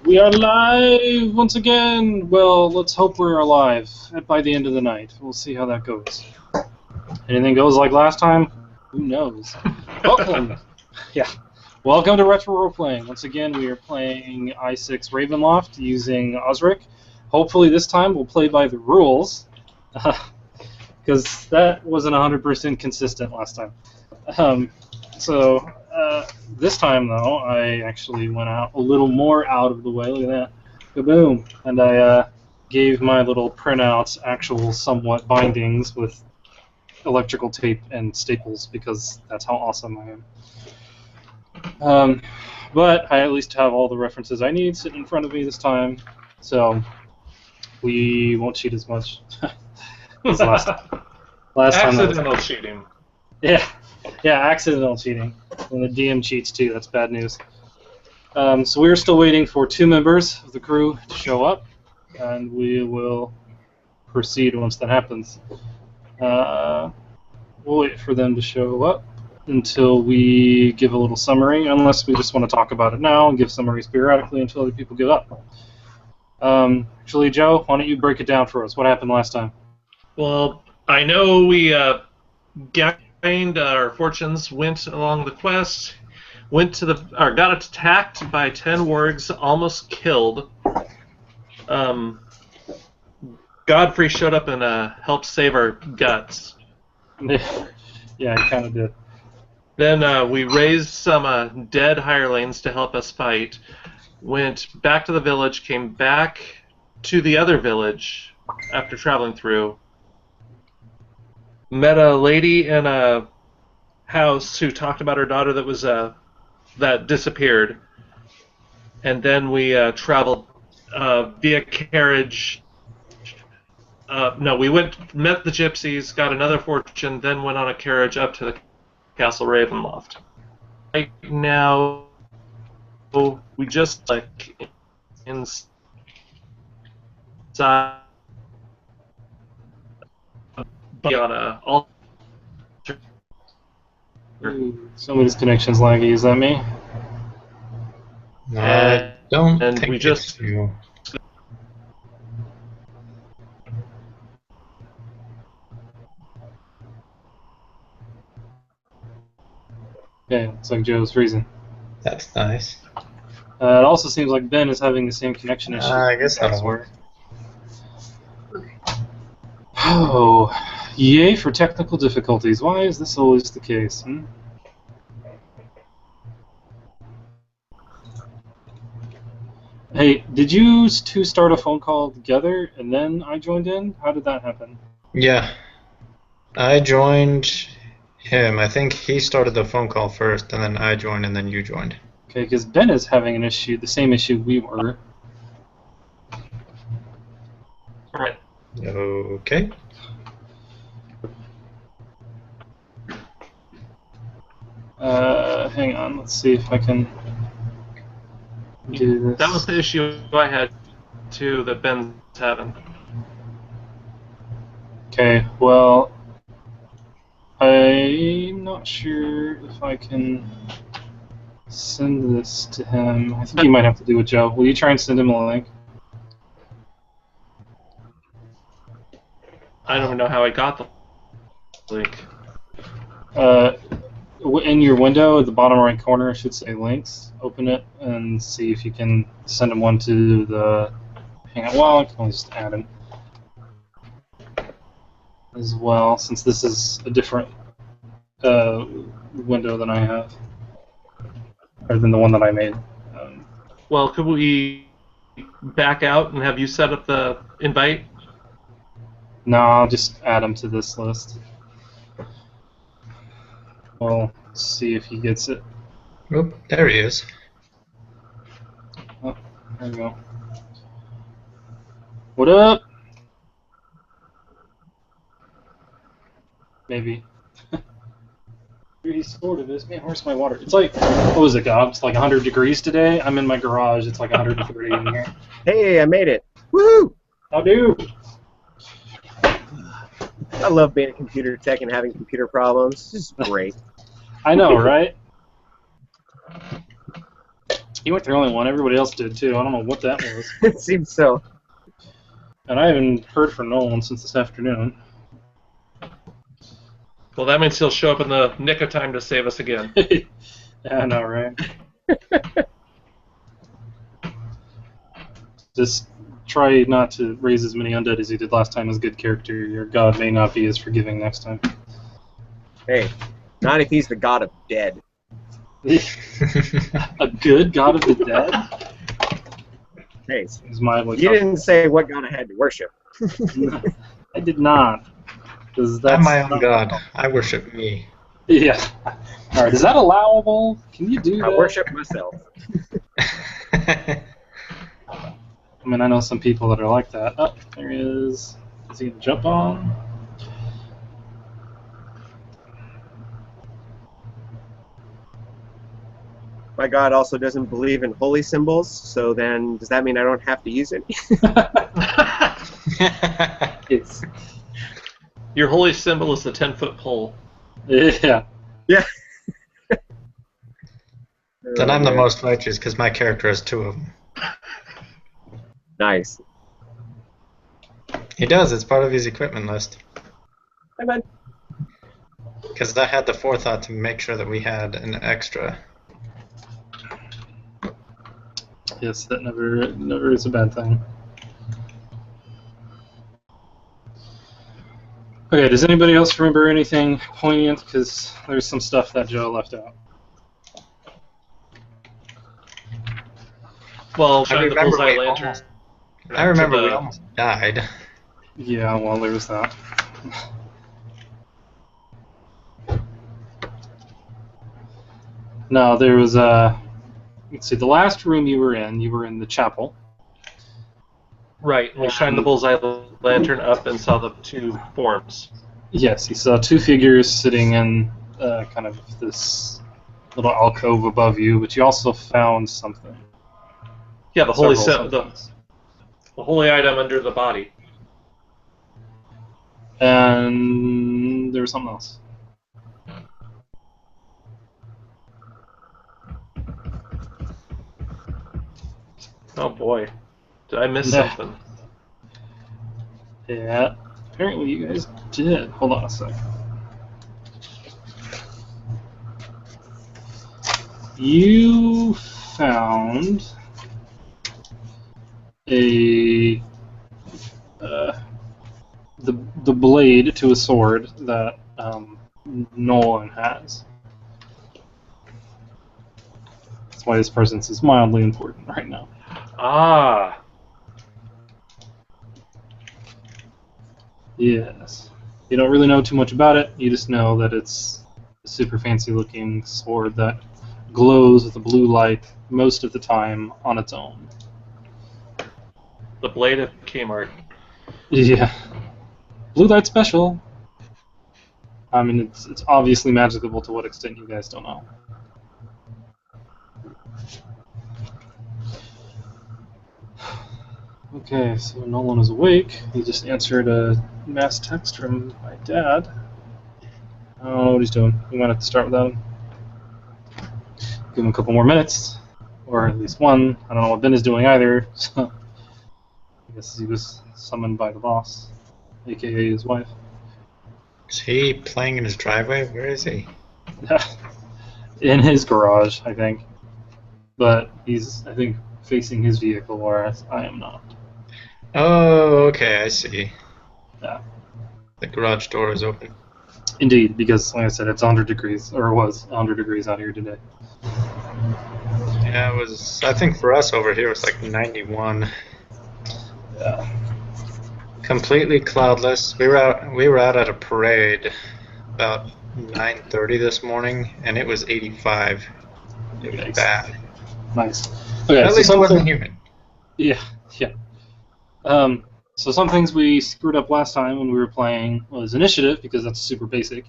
We are live once again. Well, let's hope we're alive by the end of the night. We'll see how that goes. Anything goes like last time? Who knows? Welcome. Welcome to Retro Roleplaying. Once again, we are playing I6 Ravenloft using OSRIC. Hopefully this time we'll play by the rules, because that wasn't 100% consistent last time. This time, though, I actually went out a little more out of the way. Look at that. Kaboom! And I gave my little printouts actual somewhat bindings with electrical tape and staples because that's how awesome I am. But I at least have all the references I need sitting in front of me this time, so we won't cheat as much as last time. Accidental cheating. Yeah, accidental cheating. When the DM cheats too, that's bad news. So we're still waiting for 2 members of the crew to show up, and we will proceed once that happens. We'll wait for them to show up until we give a little summary, unless we just want to talk about it now and give summaries periodically until other people give up. Actually, Joe, why don't you break it down for us? What happened last time? Well, I know we gained our fortunes, went along the quest, got attacked by 10 wargs, almost killed. Godfrey showed up and helped save our guts. Yeah, I kind of did. Then we raised some dead hirelings to help us fight. Went back to the village, came back to the other village after traveling through. Met a lady in a house who talked about her daughter that was that disappeared, and then we traveled via carriage. No, we met the gypsies, got another fortune, then went on a carriage up to the Castle Ravenloft. Right now, we just inside. On a altar. Somebody's connection's laggy. Is that me? I don't and think we just it's you. Yeah, it's like Joe's freezing. That's nice. It also seems like Ben is having the same connection issue. I guess that'll work. Oh, yay for technical difficulties. Why is this always the case? Hey, did you two start a phone call together and then I joined in? How did that happen? Yeah. I joined him. I think he started the phone call first, and then I joined, and then you joined. Okay, because Ben is having an issue, the same issue we were. Right. Okay. Hang on, let's see if I can do this. That was the issue I had too that Ben's having. Okay, well, I'm not sure if I can send this to him. I think you might have to do it, Joe. Will you try and send him a link? I don't even know how I got the link. In your window at the bottom right corner, it should say links. Open it and see if you can send him one to the. Hang on, well, I can only just add him as well, since this is a different window than I have, or than the one that I made. Well, could we back out and have you set up the invite? No, I'll just add him to this list. We'll see if he gets it. Oop, there he is. Oh, there we go. What up? Maybe. He sort of is. Man, where's my water? It's like, what was it, God? It's like 100 degrees today. I'm in my garage. It's like 130 in here. Hey, I made it. Woohoo! How do? I love being a computer tech and having computer problems. This is great. I know, right? You weren't the only one. Everybody else did too. I don't know what that was. It seems so. And I haven't heard from Nolan since this afternoon. Well, that means he'll show up in the nick of time to save us again. Yeah, I know, right? Just try not to raise as many undead as you did last time as good character. Your god may not be as forgiving next time. Hey, not if he's the god of dead. A good god of the dead? Hey, Is my you didn't say what god I had to worship. I did not. I'm my own god. I worship me. Yeah. Alright, is that allowable? Can you do that? I worship myself. I mean, I know some people that are like that. Oh, there he is. Is he going to jump on? My god also doesn't believe in holy symbols, so then does that mean I don't have to use it? It's, Your holy symbol is the 10-foot pole. yeah. Yeah. Then I'm the most righteous because my character has 2 of them. Nice. He does. It's part of his equipment list. Hi, bud. Because I had the forethought to make sure that we had an extra. Yes, that never is a bad thing. Okay, does anybody else remember anything poignant? Because there's some stuff that Joe left out. Well, I shine the remember bullseye we lantern. almost- I remember to we the- almost died. Yeah, well, there was that. No, there was let's see, the last room you were in the chapel. Right, we shined the bullseye lantern up and saw the 2 forms. Yes, you saw 2 figures sitting in kind of this little alcove above you, but you also found something. Yeah, the holy Several the holy item under the body. And there was something else. Oh boy, did I miss Yeah. something? Yeah, apparently you guys did. Hold on a sec. You found a the blade to a sword that Nolan has. That's why his presence is mildly important right now. Ah, Yes. You don't really know too much about it. You just know that it's a super fancy looking sword that glows with a blue light most of the time on its own. the blade of Kmart. Yeah. Blue light special. I mean, it's obviously magical. To what extent, you guys don't know. Okay, so Nolan is awake. He just answered a mass text from my dad. I don't know what he's doing. We might have to start without him. Give him a couple more minutes, or at least one. I don't know what Ben is doing either, so I guess he was summoned by the boss, aka his wife. Is he playing in his driveway? Where is he? In his garage, I think. But he's, I think, facing his vehicle, whereas I am not. Oh, okay, I see. Yeah. The garage door is open. Indeed, because, like I said, it's 100 degrees, or it was 100 degrees out here today. Yeah, it was. I think for us over here, it's like 91. Yeah. Completely cloudless. We were out at a parade about 9:30 this morning, and it was 85. It was Nice. bad. Nice. Okay, At so least it wasn't something. humid. Yeah, yeah. So some things we screwed up last time when we were playing was initiative, because that's super basic.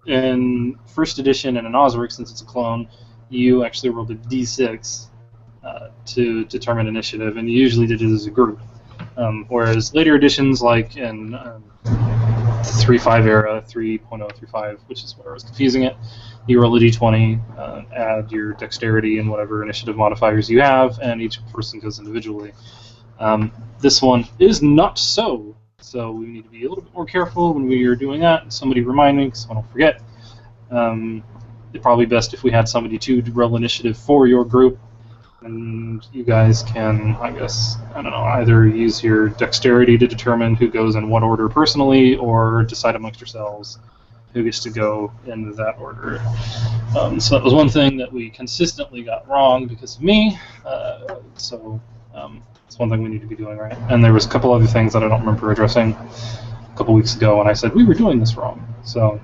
In first edition and in OSRIC, since it's a clone, you actually rolled a d6 to determine initiative, and you usually did it as a group. Whereas later editions, like in 3.5 era, 3.035, which is where I was confusing it. You roll a d20, add your dexterity and whatever initiative modifiers you have, and each person goes individually. This one is not so we need to be a little bit more careful when we are doing that. Somebody remind me, so I don't forget. It'd probably be best if we had somebody to roll initiative for your group, and you guys can, I guess, I don't know, either use your dexterity to determine who goes in what order personally, or decide amongst yourselves who gets to go in that order. So that was one thing that we consistently got wrong because of me. It's one thing we need to be doing right. And there was a couple other things that I don't remember addressing a couple weeks ago when I said we were doing this wrong. So,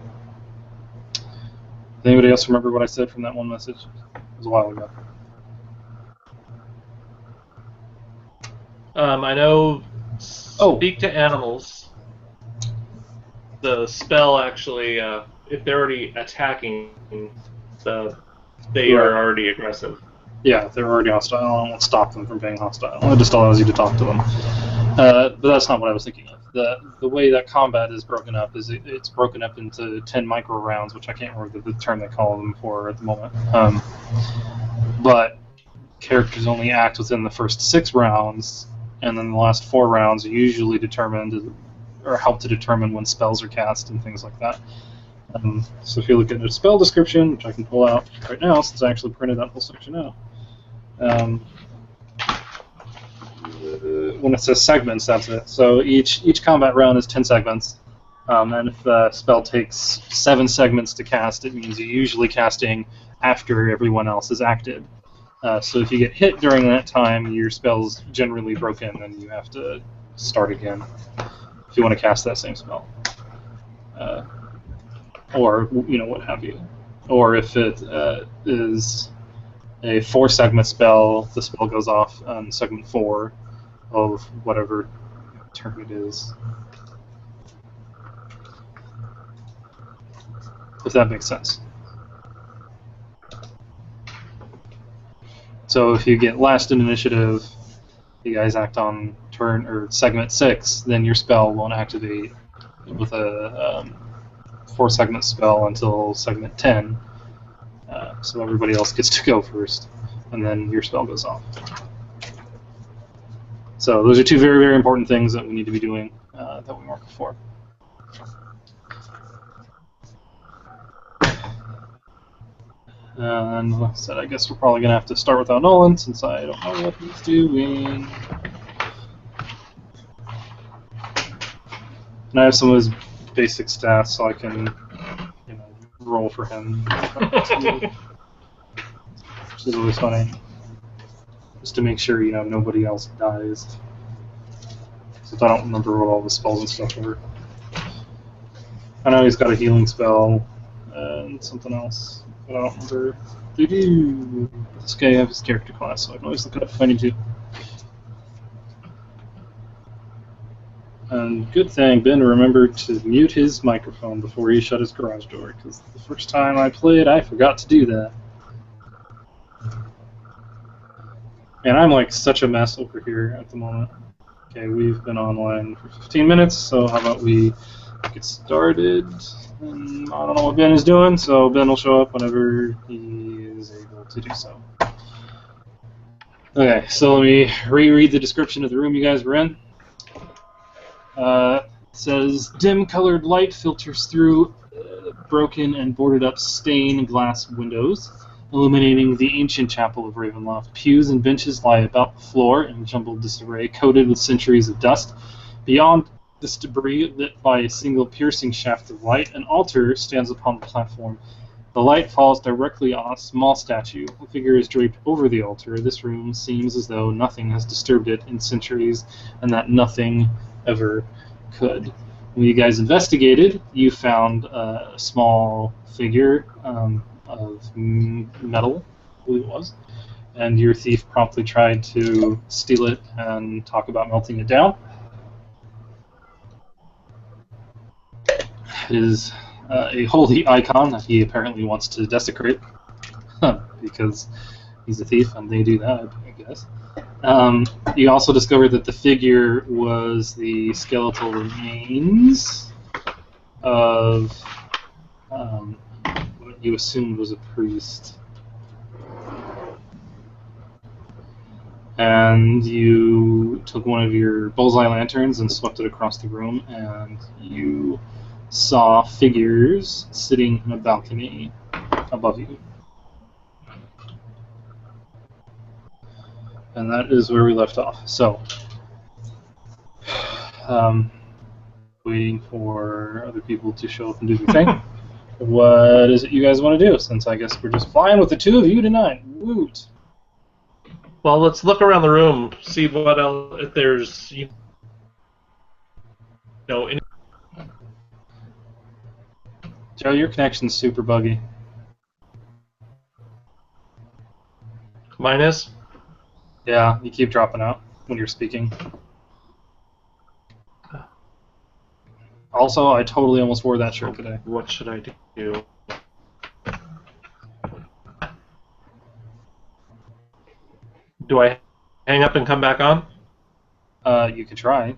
does anybody else remember what I said from that one message? It was a while ago. I know speak to animals. The spell actually, if they're already attacking, they are already aggressive. Yeah, if they're already hostile, I won't stop them from being hostile. It just allows you to talk to them. But that's not what I was thinking of. The way that combat is broken up is it's broken up into 10 micro rounds, which I can't remember the term they call them for at the moment. But characters only act within the first 6 rounds, and then the last 4 rounds are usually determined or help to determine when spells are cast and things like that. So if you look at the spell description, which I can pull out right now since I actually printed that whole section out, when it says segments, that's it. So each combat round is 10 segments, and if the spell takes 7 segments to cast, it means you're usually casting after everyone else has acted. So if you get hit during that time, your spell's generally broken, and you have to start again if you want to cast that same spell. Or, what have you. Or if it is a 4-segment spell, the spell goes off on segment 4 of whatever turn it is. If that makes sense. So if you get last in initiative, you guys act on turn or segment 6, then your spell won't activate with a 4-segment spell until segment 10. So everybody else gets to go first, and then your spell goes off. So those are 2 very, very important things that we need to be doing that we weren't before. And like I said, I guess we're probably going to have to start without Nolan, since I don't know what he's doing. And I have some of his basic stats, so I can roll for him. Which is always funny. Just to make sure, nobody else dies. Since I don't remember what all the spells and stuff were. I know he's got a healing spell and something else, but I don't remember. This guy has his character class, so I can always look it up if I need to. And good thing Ben remembered to mute his microphone before he shut his garage door, because the first time I played, I forgot to do that. And I'm like such a mess over here at the moment. Okay, we've been online for 15 minutes, so how about we get started? And I don't know what Ben is doing, so Ben will show up whenever he is able to do so. Okay, so let me reread the description of the room you guys were in. It says, dim-colored light filters through broken and boarded-up stained glass windows, illuminating the ancient chapel of Ravenloft. Pews and benches lie about the floor in jumbled disarray, coated with centuries of dust. Beyond this debris, lit by a single piercing shaft of light, an altar stands upon the platform. The light falls directly on a small statue. The figure is draped over the altar. This room seems as though nothing has disturbed it in centuries, and that nothing ever could. When you guys investigated, you found a small figure of metal, I believe it was, and your thief promptly tried to steal it and talk about melting it down. It is a holy icon that he apparently wants to desecrate, because he's a thief and they do that, I guess. You also discovered that the figure was the skeletal remains of what you assumed was a priest. And you took one of your bullseye lanterns and swept it across the room, and you saw figures sitting in a balcony above you. And that is where we left off. So, waiting for other people to show up and do their thing. What is it you guys want to do? Since I guess we're just flying with the two of you tonight. Woot! Well, let's look around the room, see what else, if there's, any... Joe, your connection's super buggy. Mine is? Yeah, you keep dropping out when you're speaking. Also, I totally almost wore that shirt today. What should I do? Do I hang up and come back on? You could try.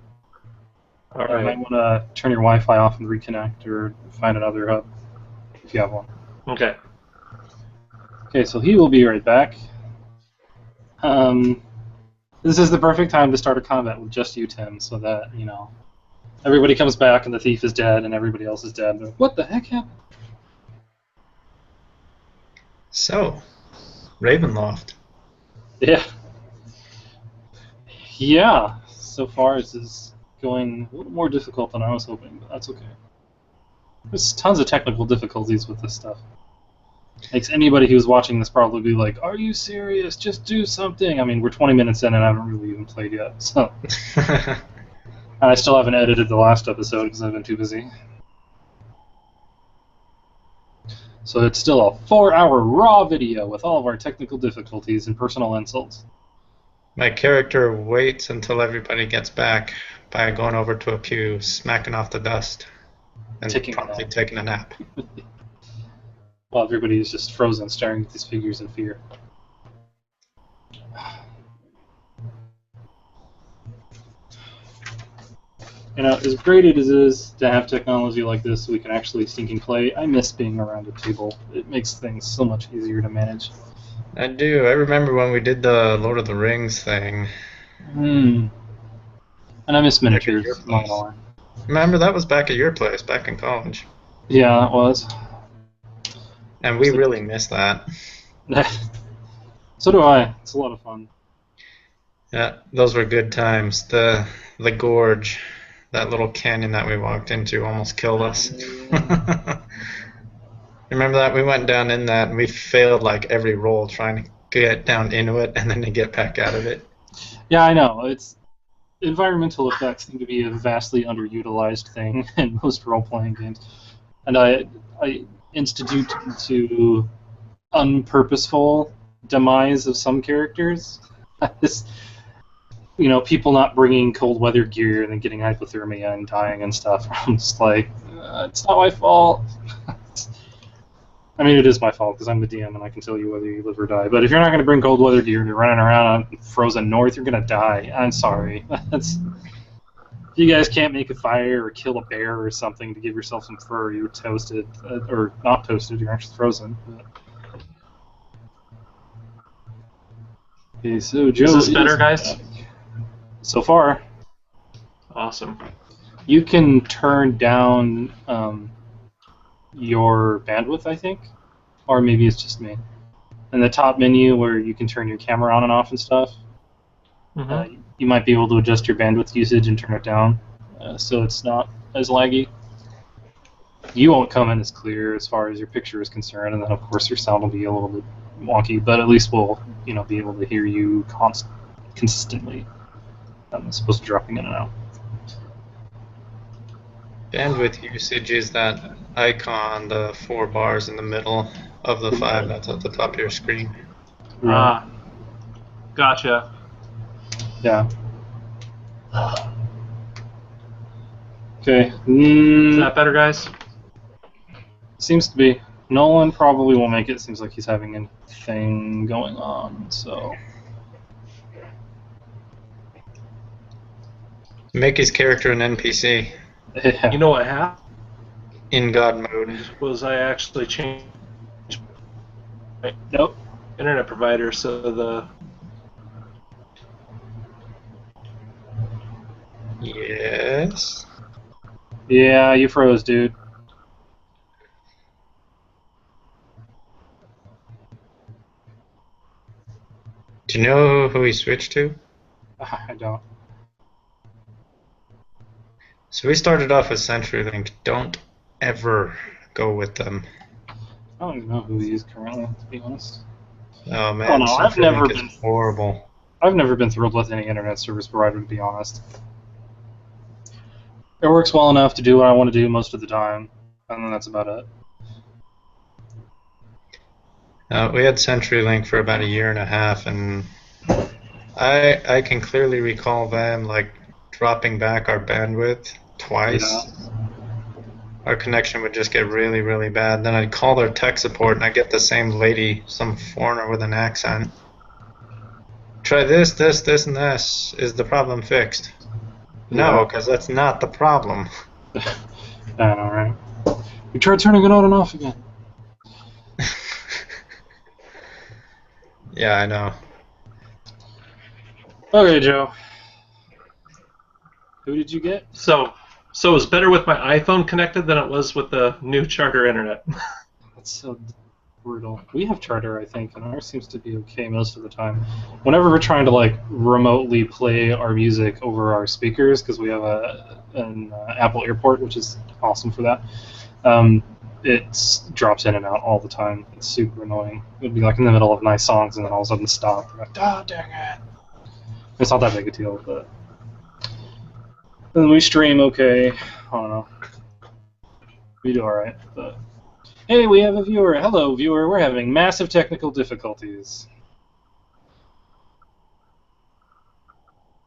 All You might right. want to turn your Wi-Fi off and reconnect, or find another hub if you have one. Okay. Okay, so he will be right back. This is the perfect time to start a combat with just you, Tim, so that, everybody comes back and the thief is dead and everybody else is dead. Like, what the heck happened? So, Ravenloft. Yeah. Yeah, so far this is going a little more difficult than I was hoping, but that's okay. There's tons of technical difficulties with this stuff. Makes anybody who's watching this probably be like, are you serious? Just do something! I mean, we're 20 minutes in and I haven't really even played yet, so... And I still haven't edited the last episode because I've been too busy. So it's still a 4-hour raw video with all of our technical difficulties and personal insults. My character waits until everybody gets back by going over to a pew, smacking off the dust, and Taking a promptly nap. taking a nap. While everybody is just frozen, staring at these figures in fear. As great as it is to have technology like this so we can actually sync and play, I miss being around a table. It makes things so much easier to manage. I do. I remember when we did the Lord of the Rings thing. And I miss Back at miniatures, your not place. gonna lie. Remember, that was back at your place, back in college. Yeah, that was. And we really miss that. So do I. It's a lot of fun. Yeah, those were good times. The gorge, that little canyon that we walked into almost killed us. Remember that? We went down in that and we failed like every roll trying to get down into it and then to get back out of it. Yeah, I know. It's environmental effects seem to be a vastly underutilized thing in most role-playing games, and I institute to unpurposeful demise of some characters. This, people not bringing cold weather gear and then getting hypothermia and dying and stuff. I'm just like, it's not my fault. I mean, it is my fault because I'm the DM and I can tell you whether you live or die. But if you're not going to bring cold weather gear and you're running around on frozen north, you're going to die. I'm sorry. If you guys can't make a fire or kill a bear or something to give yourself some fur, you're toasted. Or not toasted, you're actually frozen. But... Okay, so Joe Is this better, guys? back. So far. Awesome. You can turn down your bandwidth, I think, or maybe it's just me. In the top menu where you can turn your camera on and off and stuff, you might be able to adjust your bandwidth usage and turn it down so it's not as laggy. You won't come in as clear as far as your picture is concerned, and then of course your sound will be a little bit wonky, but at least we'll be able to hear you consistently. I'm supposed to be dropping in and out. Bandwidth usage is that icon, the 4 bars in the middle of the 5 that's at the top of your screen. Ah, gotcha. Yeah. Okay. Is that better, guys? Seems to be. Nolan probably won't make it. Seems like he's having a thing going on, so... Make his character an NPC. Yeah. You know what happened? in God mode. Was I actually changed my Nope. internet provider so the... Yes. Yeah, you froze, dude. Do you know who he switched to? I don't. So we started off with CenturyLink. Don't ever go with them. I don't even know who he is currently, to be honest. Oh man, no, I've never CenturyLink is been- horrible. I've never been thrilled with any internet service provider, to be honest. It works well enough to do what I want to do most of the time, and then that's about it. We had CenturyLink for about a year and a half, and I can clearly recall them like dropping back our bandwidth twice. Yeah. Our connection would just get really, really bad. Then I'd call their tech support, and I'd get the same lady, some foreigner with an accent. Try this, this, this, and this. Is the problem fixed? No, Yeah. because that's not the problem. I know, right? We tried turning it on and off again. Yeah, I know. Okay, Joe. Who did you get? So it was better with my iPhone connected than it was with the new Charter internet. That's so brutal. We have Charter, I think, and ours seems to be okay most of the time. Whenever we're trying to like remotely play our music over our speakers, because we have an Apple Airport, which is awesome for that, it drops in and out all the time. It's super annoying. It would be like in the middle of nice songs, and then all of a sudden stop. We're like, oh, dang it. It's not that big a deal, but then we stream okay. I don't know. We do alright, but hey, we have a viewer. Hello, viewer. We're having massive technical difficulties.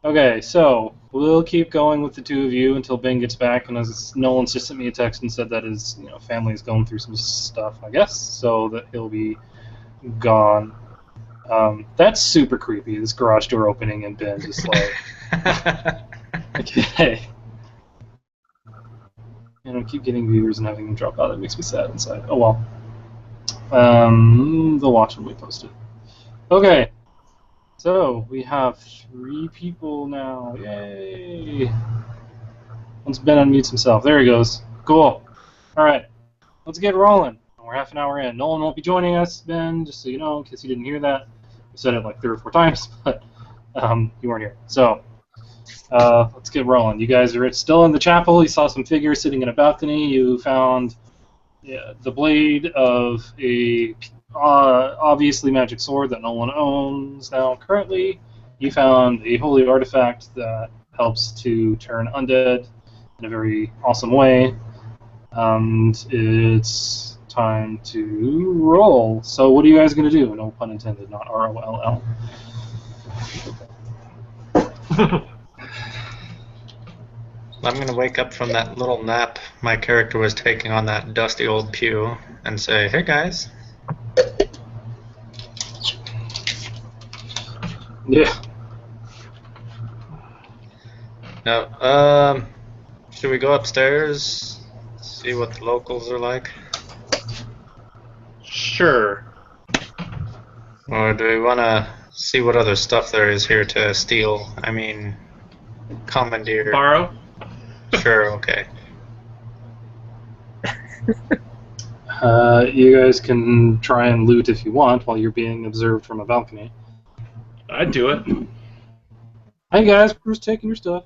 Okay, so we'll keep going with the two of you until Ben gets back, and as Nolan's just sent me a text and said that his family is going through some stuff, I guess, so that he'll be gone. That's super creepy, this garage door opening and Ben just like... Okay. And I keep getting viewers and having them drop out. That makes me sad inside. Oh well. They'll watch when we post it. Okay. So we have 3 people now. Yay! Once Ben unmutes himself, there he goes. Cool. All right. Let's get rolling. We're half an hour in. Nolan won't be joining us, Ben, just so you know, in case you didn't hear that. I said it like 3 or 4 times, but you weren't here. So. Let's get rolling. You guys are still in the chapel. You saw some figures sitting in a balcony. You found the blade of a obviously magic sword that no one owns now currently. You found a holy artifact that helps to turn undead in a very awesome way. And it's time to roll. So what are you guys going to do? No pun intended, not R-O-L-L. I'm going to wake up from that little nap my character was taking on that dusty old pew and say, hey guys. Yeah. Now, should we go upstairs, see what the locals are like? Sure. Or do we want to see what other stuff there is here to steal? I mean, commandeer. Borrow? Sure, okay. You guys can try and loot if you want while you're being observed from a balcony. I'd do it. Hey guys, we're just taking your stuff.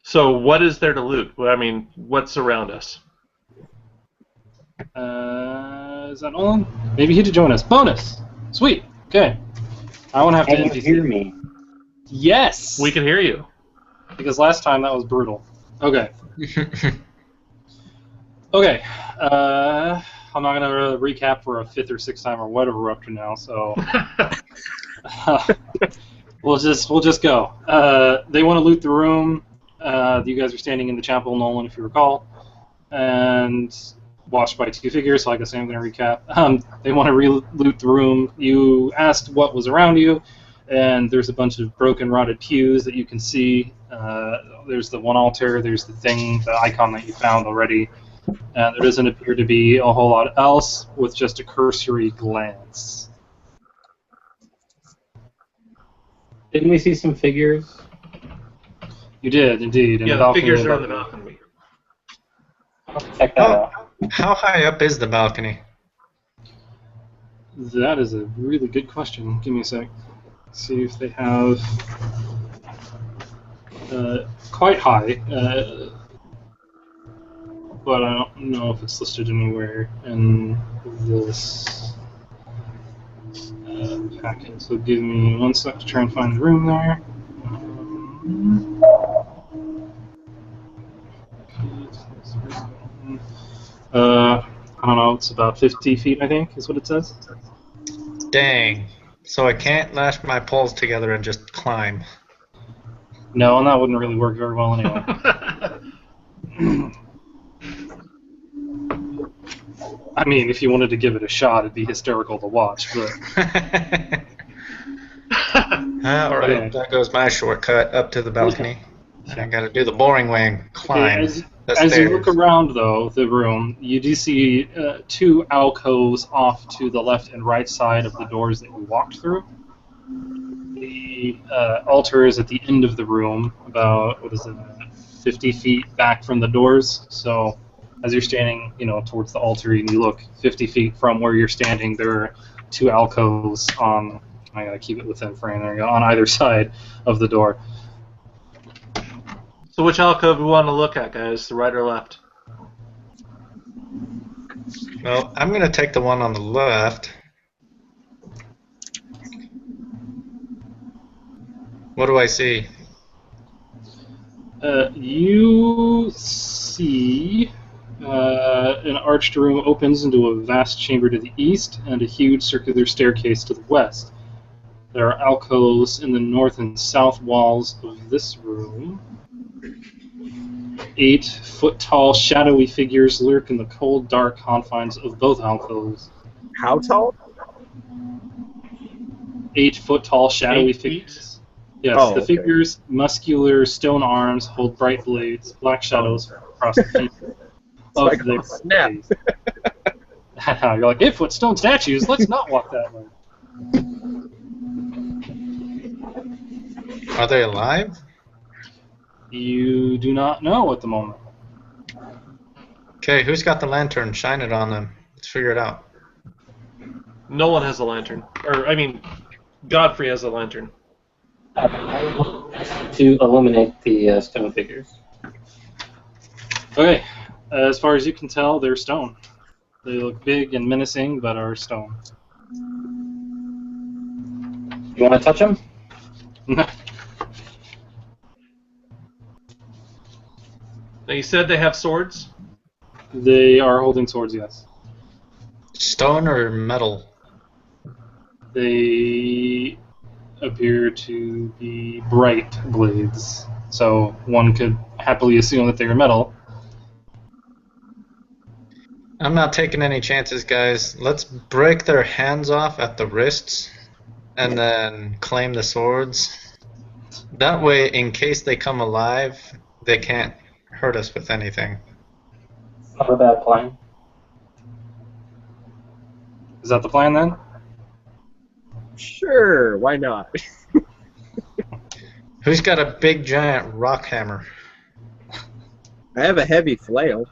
So what is there to loot? I mean, what's around us? Is that Nolan? Maybe he to join us. Bonus! Sweet. Okay. I won't have to Can you hear me? Yes! We can hear you. Because last time that was brutal. Okay. Okay. I'm not going to recap for a 5th or 6th time or whatever we're up to now, so... we'll just go. They want to loot the room. You guys are standing in the chapel, Nolan, if you recall. And... watched by 2 figures, so I guess I'm going to recap. They want to loot the room. You asked what was around you. and there's a bunch of broken, rotted pews that you can see. There's the one altar. There's the thing, the icon that you found already. There doesn't appear to be a whole lot else with just a cursory glance. Didn't we see some figures? You did, indeed. Yeah, the figures are on the balcony. Check that out. How high up is the balcony? That is a really good question. Give me a sec. See if they have quite high, but I don't know if it's listed anywhere in this packet. So give me 1 sec to try and find the room there. I don't know. It's about 50 feet, I think, is what it says. Dang. So I can't lash my poles together and just climb. No, and that wouldn't really work very well anyway. I mean, if you wanted to give it a shot, it'd be hysterical to watch, but... Alright, Yeah. that goes my shortcut up to the balcony. I gotta do the boring way and climb Okay, the as stairs. you look around, though, the room, you do see 2 alcoves off to the left and right side of the doors that you walked through. The altar is at the end of the room, about, 50 feet back from the doors. So as you're standing, towards the altar, and you look 50 feet from where you're standing, there are 2 alcoves on, I gotta keep it within frame, there you go, on either side of the door. So which alcove do we want to look at, guys? The right or left? Well, I'm gonna take the one on the left. What do I see? You see an arched room opens into a vast chamber to the east and a huge circular staircase to the west. There are alcoves in the north and south walls of this room. 8-foot-tall shadowy figures lurk in the cold, dark confines of both alcoves. How tall? 8-foot-tall shadowy 8 feet? figures. Yes, Oh, the okay. figures, muscular stone arms, hold bright blades, black shadows across the feet of like, their oh, snap. face. You're like, 8-foot stone statues, let's not walk that way. Are they alive? You do not know at the moment. Okay, who's got the lantern? Shine it on them. Let's figure it out. No one has a lantern. Or, I mean, Godfrey has a lantern. To illuminate the stone figures. Okay, as far as you can tell, they're stone. They look big and menacing, but are stone. You want to touch them? Now, you said they have swords? They are holding swords, yes. Stone or metal? They appear to be bright blades, so one could happily assume that they are metal. I'm not taking any chances, guys. Let's break their hands off at the wrists and then claim the swords. That way, in case they come alive, they can't hurt us with anything. Not a bad plan. Is that the plan then? Sure, why not? Who's got a big giant rock hammer? I have a heavy flail.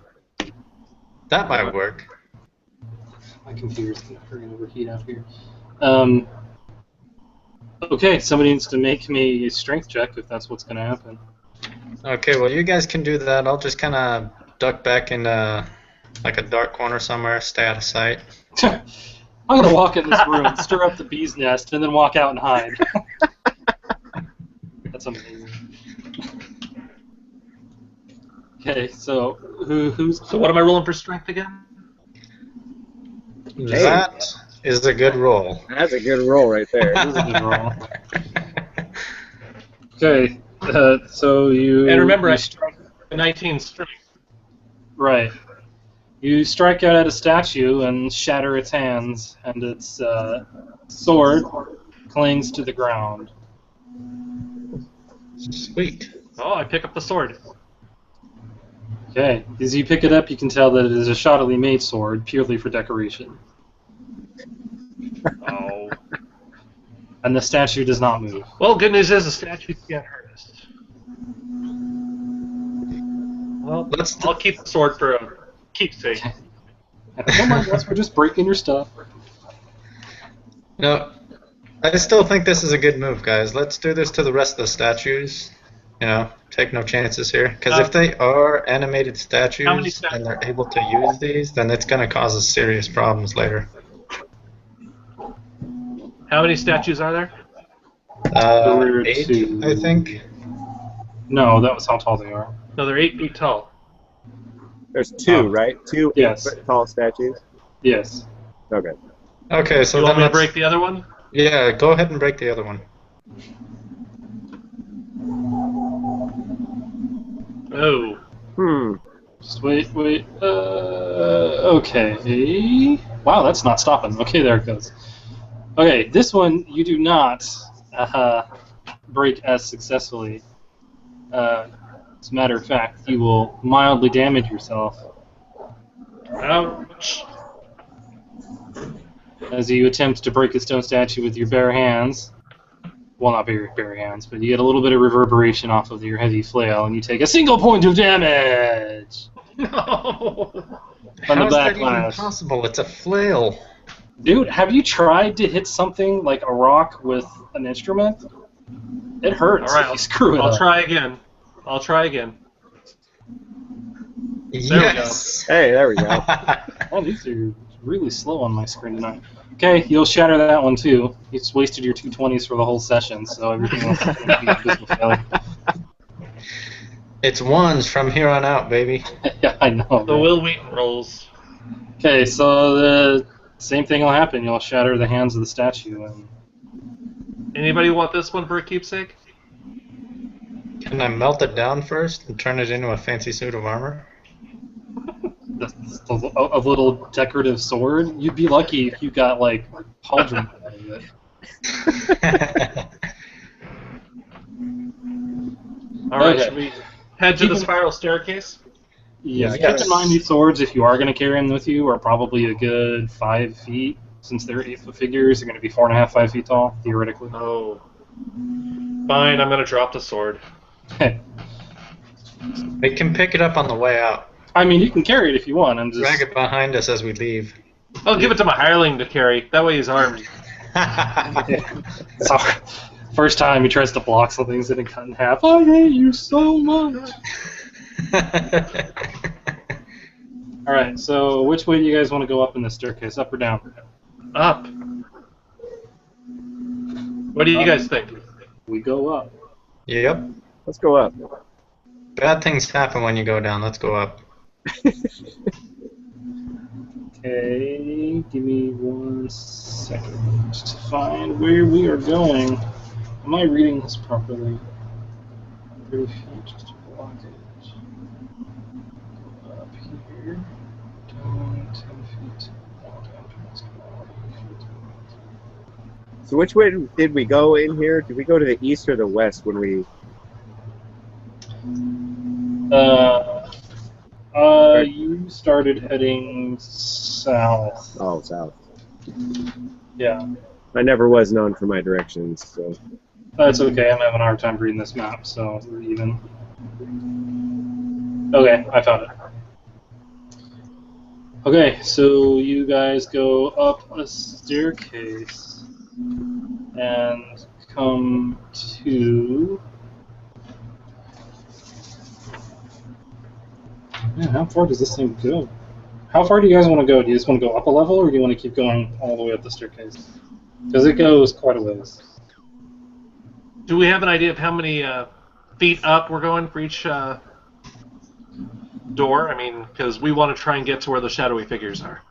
That might work. My computer's going to overheat out here. Okay, somebody needs to make me a strength check if that's what's going to happen. Okay, well, you guys can do that. I'll just kind of duck back in like a dark corner somewhere, stay out of sight. I'm going to walk in this room, stir up the bee's nest, and then walk out and hide. That's amazing. Okay, so who's... So what am I rolling for strength again? That is a good roll. That's a good roll right there. This is a good roll. Okay, so you... And remember, you I struck 19 strength. Right. You strike out at a statue and shatter its hands, and its sword clings to the ground. Sweet. Oh, I pick up the sword. Okay, as you pick it up, you can tell that it is a shoddily made sword, purely for decoration. Oh. And the statue does not move. Well, good news is the statue can't hurt us. Well, I'll keep the sword for a keepsake. Don't mind us, we're just breaking your stuff. No, I still think this is a good move, guys. Let's do this to the rest of the statues. You know, take no chances here. Because if they are animated statues and they're able to use these, then it's going to cause us serious problems later. How many statues are there? 8, two. I think. No, that was how tall they are. No, they're 8 feet tall. There's 2, right? 2 Yes. 8-foot tall statues? Yes. Okay. Okay, so You then want me to let's... break the other one? Yeah, go ahead and break the other one. Oh. Just wait. Okay. Wow, that's not stopping. Okay, there it goes. Okay, this one you do not break as successfully. As a matter of fact, you will mildly damage yourself Ouch. as you attempt to break a stone statue with your bare hands. Well, not bare hands, but you get a little bit of reverberation off of your heavy flail, and you take a single point of damage. No. From the How is that even backlash. possible? It's a flail. Dude, have you tried to hit something like a rock with an instrument? It hurts All right, if you screw it I'll up. try again. Yes. Hey, there we go. Oh, these are really slow on my screen tonight. Okay, you'll shatter that one too. You just wasted your 220s for the whole session, so everything else is going to be a physical failure. It's ones from here on out, baby. Yeah, I know. The man. Will Wheaton rolls. Okay, so the same thing will happen. You'll shatter the hands of the statue. And Anybody want this one for a keepsake? Can I melt it down first and turn it into a fancy suit of armor? a little decorative sword. You'd be lucky if you got like pauldron out of it. Alright, Okay. should we head to the spiral staircase? Yeah, Yes. keep in mind these swords, if you are going to carry them with you, are probably a good 5 feet. Since they're 8-foot figures, they're going to be 4.5, 5 feet tall, theoretically. Oh. Fine, I'm gonna drop the sword. We can pick it up on the way out. I mean, you can carry it if you want. I'm just. Drag it behind us as we leave. I'll give it to my hireling to carry. That way he's armed. Sorry. First time he tries to block something, he's getting cut in half. I hate you so much. Alright, so which way do you guys want to go up in this staircase? Up or down? Up. What do you guys think? We go up. Yep. Let's go up. Bad things happen when you go down. Let's go up. Okay, give me 1 second to find where we are going. Am I reading this properly? 30 feet just to blockage. Go up here. Down 10 feet. Down past 8 feet. So which way did we go in here? Did we go to the east or the west when we... You started heading south. Oh, south. Yeah. I never was known for my directions, so... That's okay, I'm having a hard time reading this map, so we're even. Okay, I found it. Okay, so you guys go up a staircase and come to... Man, how far does this thing go? How far do you guys want to go? Do you just want to go up a level, or do you want to keep going all the way up the staircase? Because it goes quite a ways. Do we have an idea of how many feet up we're going for each door? I mean, because we want to try and get to where the shadowy figures are.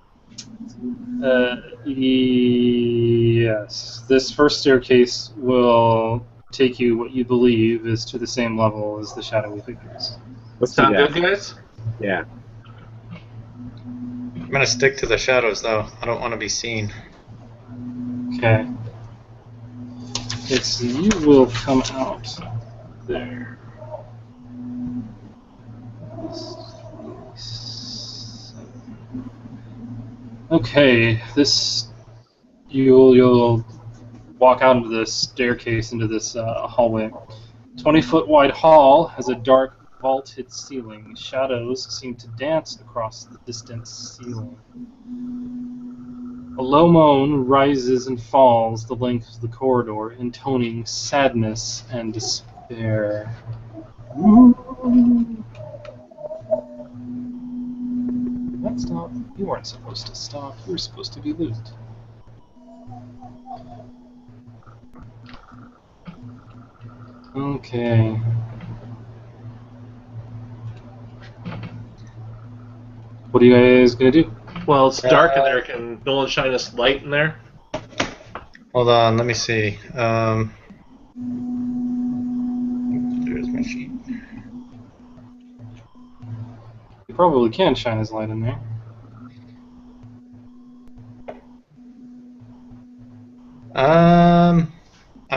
Yes. This first staircase will take you what you believe is to the same level as the shadowy figures. Let's do Sound that. good, guys? Yeah. I'm gonna stick to the shadows, though. I don't want to be seen. Okay. Okay, so you will come out there. Okay, this you'll walk out into this staircase into this hallway. 20-foot wide hall has a dark vaulted ceiling. Shadows seem to dance across the distant ceiling. A low moan rises and falls the length of the corridor, intoning sadness and despair. That stop. You weren't supposed to stop. You were supposed to be looped. Okay. What are you guys gonna do? Well, it's dark in there. Can Nolan shine us light in there? Hold on, let me see. There's my sheet. You probably can shine his light in there. I'm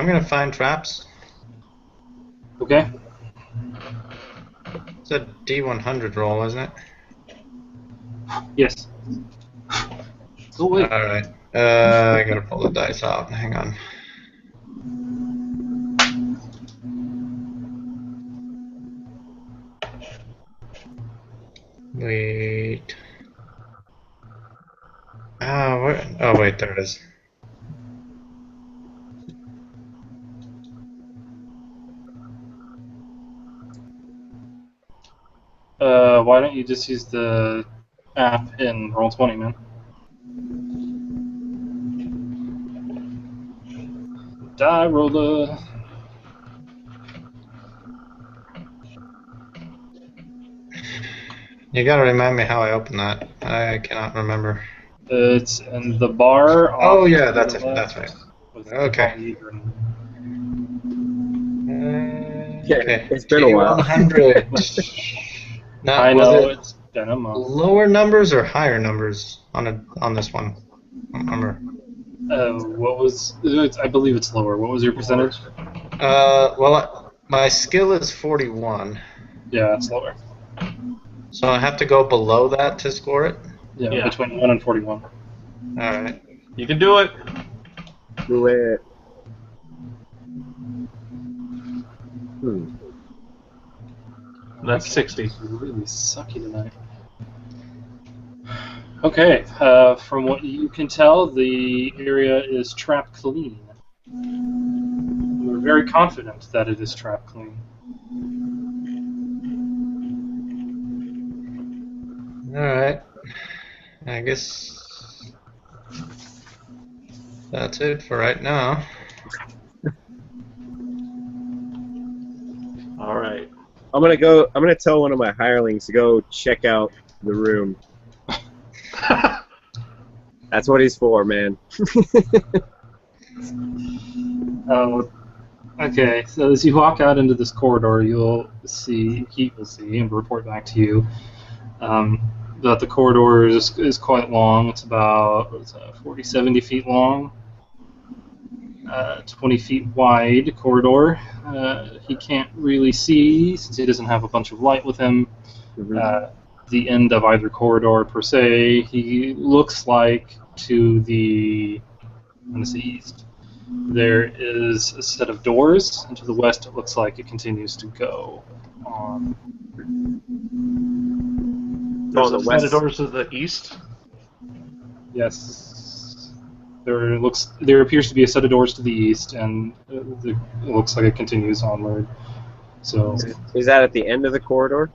gonna find traps. Okay. It's a D100 roll, isn't it? Yes. Oh wait. Alright. I gotta pull the dice out. Hang on. Wait. Oh, wait, there it is. Why don't you just use the app in Roll20, man? Die roller. You gotta remind me how I open that. I cannot remember. It's in the bar. Oh, off yeah, to that's the it. left That's right. with Okay. Yeah, Okay. it's been a while. D100. Now, I was know it it's been a month. lower numbers or higher numbers on this one? I don't remember. What was? I believe it's lower. What was your percentage? Well, my skill is 41, Yeah, it's lower. so I have to go below that to score it. Yeah, Yeah. between 1 and 41. All right. You can do it. Do it. That's 60. It's really sucky tonight. Okay, from what you can tell, the area is trap clean. We're very confident that it is trap clean. All right. I guess that's it for right now. All right. I'm gonna tell one of my hirelings to go check out the room. That's what he's for, man. Oh, okay. So as you walk out into this corridor, you'll see, he will see, and report back to you that the corridor is quite long. It's about 40, 70 feet long, 20 feet wide corridor. He can't really see, since he doesn't have a bunch of light with him, the end of either corridor per se. He looks like to the, I'm going to say east, there is a set of doors, and to the west it looks like it continues to go on. There's the a set west. of doors to the east. Yes, there appears to be a set of doors to the east, and it looks like it continues onward. So Is that at the end of the corridor?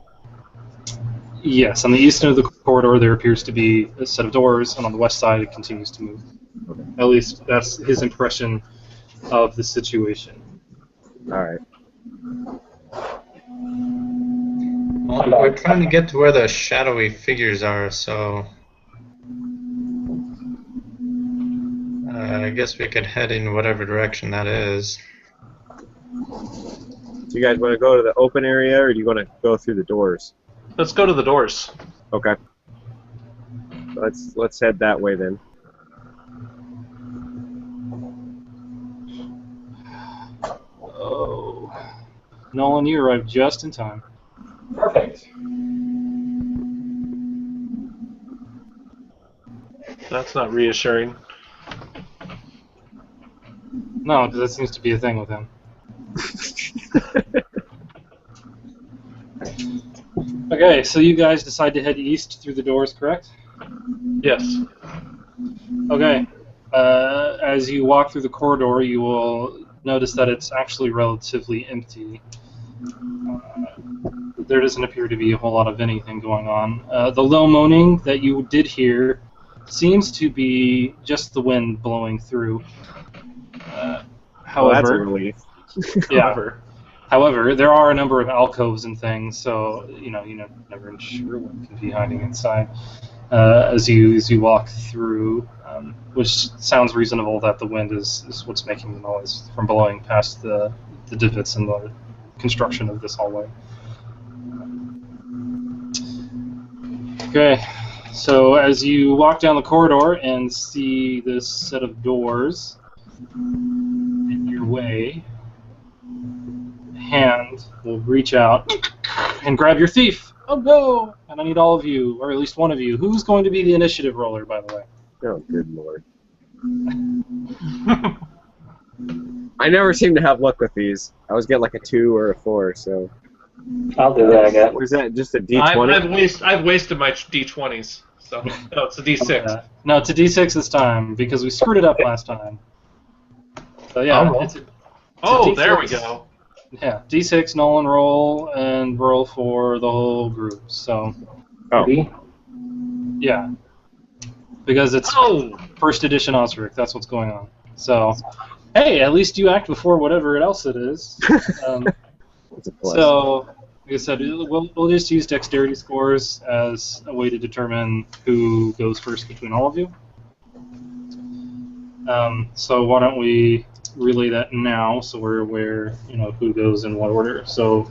yes, on the east end of the corridor there appears to be a set of doors, and on the west side it continues to move. At least that's his impression of the situation. All right. Well, we're trying to get to where the shadowy figures are, so I guess we could head in whatever direction that is. Do you guys want to go to the open area, or do you want to go through the doors? Let's go to the doors. Okay. Let's head that way then. Nolan, you arrived just in time. Perfect. That's not reassuring. No, because that seems to be a thing with him. Okay, so you guys decide to head east through the doors, correct? Yes. Okay. As you walk through the corridor, you will notice that it's actually relatively empty. There doesn't appear to be a whole lot of anything going on. The low moaning that you did hear seems to be just the wind blowing through. Well, that's a However, relief. yeah. However, there are a number of alcoves and things, so you're never sure what could be hiding inside as you walk through, which sounds reasonable that the wind is what's making the noise from blowing past the divots in the construction of this hallway. Okay, so as you walk down the corridor and see this set of doors in your way, hand will reach out and grab your thief. Oh no! And I need all of you, or at least one of you. Who's going to be the initiative roller, by the way? Oh, good lord. I never seem to have luck with these. I always get like a 2 or a 4, so... I'll do that again. Or is that just a D20? I've wasted my D20s. So no, it's a D6. No, it's a D6 this time, because we screwed it up last time. So yeah, Oh, it's a Oh, D6. there we go. Yeah, D6, Nolan roll, and roll for the whole group. So, Oh. yeah. Because it's first edition OSRIC, that's what's going on. So, hey, at least you act before whatever else it is. It's a plus. So, like I said, we'll just use dexterity scores as a way to determine who goes first between all of you. So why don't we relay that now, so we're aware, who goes in what order. So,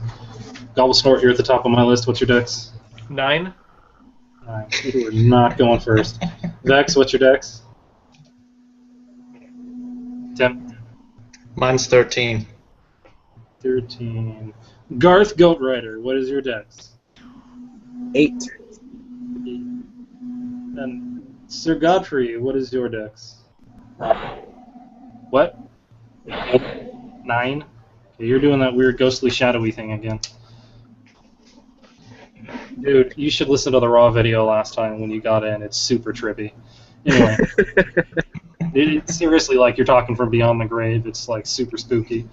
Gobble Snort, you're at the top of my list. What's your dex? 9. 9. You are not going first. Vex, what's your dex? 10. Mine's 13. 13. Garth Goat Rider, what is your dex? 8. 8. And Sir Godfrey, what is your dex? What? 9? Okay, you're doing that weird ghostly shadowy thing again. Dude, you should listen to the raw video last time when you got in. It's super trippy. Anyway, it's seriously like you're talking from beyond the grave. It's like super spooky.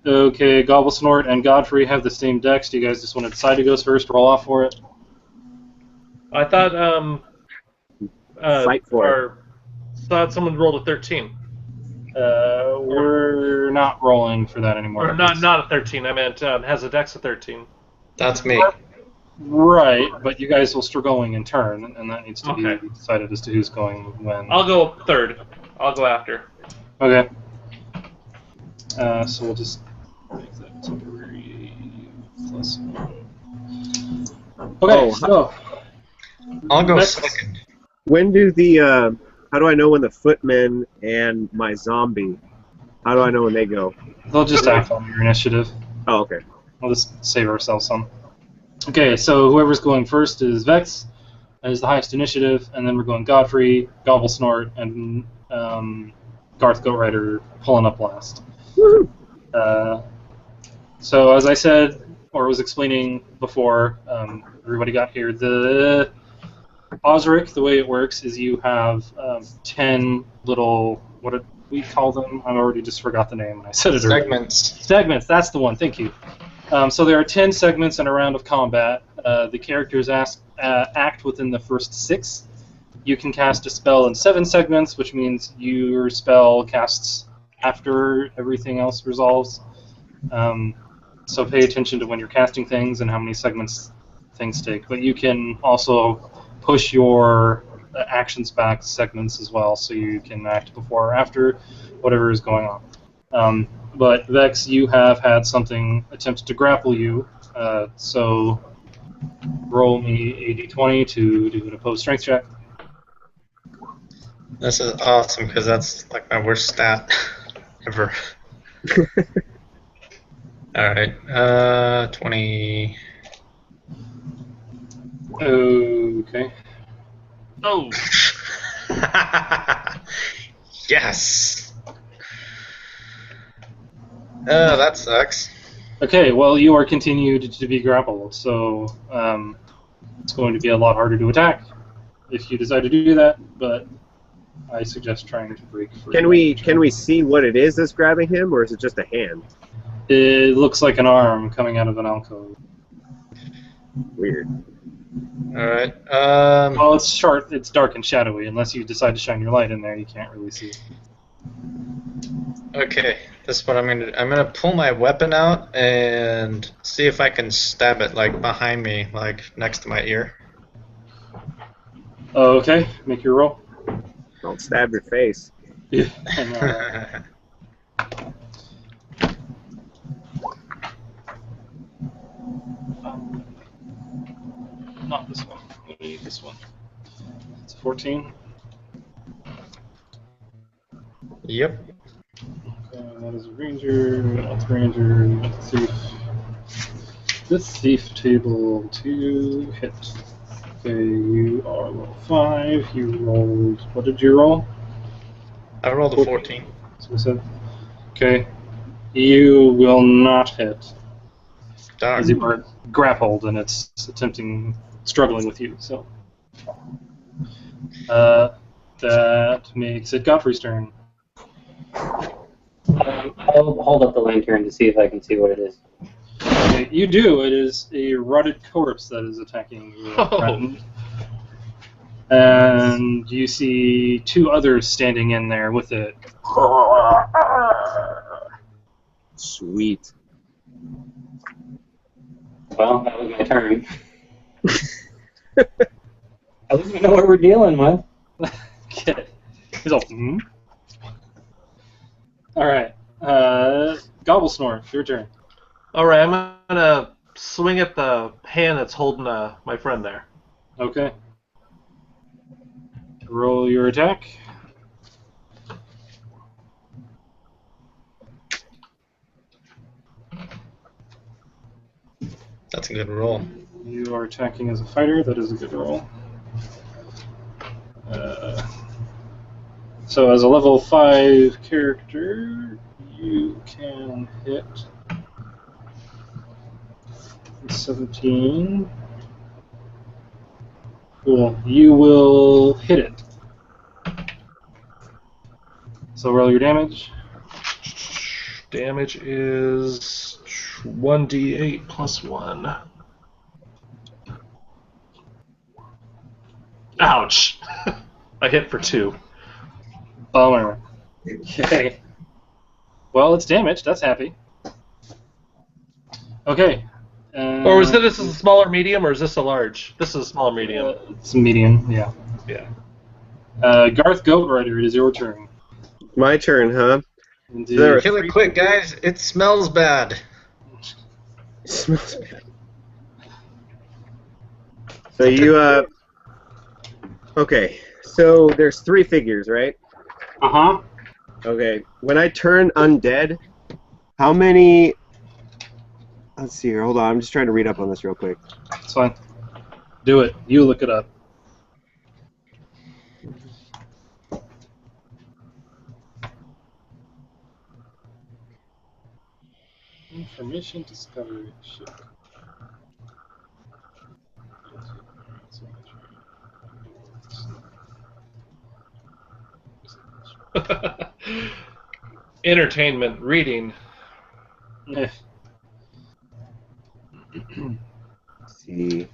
Okay, Gobble Snort and Godfrey have the same dex. Do you guys just want to decide who goes first? Roll off for it. I thought Fight for it. thought someone rolled a 13. We're not rolling for that anymore. Or not a 13. I meant has a dex of 13. That's me. Right, but you guys will start going in turn, and that needs to be decided as to who's going when. I'll go third. I'll go after. Okay. So we'll just make that temporary +1. Okay, so I'll go next. second. When do the, how do I know when the footmen and my zombie, how do I know when they go? They'll just act on your initiative. Oh, okay. We'll just save ourselves some. Okay, so whoever's going first is Vex, that is the highest initiative, and then we're going Godfrey, Gobble Snort, and Garth Goat Rider pulling up last. So as I said, or was explaining before everybody got here, the OSRIC, the way it works is you have 10 little, what do we call them? I already just forgot the name, and I said it earlier. Segments. Segments, that's the one, thank you. So there are 10 segments in a round of combat. The characters act within the first 6. You can cast a spell in 7 segments, which means your spell casts after everything else resolves. So pay attention to when you're casting things and how many segments things take. But you can also push your actions back segments as well, so you can act before or after whatever is going on. But Vex, you have had something attempt to grapple you, so roll me a d20 to do an opposed strength check. This is awesome because that's like my worst stat ever. Alright, 20. Okay. Oh. Yes! That sucks. Okay, well, you are continued to be grappled, so it's going to be a lot harder to attack if you decide to do that, but I suggest trying to break free. Can we see what it is that's grabbing him, or is it just a hand? It looks like an arm coming out of an alcove. Weird. Alright, Well, it's short, it's dark and shadowy. Unless you decide to shine your light in there, you can't really see. okay, this is what I'm gonna do. I'm gonna pull my weapon out and see if I can stab it, like, behind me, like, next to my ear. Okay, make your roll. Don't stab your face. Yeah, I know. Not this one. I need this one. It's a 14. Yep. Okay, that is a ranger. That's a ranger. That's a thief. This thief table to hit. Okay, you are level 5. You rolled. What did you roll? I rolled a 14. So we said. Okay. You will not hit. Darn. As you are grappled and it's struggling with you, so. That makes it Godfrey's turn. I'll hold up the lantern to see if I can see what it is. Okay, you do. It is a rotted corpse that is attacking your friend. And you see 2 others standing in there with it. Sweet. Well, that was my turn. At least we know what we're dealing with. Okay. He's all, Alright. Gobble Snore, your turn. Alright, I'm gonna swing at the hand that's holding my friend there. Okay. Roll your attack. That's a good roll. You are attacking as a fighter. That is a good roll. So as a level 5 character, you can hit 17. Cool. You will hit it. So roll your damage. Damage is 1d8 plus 1. Ouch! I hit for 2. Bummer. Okay. Well, it's damaged. That's happy. Okay. Or was this a smaller medium, or is this a large? This is a smaller medium. It's medium, yeah. Yeah. Garth Goat Rider, it is your turn. My turn, huh? Indeed. Kill it quick, guys. It smells bad. It smells bad. So you, okay. So there's 3 figures, right? Uh-huh. Okay. When I turn undead, how many... Let's see here. Hold on. I'm just trying to read up on this real quick. It's fine. Do it. You look it up. Information discovery. Shit. Entertainment, reading. Yeah. Let's see.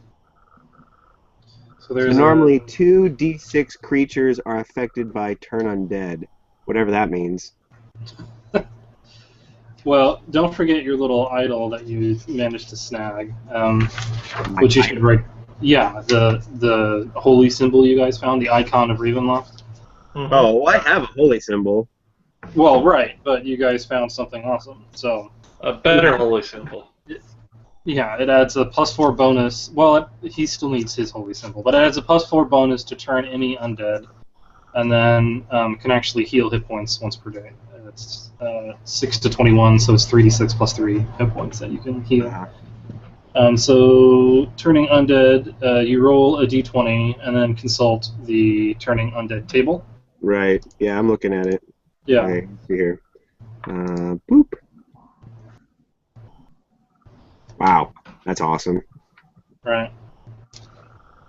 So there's normally 2d6 creatures are affected by turn undead, whatever that means. Well, don't forget your little idol that you managed to snag, which you should write. Yeah, the holy symbol you guys found, the icon of Ravenloft. Mm-hmm. Oh, well, I have a holy symbol. Well, right, but you guys found something awesome, so... A better holy symbol. Yeah, it adds a +4 bonus. Well, he still needs his holy symbol, but it adds a +4 bonus to turn any undead. and then can actually heal hit points once per day. It's 6 to 21, so it's 3d6 plus 3 hit points that you can heal. So turning undead, you roll a d20 and then consult the turning undead table. Right. Yeah, I'm looking at it. Yeah. Okay, let's see here. Boop. Wow, that's awesome. Right.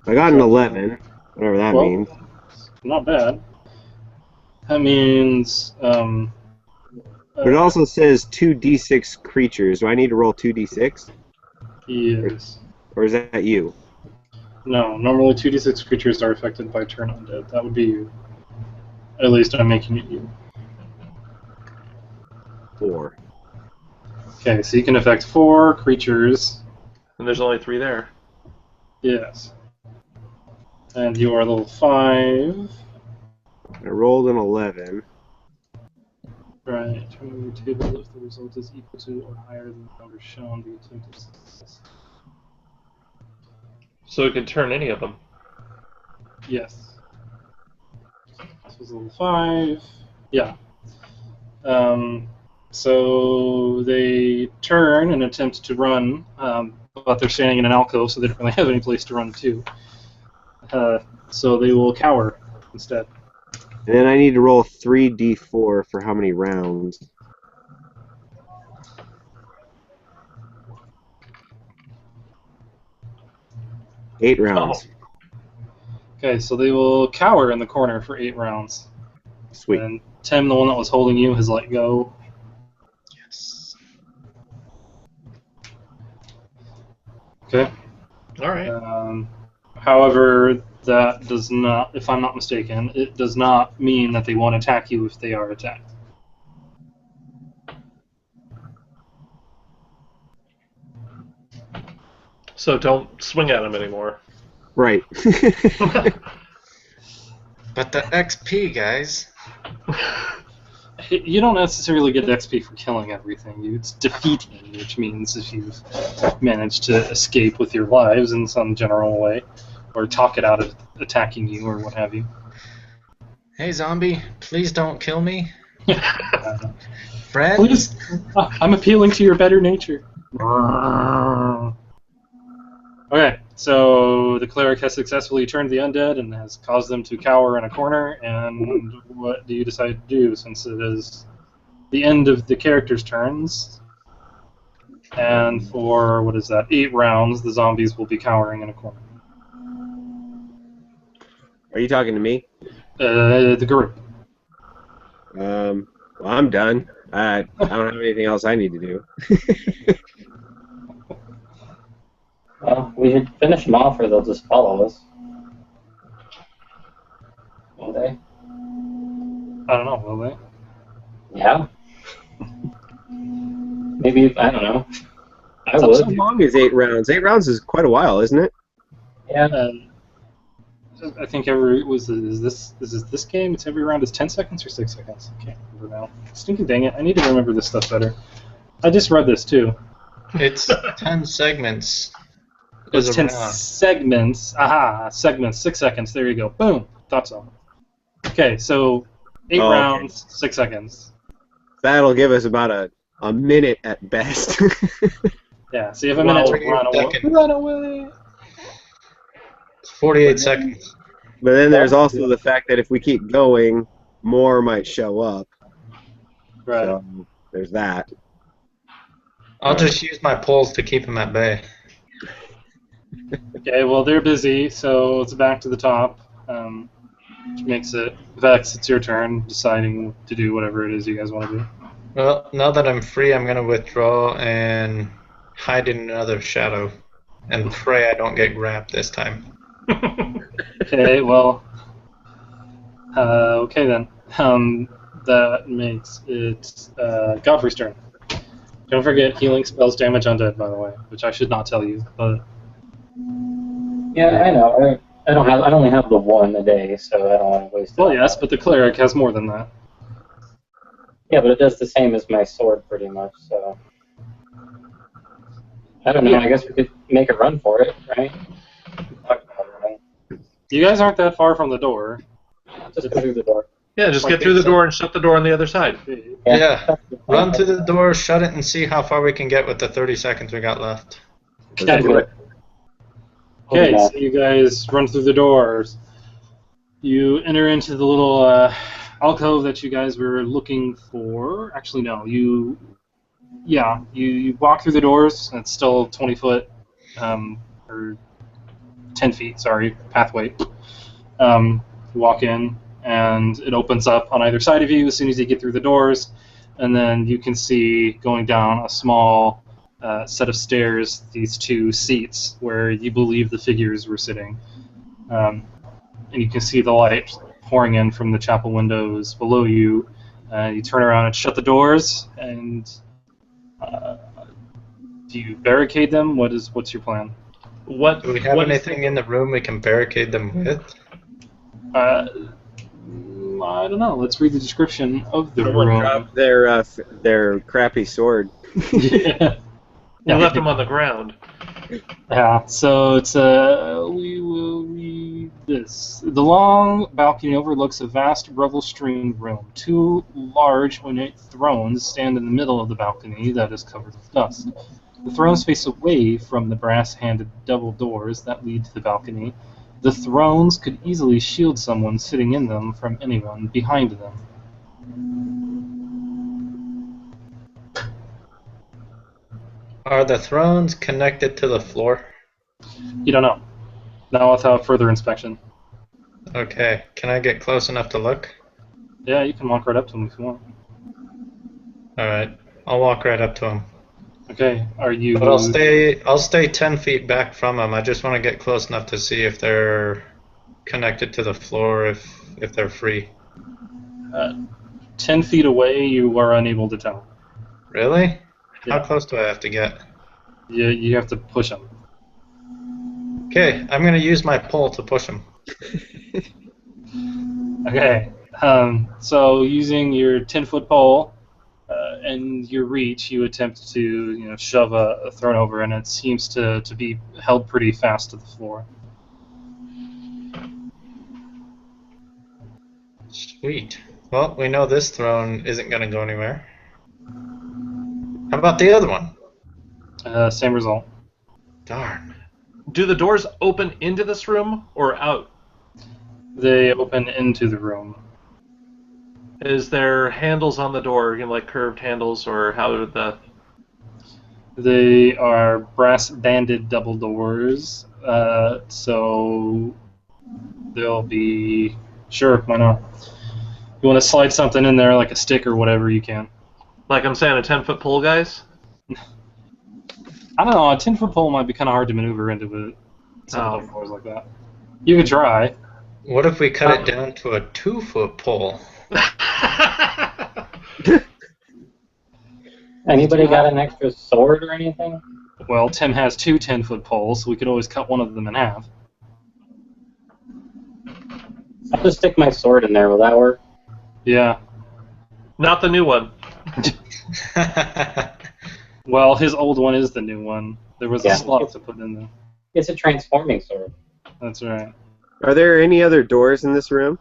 I got an 11, whatever that Well, means. Not bad. That means. But it also says 2d6 creatures. Do I need to roll 2d6? Yes. Or is that you? No, normally 2d6 creatures are affected by turn undead. That would be you. At least I'm making it you. 4. Okay, so you can affect 4 creatures. And there's only 3 there. Yes. And you are level 5. I rolled an 11. Right. Turning your table if the result is equal to or higher than the number shown, the attempt is success. So it can turn any of them. Yes. This was level 5. Yeah. So they turn and attempt to run, but they're standing in an alcove, so they don't really have any place to run to. So they will cower instead. And then I need to roll 3d4 for how many rounds? Eight rounds. Okay, so they will cower in the corner for 8 rounds. Sweet. And Tim, the one that was holding you, has let go. Yes. Okay. All right. However, that does not, if I'm not mistaken, it does not mean that they won't attack you if they are attacked. So don't swing at them anymore. Right. But the XP, guys. You don't necessarily get XP for killing everything. It's defeating, which means if you've managed to escape with your lives in some general way, or talk it out of attacking you, or what have you. Hey, zombie, please don't kill me. Uh, Friends? Please, I'm appealing to your better nature. Okay, so the cleric has successfully turned the undead and has caused them to cower in a corner, and what do you decide to do since it is the end of the character's turns? And for, what is that, 8 rounds, the zombies will be cowering in a corner. Are you talking to me? The group. Well, I'm done. I don't have anything else I need to do. Well, we should finish them off or they'll just follow us. Will they? I don't know, will they? Yeah. Maybe, I don't know. I How would. long is 8 rounds? 8 rounds is quite a while, isn't it? Yeah. I think is this game? It's every round is 10 seconds or 6 seconds. I can't remember now. Stinking dang it! I need to remember this stuff better. I just read this too. It's 10 segments. It's Is 10 around. segments. Aha, segments. 6 seconds. There you go. Boom. Thought so. Okay, so 8 Oh, okay. rounds, 6 seconds. That'll give us about a minute at best. Yeah. So you have a minute to 48 run away. seconds. Run away. It's 48 seconds. But then there's also the fact that if we keep going, more might show up. Right. So there's that. I'll just use my poles to keep them at bay. Okay. Well, they're busy, so it's back to the top. Which makes it, Vex, it's your turn, deciding to do whatever it is you guys want to do. Well, now that I'm free, I'm going to withdraw and hide in another shadow. And pray I don't get grabbed this time. Okay, well, okay then. That makes it Godfrey's turn. Don't forget healing spells damage undead, by the way, which I should not tell you, but Yeah, I know. I only have the one a day, so I don't want to waste it. well, on yes, that. but the cleric has more than that. Yeah, but it does the same as my sword, pretty much, so... I don't know, Yeah. I guess we could make a run for it, right? Talk about running. You guys aren't that far from the door. Just go through the door. Yeah, just I get through think the so. door and shut the door on the other side. Yeah. Run through the door, shut it, and see how far we can get with the 30 seconds we got left. Let's do it. Okay, so you guys run through the doors. You enter into the little alcove that you guys were looking for. Actually, no. You walk through the doors. And it's still 20 foot, or 10 feet. Sorry, pathway. You walk in, and it opens up on either side of you as soon as you get through the doors, and then you can see going down a small set of stairs these two seats where you believe the figures were sitting. And you can see the light pouring in from the chapel windows below you. You turn around and shut the doors, and do you barricade them? What's your plan? What? Do we have what is anything in the room we can barricade them with? I don't know. Let's read the description of the Someone room. dropped their crappy sword. Yeah. We left them on the ground. Yeah, so it's we will read this. The long balcony overlooks a vast revel-strewn room. Two large ornate thrones stand in the middle of the balcony that is covered with dust. The thrones face away from the brass-handed double doors that lead to the balcony. The thrones could easily shield someone sitting in them from anyone behind them. Are the thrones connected to the floor? You don't know. Not without further inspection. Okay. Can I get close enough to look? Yeah, you can walk right up to them if you want. Alright. I'll walk right up to them. Okay, are you... But I'll stay 10 feet back from them. I just want to get close enough to see if they're connected to the floor, if they're free. 10 feet away, you are unable to tell. Really? Yeah. How close do I have to get? You have to push them. Okay, I'm going to use my pole to push them. Okay, so using your 10-foot pole and your reach, you attempt to shove a throne over, and it seems to be held pretty fast to the floor. Sweet. Well, we know this throne isn't going to go anywhere. How about the other one? Same result. Darn. Do the doors open into this room or out? They open into the room. Is there handles on the door, like curved handles, or how did the... They are brass-banded double doors, so they'll be... Sure, why not? You want to slide something in there, like a stick or whatever, you can. Like I'm saying, a 10-foot pole, guys? I don't know, a 10-foot pole might be kind of hard to maneuver into some double doors like that. You could try. What if we cut it down to a 2-foot pole? Anybody got an extra sword or anything? Well, Tim has two 10-foot poles, so we could always cut one of them in half. I'll just stick my sword in there. Will that work? Yeah. Not the new one. Well, his old one is the new one. There was a slot to put in there. It's a transforming sword. That's right. Are there any other doors in this room?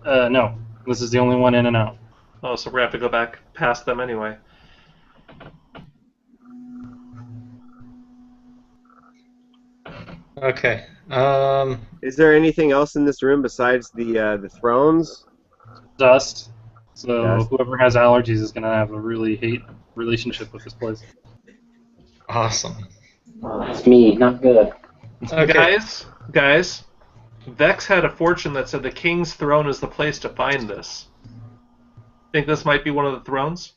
No. This is the only one in and out. Oh, so we have to go back past them anyway. Okay. Is there anything else in this room besides the thrones? Dust. So Dust. whoever has allergies is going to have a really hate relationship with this place. Awesome. Oh, that's me. Not good. Okay. Guys, Vex had a fortune that said the king's throne is the place to find this. Think this might be one of the thrones?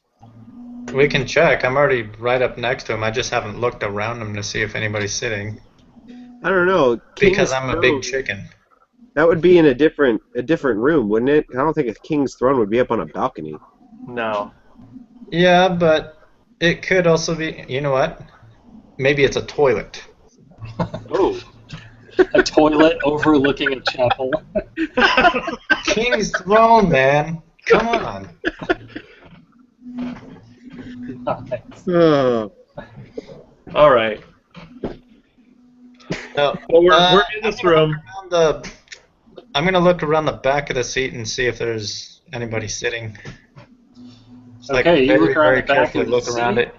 We can check. I'm already right up next to him. I just haven't looked around him to see if anybody's sitting. I don't know. Because King's I'm a throne, big chicken. That would be in a different room, wouldn't it? I don't think a king's throne would be up on a balcony. No. Yeah, but it could also be... You know what? Maybe it's a toilet. Oh. A toilet overlooking a chapel. King's throne, man. Come on. Nice. Oh. All right. No, Well, we're in this room. The I'm gonna look around the back of the seat and see if there's anybody sitting. Just, Okay, you look around very the back carefully of the look around seat. it.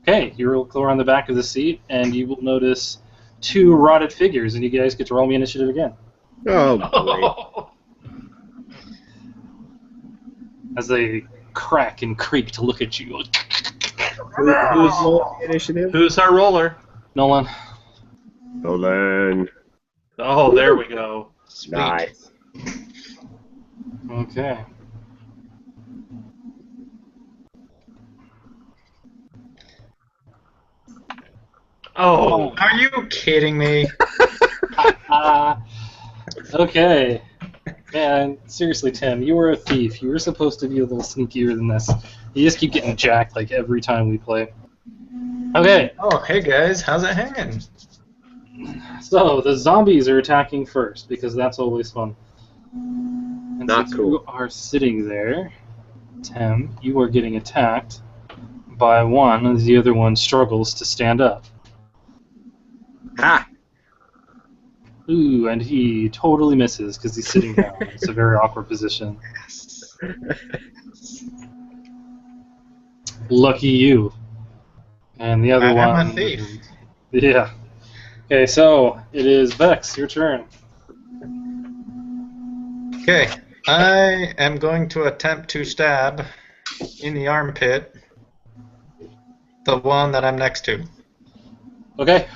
Okay, you look around the back of the seat, and you will notice 2 rotted figures, and you guys get to roll me initiative again. Oh, boy. As they crack and creak to look at you. Who's rolling the initiative? Who's our roller? Nolan. Nolan. Oh, there we go. Sweet. Nice. Okay. Oh, Are you kidding me? Okay. Man, seriously, Tim, you were a thief. You were supposed to be a little sneakier than this. You just keep getting jacked like every time we play. Okay, Oh, hey guys, how's it hanging? so the zombies are attacking first because that's always fun. And Not since cool. you are sitting there, Tim, you are getting attacked by one, as the other one struggles to stand up. Ha! Ooh, and he totally misses because he's sitting down. It's a very awkward position. Lucky you. And the other I'm one. a thief. Yeah. Okay, so it is Vex, your turn. Okay, I am going to attempt to stab in the armpit the one that I'm next to. Okay.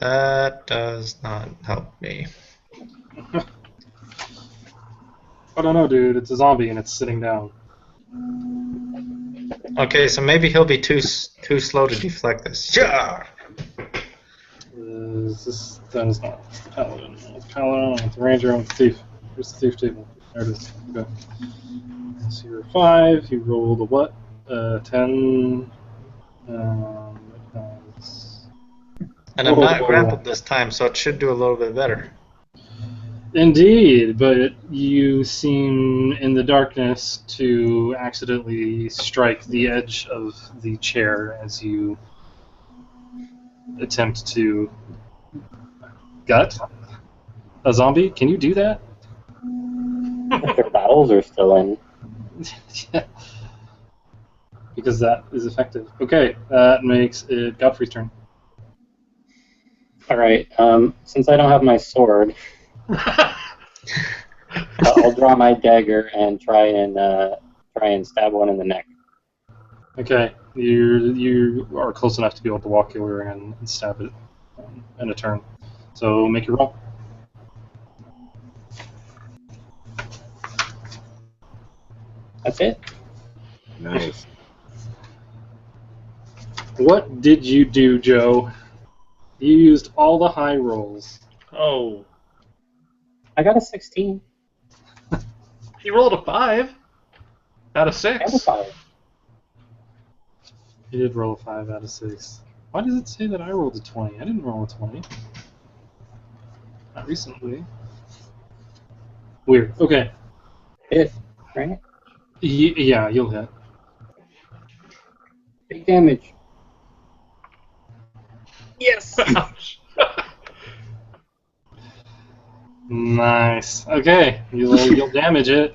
That does not help me. I don't know, dude. It's a zombie and it's sitting down. Okay, so maybe he'll be too slow to deflect this. Sure. That is not. It's the paladin. It's the paladin. It's the ranger. It's the thief. Here's the thief table. There it is. Okay. So you're 5. You rolled a what? 10. And I'm not Oh. grappled this time, so it should do a little bit better. Indeed, but you seem in the darkness to accidentally strike the edge of the chair as you attempt to gut a zombie. Can you do that? If their battles are still in. Yeah. Because that is effective. Okay, that makes it Godfrey's turn. Alright, since I don't have my sword, I'll draw my dagger and try and stab one in the neck. Okay, you are close enough to be able to walk over and stab it in a turn. So make your roll. That's it. Nice. What did you do, Joe? You used all the high rolls. oh. I got a 16. He rolled a 5 out of I have a 6. 5. You did roll a 5 out of 6. Why does it say that I rolled a 20? I didn't roll a 20. Not recently. Weird. Okay. Hit, right? Yeah, you'll hit. Big damage. Yes! Ouch. Nice. Okay, you'll damage it.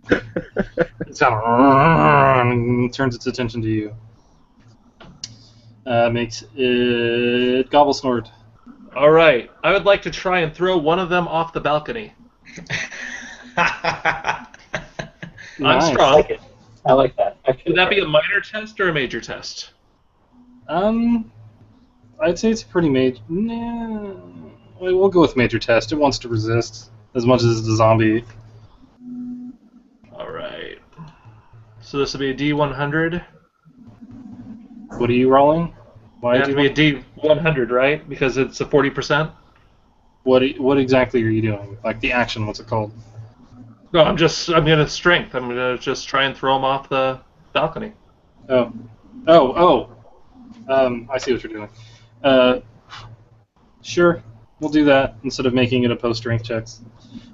It's kind of and turns its attention to you. Makes it Gobble Snort. All right. I would like to try and throw one of them off the balcony. I'm Nice. I strong. like it. I like that. Would that be a minor test or a major test? I'd say it's a pretty major. Nah, we'll go with major test. It wants to resist as much as the zombie. All right. So this will be a D100. What are you rolling? Why It have do to you be a D100, right? Because it's a 40%. What exactly are you doing? Like the action? What's it called? No, I'm gonna strength. I'm gonna just try and throw him off the balcony. Oh. I see what you're doing. Sure, we'll do that instead of making it a post-strength checks,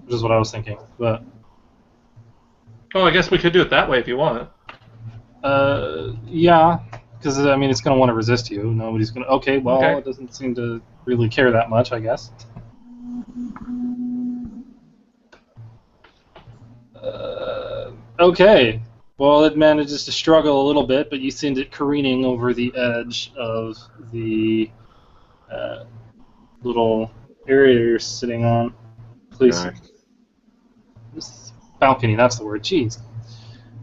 which is what I was thinking. But Oh, I guess we could do it that way if you want. yeah, Because, I mean, it's going to want to resist you. Nobody's going to... Okay, well, Okay. it doesn't seem to really care that much, I guess. Okay. Well, it manages to struggle a little bit, but you send it careening over the edge of the little area you're sitting on. Please. Gosh. This balcony, that's the word. Jeez.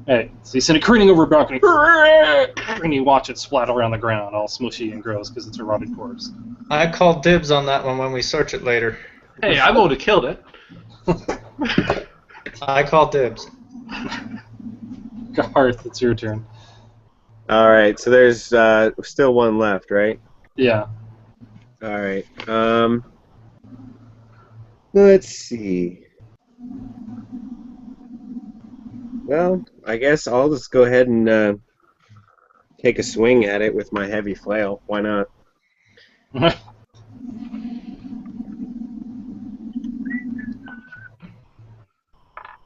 Hey, so you send it careening over a balcony, and you watch it splat around the ground, all smushy and gross because it's a rotted corpse. I call dibs on that one when we search it later. Hey, I would have killed it. I call dibs. Garth, it's your turn. All right, so there's still one left, right? Yeah. All right. Let's see. Well, I guess I'll just go ahead and take a swing at it with my heavy flail. Why not?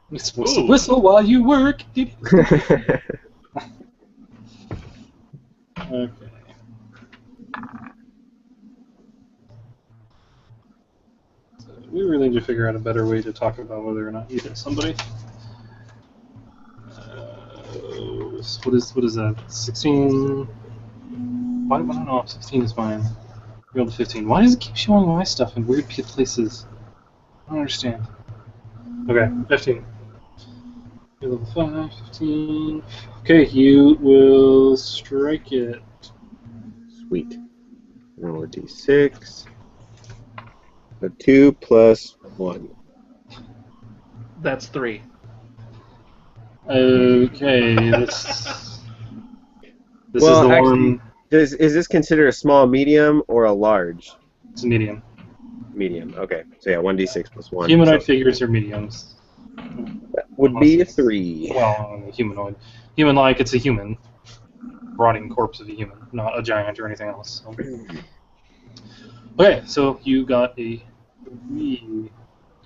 Whistle, whistle while you work. Okay. So we really need to figure out a better way to talk about whether or not you hit somebody. What is that? 16? Why I don't know if 16 is mine. Roll to 15. Why does it keep showing my stuff in weird places? I don't understand. Okay, 15. You're level 5, 15. Okay, you will strike it. Sweet. Roll a d6. A 2 plus 1. That's 3. Okay, this Well, is the actually, one. Is this considered a small, medium, or a large? It's a medium. Medium. Okay. So yeah, 1d6 plus 1. Humanoid so figures are mediums. that would be a 3. Well, humanoid. Human-like, it's a human. Rotting corpse of a human, not a giant or anything else. So. Okay, so you got a 3.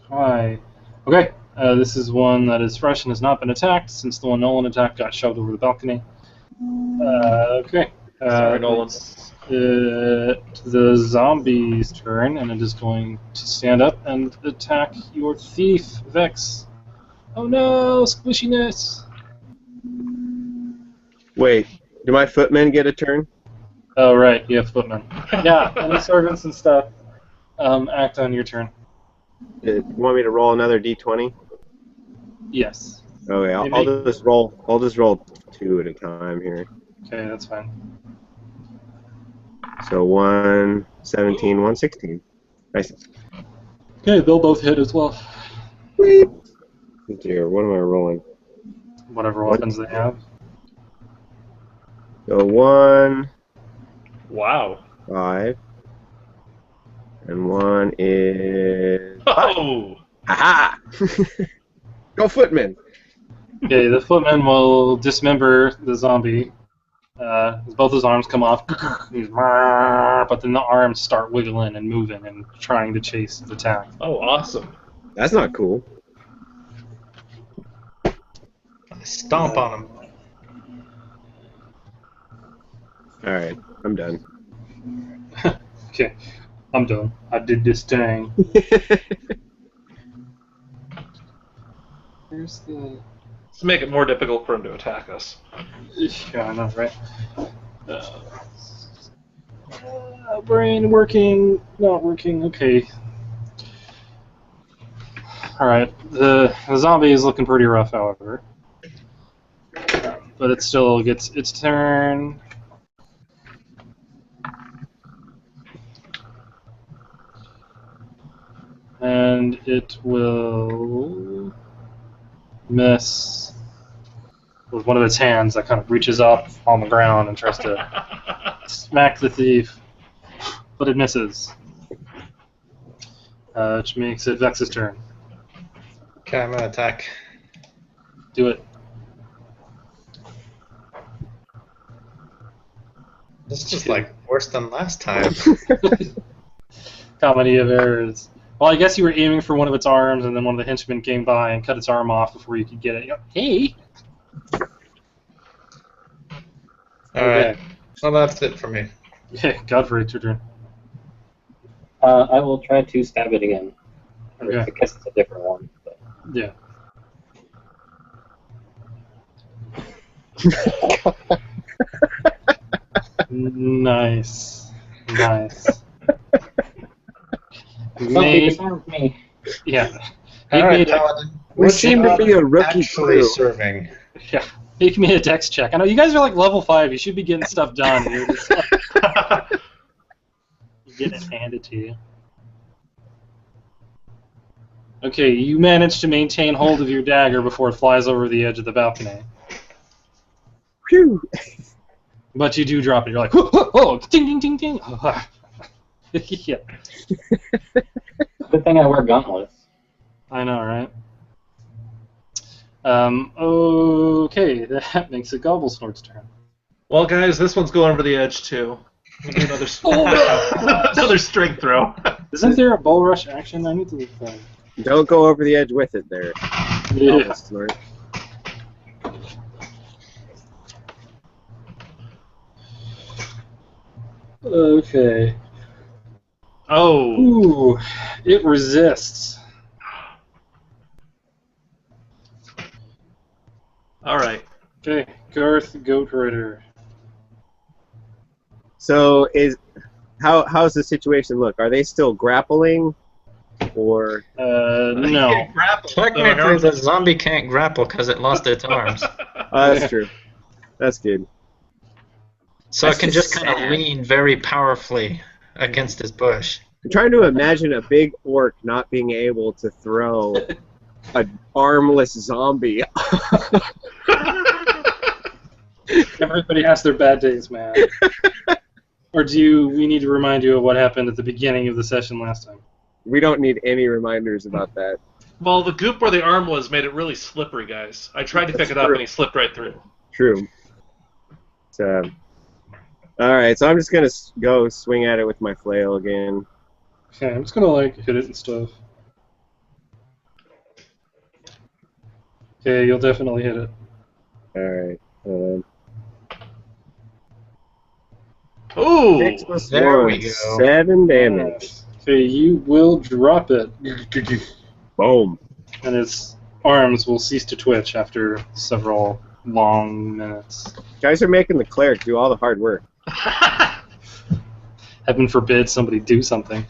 Hi. Okay, this is one that is fresh and has not been attacked, since the one Nolan attacked got shoved over the balcony. Okay. Sorry, Nolan. It's the zombie's turn, and it is going to stand up and attack your thief, Vex. Oh no, squishiness! Wait, do my footmen get a turn? Oh right, you have footmen. Yeah, and the servants and stuff. Act on your turn. You want me to roll another d20? Yes. Okay, I'll Maybe. just roll. I'll just roll 2 at a time here. Okay, that's fine. So 117, 116. Nice. Okay, they'll both hit as well. Sweet. Oh dear, what am I rolling? Whatever weapons they have. So 1, Wow. 5, and 1 is. Oh! Aha! Go footman. Okay, the footman will dismember the zombie. Both his arms come off, but then the arms start wiggling and moving and trying to chase the attack. Oh, awesome. That's not cool. Stomp on him. Alright, I'm done. Okay, I'm done. I did this thing. Where's the... Let's make it more difficult for him to attack us. Yeah, I know, right? Brain working, not working, okay. Alright, the zombie is looking pretty rough, however. But it still gets its turn. And it will miss with one of its hands that kind of reaches up on the ground and tries to smack the thief, but it misses. Which makes it Vex's turn. Okay, I'm gonna attack. Do it. This is like worse than last time. Comedy of errors. Well, I guess you were aiming for one of its arms, and then one of the henchmen came by and cut its arm off before you could get it. Hey! Alright. Well, that's it for me. Okay, Godfrey, it's your turn. I will try to stab it again. Or Okay. I guess it's a different one. But... Yeah. Nice. Nice. Somebody disarmed me. Yeah. All Make right, me Paladin. We What seem to job be a rookie actually crew. serving. Yeah. Make me a dex check. I know you guys are like level 5. You should be getting stuff done. And you're just like, you get it handed to you. Okay, you manage to maintain hold of your dagger before it flies over the edge of the balcony. Phew. But you do drop it. You're like, oh, ding, ding, ding, ding. Yeah, Good thing I wear gauntlets. I know, right? Okay, that makes it Gobblesnort's turn. Well, guys, this one's going over the edge too. We'll do another, another strength throw. Isn't there a bull rush action? I need to look that. Don't go over the edge with it there. Yeah. That's smart. Okay. Oh. Ooh, it resists. All right. Okay, Garth Goat Rider. So how's the situation look? Are they still grappling, or No. Can't grapple. Technically, the zombie can't grapple because it lost its arms. that's true? That's good. So That's it can just kind sad. of lean very powerfully against this bush. I'm trying to imagine a big orc not being able to throw an armless zombie. Everybody has their bad days, man. Or we need to remind you of what happened at the beginning of the session last time? We don't need any reminders about that. Well, the goop where the arm was made it really slippery, guys. I tried to pick it up and he slipped right through. True. So, all right, so I'm just gonna go swing at it with my flail again. Okay, I'm just gonna like hit it and stuff. Okay, you'll definitely hit it. All right. Ooh! 6 plus There 1, we go. 7 damage. Okay, you will drop it. Boom. And its arms will cease to twitch after several long minutes. Guys are making the cleric do all the hard work. Heaven forbid somebody do something.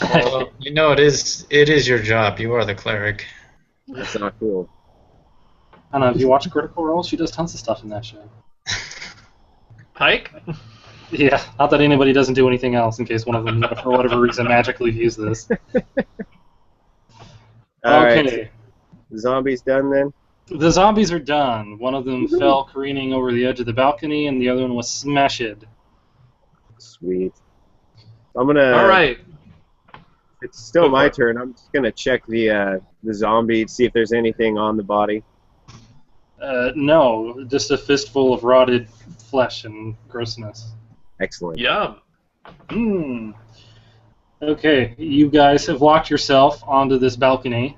Well, you know it is your job. You are the cleric. That's not cool. I don't know, if you watch Critical Role, she does tons of stuff in that show. Pike? Yeah, not that anybody doesn't do anything else in case one of them, for whatever reason, magically views this. All right. Okay. The zombies done then? The zombies are done. One of them fell careening over the edge of the balcony, and the other one was smashed. Sweet. I'm gonna. All right. It's still Go for my it. turn. I'm just gonna check the zombie, see if there's anything on the body. No, just a fistful of rotted flesh and grossness. Excellent. Yum. Hmm. Okay, you guys have locked yourself onto this balcony,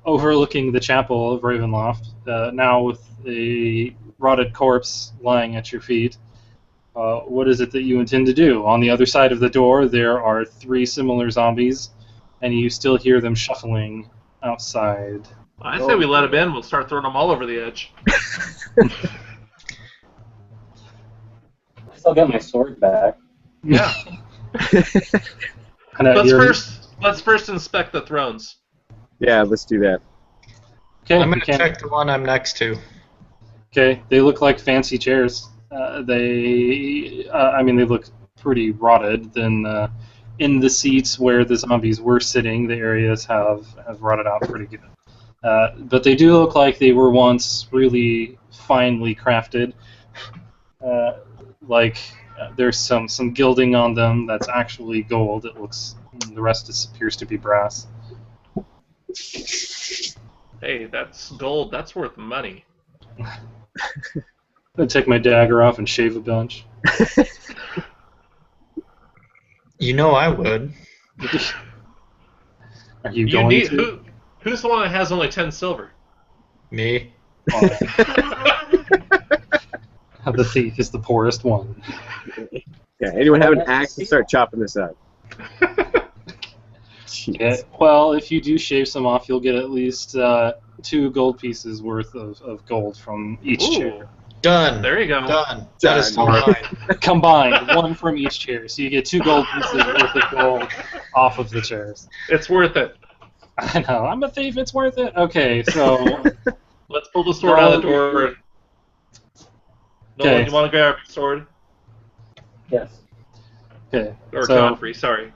overlooking the chapel of Ravenloft, now with a rotted corpse lying at your feet. What is it that you intend to do? On the other side of the door, there are 3 similar zombies, and you still hear them shuffling outside. I say we let him in. We'll start throwing them all over the edge. I still got my sword back. Yeah. And, Let's first inspect the thrones. Yeah, let's do that. Okay, I'm you going to can. check the one I'm next to. Okay, they look like fancy chairs. They look pretty rotted. Then in the seats where the zombies were sitting, the areas have rotted out pretty good. But they do look like they were once really finely crafted. There's some gilding on them that's actually gold. It looks, the rest appears to be brass. Hey, that's gold. That's worth money. I'm gonna take my dagger off and shave a bunch. You know I would. Are you going to? Who's the one that has only 10 silver? Me. Fine. The thief is the poorest one. Yeah, anyone have an axe to start chopping this up? Yeah, well, if you do shave some off, you'll get at least 2 gold pieces worth of gold from each chair. Done. There you go. Done. That is all Or mine. combined, 1 from each chair. So you get 2 gold pieces worth of gold off of the chairs. It's worth it. I know. I'm a thief. It's worth it. Okay, so Let's pull the sword out of the door. Nolan, Okay. you want to grab your sword? Yes. okay. Or So Godfrey, sorry.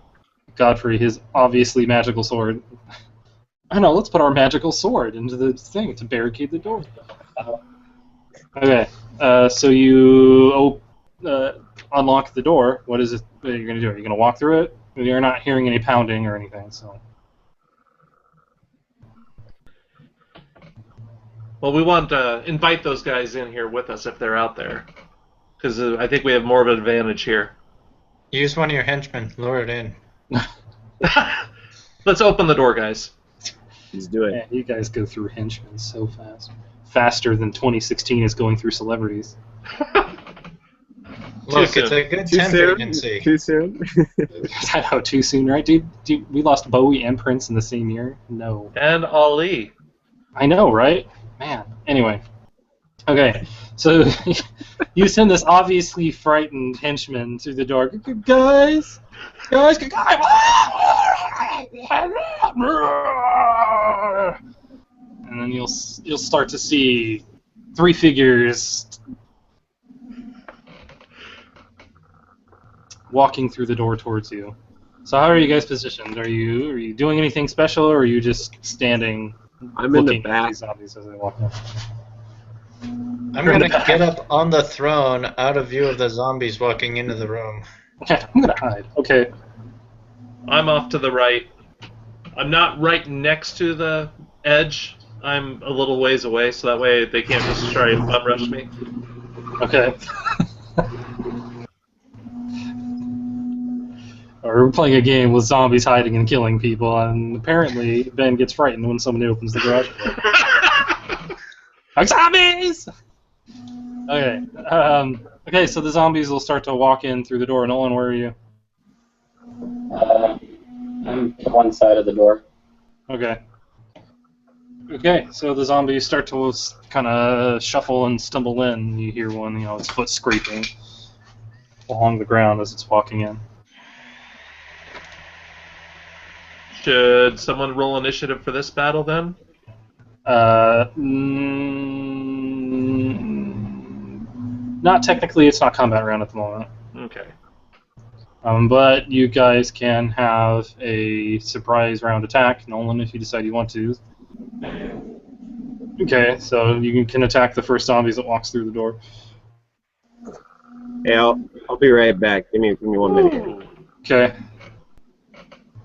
Godfrey, his obviously magical sword. I know. Let's put our magical sword into the thing to barricade the door. Okay. So you unlock the door. What is it that you're gonna do? Are you gonna walk through it? You're not hearing any pounding or anything. So. Well, we want to invite those guys in here with us if they're out there. Because I think we have more of an advantage here. Use one of your henchmen. Lure it in. Let's open the door, guys. Let's do it. Man, you guys go through henchmen so fast. Faster than 2016 is going through celebrities. Look, soon. it's a good Too temp soon? agency. Too soon? I know, too soon, right, dude? We lost Bowie and Prince in the same year? No. And Ali. I know, right? Man. Anyway. Okay, so you send this obviously frightened henchman through the door. Guys! Guys! And then you'll start to see 3 figures walking through the door towards you. So how are you guys positioned? Are you doing anything special, or are you just standing I'm in the looking at back. these zombies as they walk in? I'm gonna get up on the throne out of view of the zombies walking into the room. Okay, I'm gonna hide. Okay. I'm off to the right. I'm not right next to the edge. I'm a little ways away, so that way they can't just try and bum rush me. Okay. We're playing a game with zombies hiding and killing people, and apparently Ben gets frightened when somebody opens the garage door. Like, zombies! Okay. Okay, so the zombies will start to walk in through the door. Nolan, where are you? I'm to one side of the door. Okay. Okay, so the zombies start to kind of shuffle and stumble in. You hear one, its foot scraping along the ground as it's walking in. Should someone roll initiative for this battle then? Not technically, it's not combat round at the moment. Okay. But you guys can have a surprise round attack, Nolan, if you decide you want to. Okay, so you can attack the first zombies that walks through the door. Hey, I'll be right back. Give me 1 minute. Okay.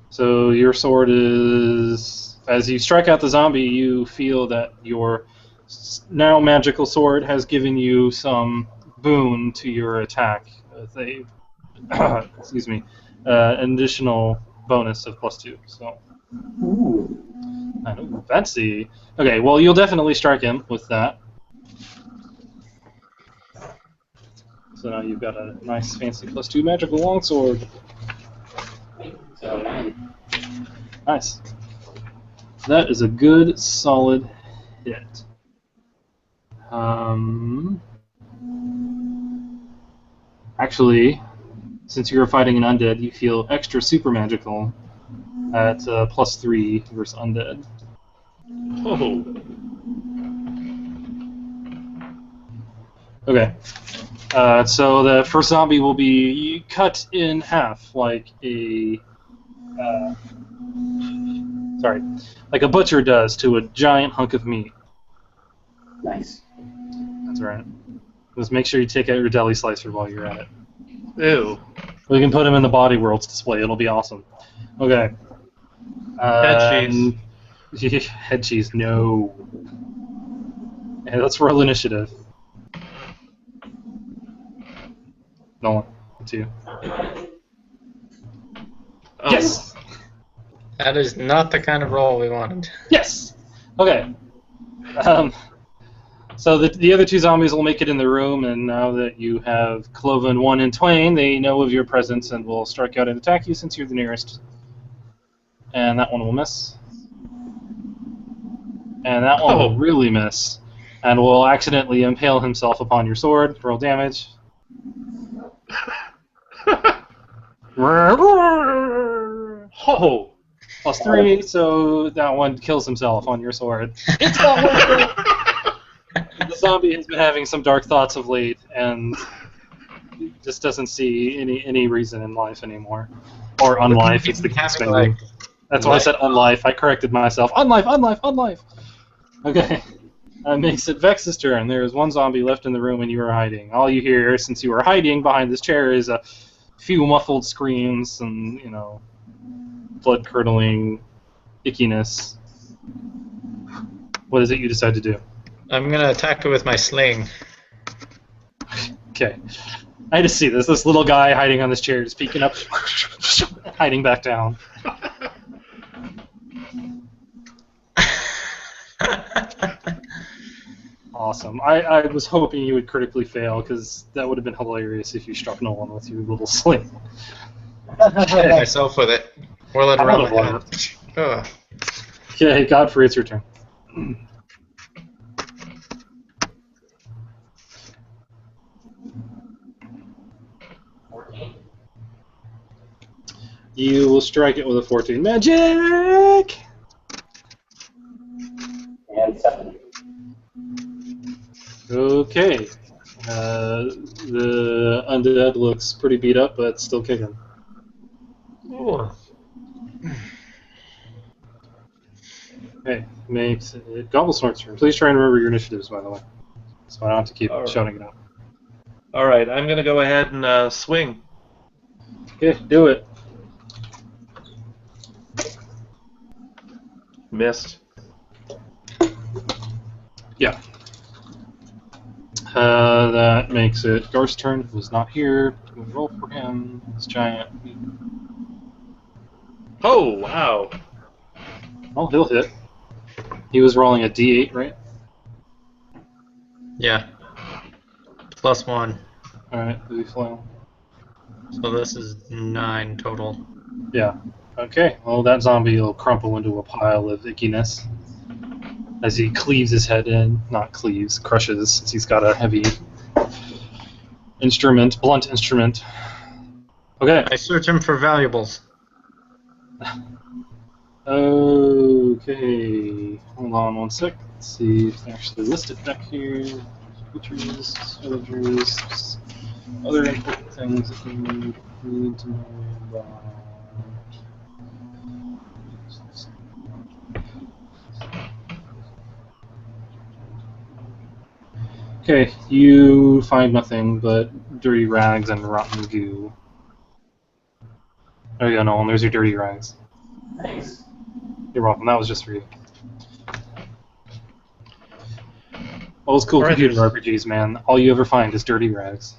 So your sword is... As you strike out the zombie, you feel that your now magical sword has given you some boon to your attack. They, excuse me, an additional bonus of +2. So, I know, fancy. Okay, well, you'll definitely strike him with that. So now you've got a nice, fancy +2 magical longsword. Nice. That is a good, solid hit. Actually, since you're fighting an undead, you feel extra super magical at +3 versus undead. Oh. Okay. So the first zombie will be cut in half like a... like a butcher does to a giant hunk of meat. Nice. That's right. Just make sure you take out your deli slicer while you're at it. Ew. We can put him in the Body Worlds display. It'll be awesome. Okay. Head cheese. Head cheese, no. Okay, let's roll initiative. Nolan, it's you. Oh. Yes! That is not the kind of roll we wanted. Yes! Okay. So the other two zombies will make it in the room, and now that you have cloven one in twain, they know of your presence and will strike out and attack you since you're the nearest. And that one will miss. And that one will really miss. And will accidentally impale himself upon your sword. Roll damage. Oh! +3, so that one kills himself on your sword. It's not worth it! The zombie has been having some dark thoughts of late, and just doesn't see any reason in life anymore. Or unlife, it's the case may be. That's why I said unlife. I corrected myself. Unlife, unlife, unlife! Okay. That makes it Vex's turn. There is one zombie left in the room and you are hiding. All you hear, since you are hiding behind this chair, is a few muffled screams and, you know, blood-curdling ickiness. What is it you decide to do? I'm gonna attack it with my sling. Okay. I just see this little guy hiding on this chair, just peeking up, hiding back down. Awesome. I was hoping you would critically fail, because that would have been hilarious if you struck no one with your little sling. Hit myself with it. Whirl it around my head. Ugh. Okay, Godfrey, it's your turn. You will strike it with a 14. Magic! And 7. Okay. The undead looks pretty beat up, but still kicking. Ooh. Okay, makes it Gobblesnort's turn. Please try and remember your initiatives, by the way. So I don't have to keep shouting it out. Alright, I'm going to go ahead and swing. Okay, do it. Missed. Yeah. That makes it Garth's turn, who's not here. We'll roll for him. This giant. Oh, wow. Oh, he'll hit. He was rolling a d8, right? Yeah. +1. Alright, Booty Flail. So this is 9 total. Yeah. Okay, well, that zombie will crumple into a pile of ickiness as he cleaves his head in. Not cleaves, crushes, since he's got a heavy instrument, blunt instrument. Okay. I search him for valuables. Okay. Hold on one sec. Let's see if they actually list it back here. Features, villagers, other important things that we need to know about. Okay, you find nothing but dirty rags and rotten goo. Oh yeah, Nolan, there's your dirty rags. Thanks. You're welcome, that was just for you. Old school Alright, computer RPGs, man. All you ever find is dirty rags.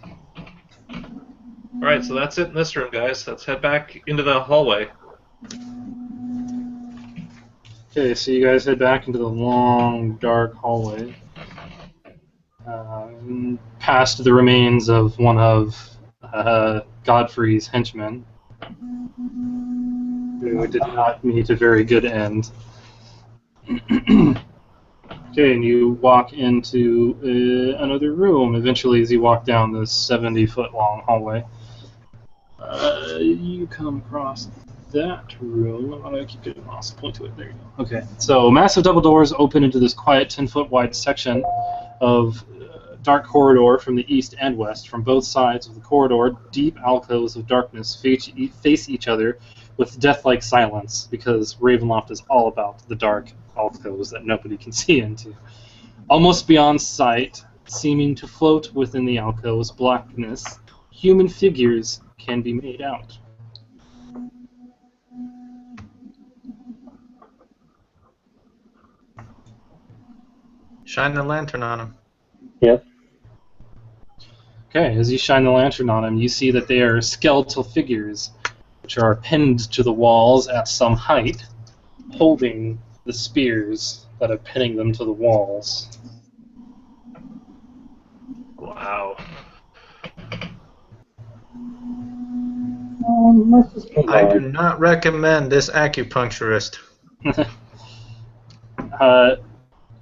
Alright, so that's it in this room, guys. Let's head back into the hallway. Okay, so you guys head back into the long, dark hallway. Past the remains of one of Godfrey's henchmen, who did not meet a very good end. Okay, and you walk into another room. Eventually, as you walk down this 70-foot-long hallway, you come across that room. Why do I keep getting lost? Point to it. There you go. Okay, so massive double doors open into this quiet 10-foot-wide section of dark corridor from the east and west. From both sides of the corridor, deep alcoves of darkness face each other with death-like silence, because Ravenloft is all about the dark alcoves that nobody can see into. Almost beyond sight, seeming to float within the alcove's blackness, human figures can be made out. Shine the lantern on him. Yep. Okay, as you shine the lantern on them, you see that they are skeletal figures, which are pinned to the walls at some height, holding the spears that are pinning them to the walls. Wow. Let's just move I do on. not recommend this acupuncturist.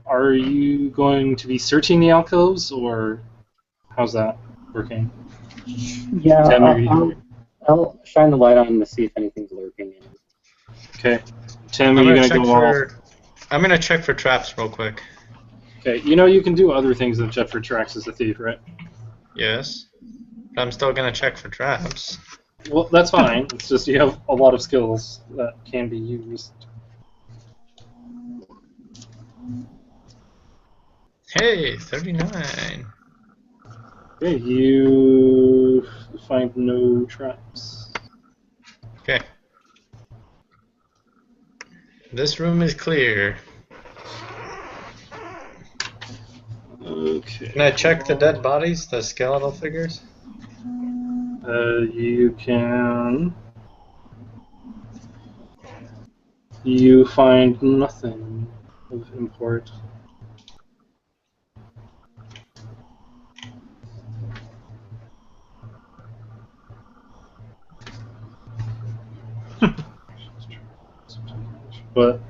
Are you going to be searching the alcoves, or how's that working? Yeah, Tim, are you... I'll shine the light on him to see if anything's lurking in it. Okay. Tim, are I'm you gonna going to check go off? for. I'm gonna check for traps real quick. Okay, you know you can do other things than check for tracks as a thief, right? Yes. But I'm still gonna check for traps. Well, that's fine. It's just you have a lot of skills that can be used. Hey, 39. Okay, you find no traps. Okay. This room is clear. Okay. Can I check the dead bodies, the skeletal figures? You can. You find nothing of import. But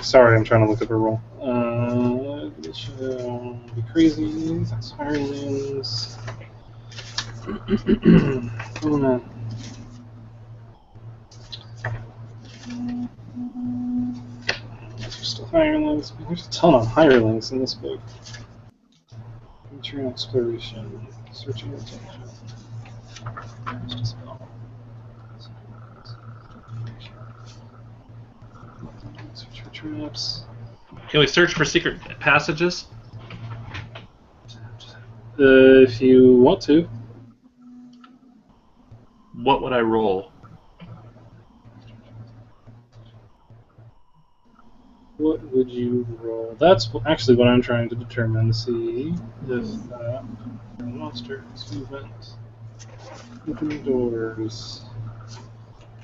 sorry, I'm trying to look up a roll. Be crazy. That's hirelings. Oh no. There's still hirelings. There's a ton of hirelings in this book. Adventure and exploration. Searching and detection. Search for traps. Can we search for secret passages? If you want to. What would I roll? What would you roll? That's actually what I'm trying to determine to see if that monsters movement. Open doors.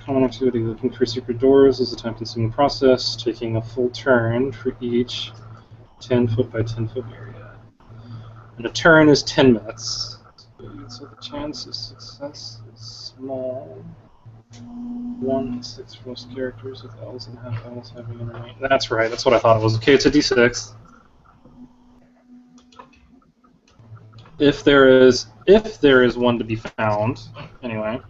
Common activity looking for secret doors is a time-consuming process, taking a full turn for each 10-foot by 10-foot area. And a turn is 10 minutes. So the chance of success is small. 1 in 6 for most characters, with elves and half-elves having an innate. That's right, that's what I thought it was. Okay, it's a d6. If there is one to be found, anyway,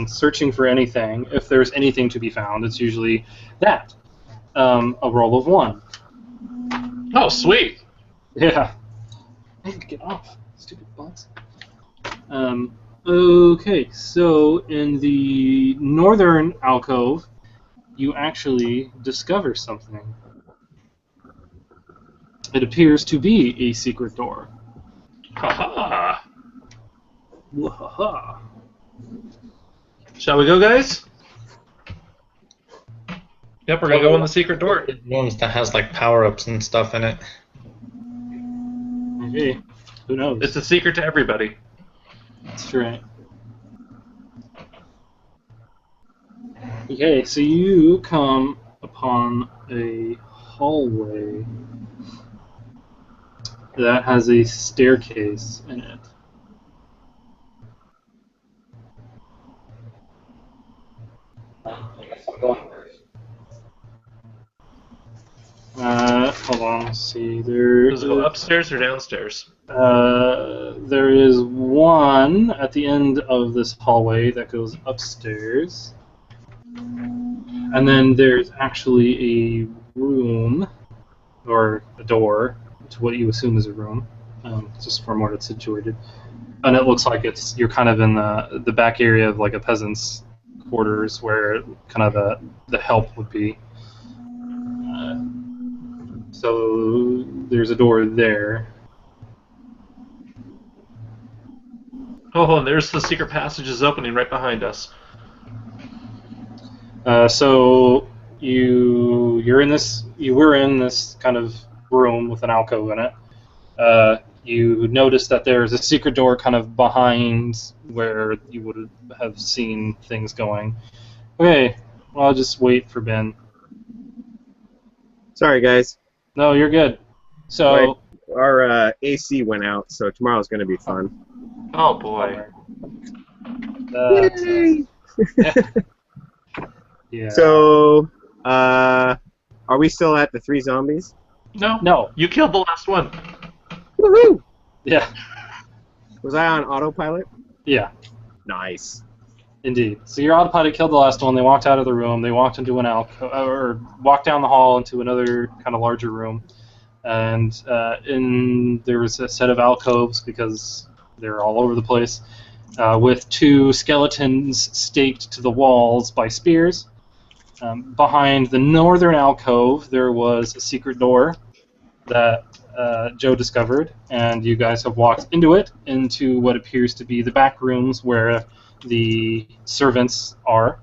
searching for anything, if there's anything to be found, it's usually that. A roll of 1. Oh, sweet. Yeah. Man, get off, stupid butts. Okay, so in the northern alcove, you actually discover something. It appears to be a secret door. Ha-ha. Wahaha. Shall we go, guys? Yep, we're gonna go in the secret door. Rooms that has like power-ups and stuff in it. Okay, who knows? It's a secret to everybody. That's right. Okay, so you come upon a hallway that has a staircase in it. I'm going first. Hold on, let's see. There Does it go upstairs or downstairs? there is one at the end of this hallway that goes upstairs. And then there's actually a room, or a door, to what you assume is a room, just from where it's situated. And it looks like you're kind of in the back area of like a peasant's quarters, where kind of the help would be. So there's a door there. Oh, and there's the secret passages opening right behind us. So you were in this kind of room with an alcove in it. You noticed that there's a secret door kind of behind where you would have seen things going. Okay, well, I'll just wait for Ben. Sorry, guys. No, you're good. So our AC went out, so tomorrow's going to be fun. Oh boy. Yay! Yeah. So, are we still at the 3 zombies? No. No. You killed the last one. Woohoo! Yeah. Was I on autopilot? Yeah. Nice. Indeed. So your autopilot killed the last one. They walked out of the room. They walked into an or walked down the hall into another kind of larger room, and there was a set of alcoves because they're all over the place, with 2 skeletons staked to the walls by spears. Behind the northern alcove, there was a secret door that Joe discovered, and you guys have walked into it, into what appears to be the back rooms where the servants are.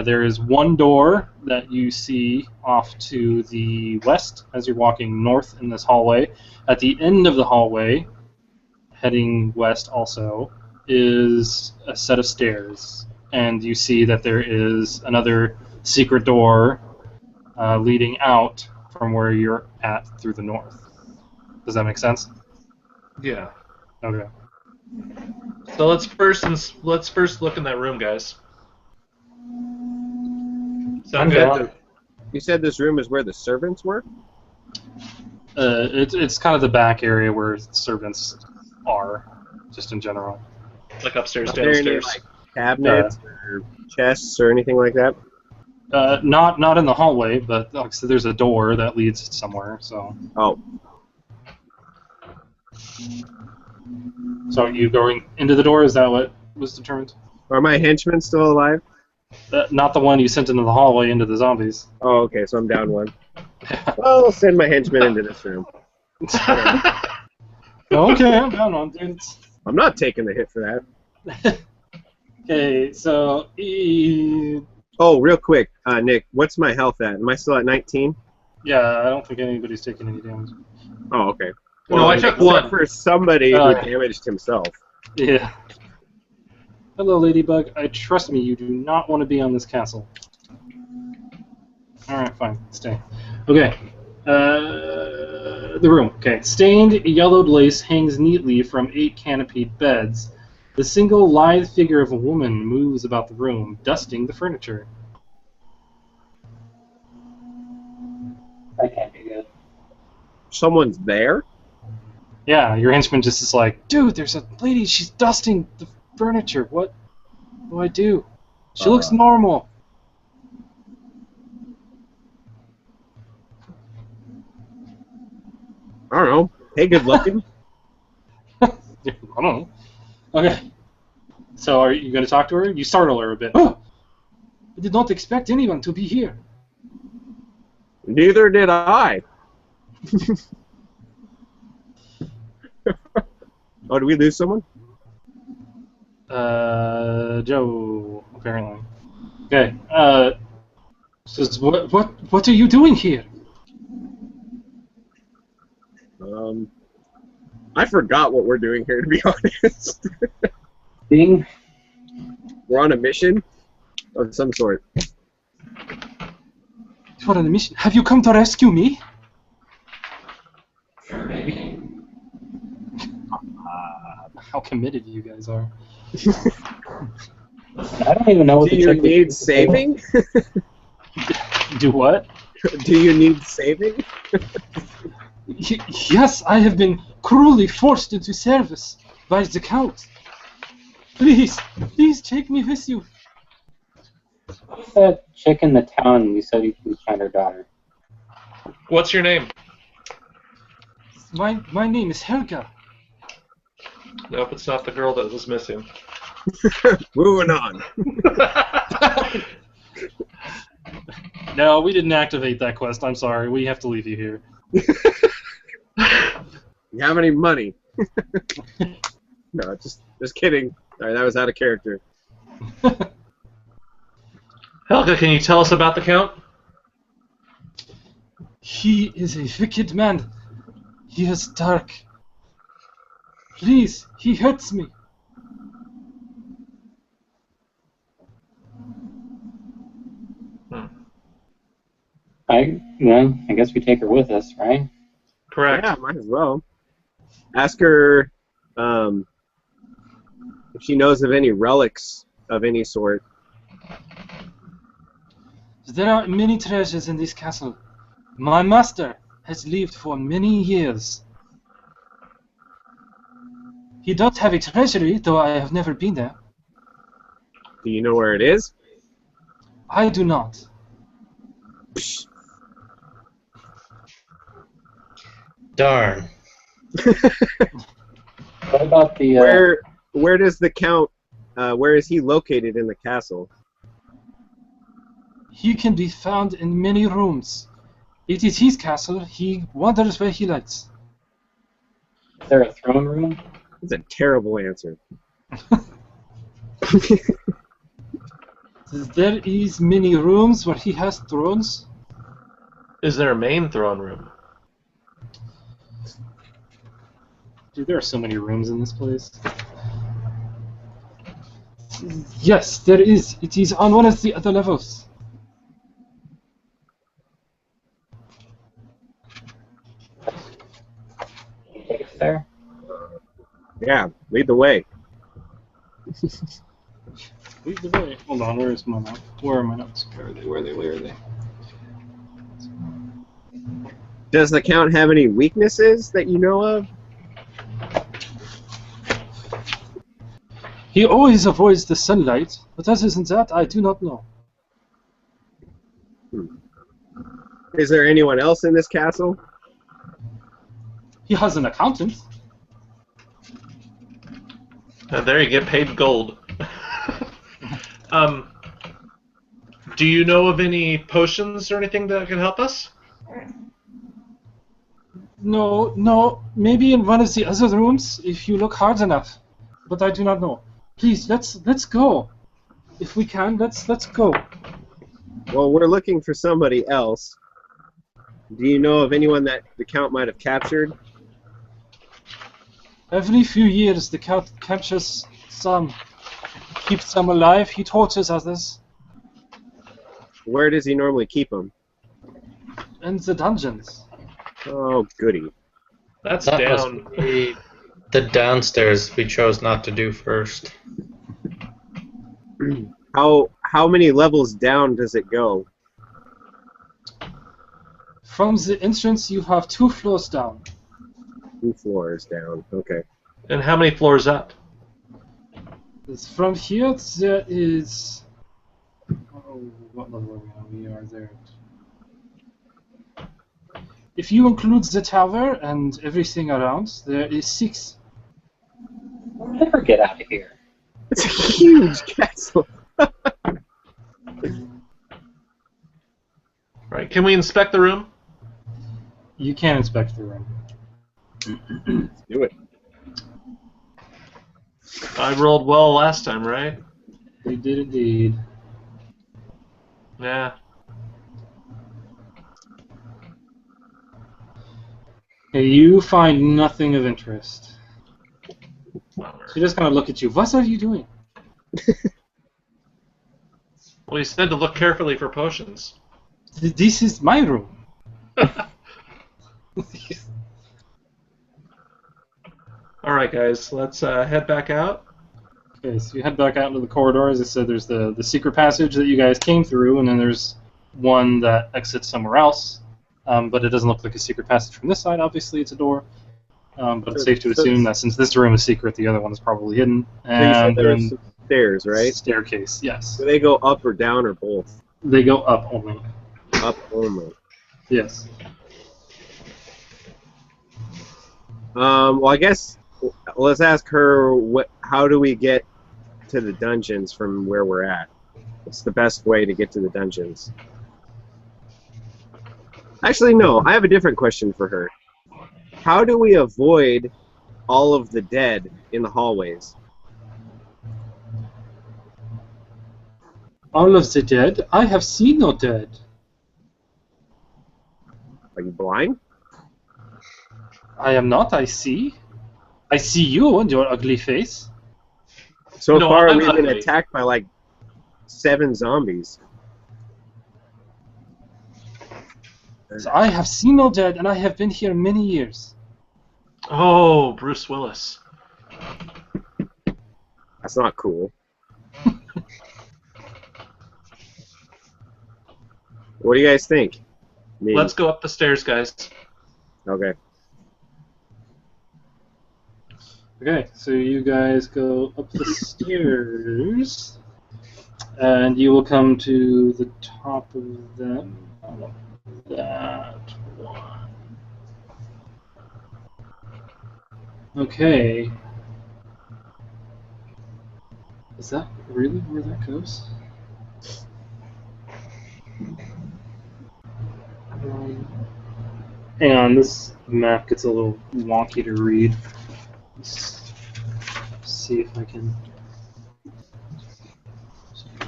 There is one door that you see off to the west as you're walking north in this hallway. At the end of the hallway, heading west also, is a set of stairs, and you see that there is another secret door leading out from where you're at through the north. Does that make sense? Yeah. Okay. So let's first look in that room, guys. Sound good? You said this room is where the servants were? It's kind of the back area where servants are, just in general. Like upstairs, Are there any, downstairs. like, cabinets or chests or anything like that? Not in the hallway, but like I said, there's a door that leads somewhere. So. Oh. So are you going into the door? Is that what was determined? Are my henchmen still alive? Not the one you sent into the hallway into the zombies. Oh, okay, so I'm down 1. Well, I'll send my henchmen into this room. Okay, I'm down one, dude. I'm not taking the hit for that. Okay, so Oh, real quick, Nick, what's my health at? Am I still at 19? yeah, I don't think anybody's taking any damage. Oh, okay. No, I took except 1. for somebody who damaged himself. Yeah. Hello, Ladybug. Trust me, you do not want to be on this castle. Alright, fine. Stay. Okay. The room. Okay. Stained yellowed lace hangs neatly from 8 canopied beds. The single lithe figure of a woman moves about the room, dusting the furniture. That can't be good. Someone's there? Yeah, your henchman just is like, dude, there's a lady, she's dusting the furniture. What do I do? She looks normal. I don't know. Hey, good looking. I don't know. Okay. So are you going to talk to her? You startle her a bit. Oh! I did not expect anyone to be here. Neither did I. Oh, did we lose someone? Joe, apparently. Okay. Says, what are you doing here? I forgot what we're doing here, to be honest. Being We're on a mission of some sort. You're on a mission. Have you come to rescue me? How committed you guys are. I don't even know what Do the you chick need was- saving? Do what? Do you need saving? Yes, I have been cruelly forced into service by the Count. Please take me with you. Who's that chick in the town you said you could find her daughter? What's your name? My name is Helga. Nope, it's not the girl that was missing. Moving on. No, we didn't activate that quest. I'm sorry. We have to leave you here. You have any money? No, just kidding. Sorry, that was out of character. Helga, can you tell us about the Count? He is a wicked man. He is dark. Please, he hurts me. I guess we take her with us, right? Correct. Yeah, might as well. Ask her if she knows of any relics of any sort. There are many treasures in this castle. My master has lived for many years. He does have a treasury, though I have never been there. Do you know where it is? I do not. Psh. Darn. What about the? Where does the Count? Where is he located in the castle? He can be found in many rooms. It is his castle. He wanders where he likes. Is there a throne room? That's a terrible answer. There is many rooms where he has thrones. Is there a main throne room? Dude, there are so many rooms in this place. Yes, there is. It is on one of the other levels. Take us there. Yeah, lead the way. Lead the way. Hold on, where is my map? Where are my notes? Where are they? Where are they? Where are they? Does the Count have any weaknesses that you know of? He always avoids the sunlight, but other than that, I do not know. Is there anyone else in this castle? He has an accountant. There you get paid gold. Do you know of any potions or anything that could help us? No, maybe in one of the other rooms if you look hard enough, but I do not know. Please, let's go. If we can, let's go. Well, we're looking for somebody else. Do you know of anyone that the Count might have captured? Every few years, the Count captures some, keeps some alive. He tortures others Where does he normally keep them? in the dungeons. Oh, goody. That's That down. must be the downstairs we chose not to do first. How many levels down does it go? From the entrance, you have 2 floors down. 2 floors down. Okay. And how many floors up? From here, there is. Oh, what level are we on? We are there. If you include the tower and everything around, there is 6. We'll never get out of here. It's a huge castle. Right. Can we inspect the room? You can inspect the room. Let's do it. I rolled well last time, right? We did indeed. Yeah. Okay, you find nothing of interest. Bummer. She just kind of look at you. What are you doing? Well, you said to look carefully for potions. This is my room. All right, guys. Let's head back out. Okay, so you head back out into the corridor. As I said, there's the secret passage that you guys came through, and then there's one that exits somewhere else. But it doesn't look like a secret passage from this side. Obviously, it's a door. But it's safe to assume that since this room is secret, the other one is probably hidden. So you said And there's then some stairs, right? staircase, yes. Do they go up or down or both? They go up only. Up only. Yes. Well, I guess let's ask her. How do we get to the dungeons from where we're at? What's the best way to get to the dungeons? Actually, no. I have a different question for her. How do we avoid all of the dead in the hallways? All of the dead? I have seen no dead. Are you blind? I am not, I see. I see you and your ugly face. So No, far, I'm we've been ugly. attacked by like 7 zombies. So I have seen no dead, and I have been here many years. Oh, Bruce Willis. That's not cool. What do you guys think? Let's go up the stairs, guys. Okay. Okay, so you guys go up the stairs, and you will come to the top of them. That one. Okay. Is that really where that goes? Hang on, this map gets a little wonky to read. Let's see if I can.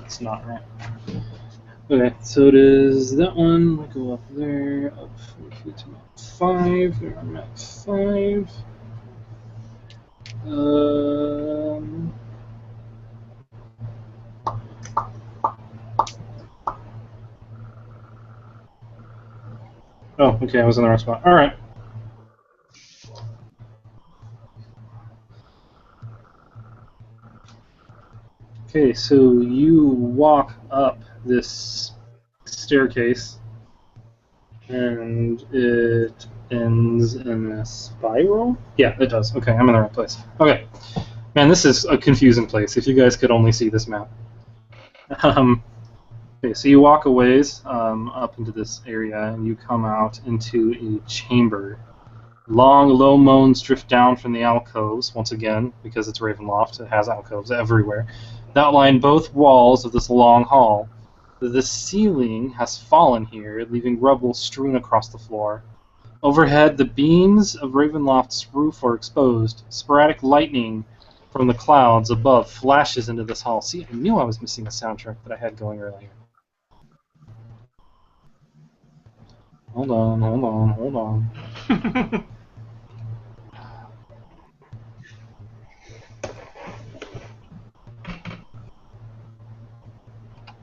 It's not right. Okay, so it is that one. We go up there, up 4 feet to map 5. We're on map 5. Oh, okay, I was in the wrong spot. Alright. Okay, so you walk up this staircase, and it ends in a spiral? Yeah, it does. Okay, I'm in the right place. Okay. Man, this is a confusing place, if you guys could only see this map. Okay, so you walk a ways up into this area, and you come out into a chamber. Long, low moans drift down from the alcoves, once again, because it's Ravenloft, it has alcoves everywhere, that line both walls of this long hall. The ceiling has fallen here, leaving rubble strewn across the floor. Overhead, the beams of Ravenloft's roof are exposed. Sporadic lightning from the clouds above flashes into this hall. See, I knew I was missing a soundtrack that I had going earlier. Hold on.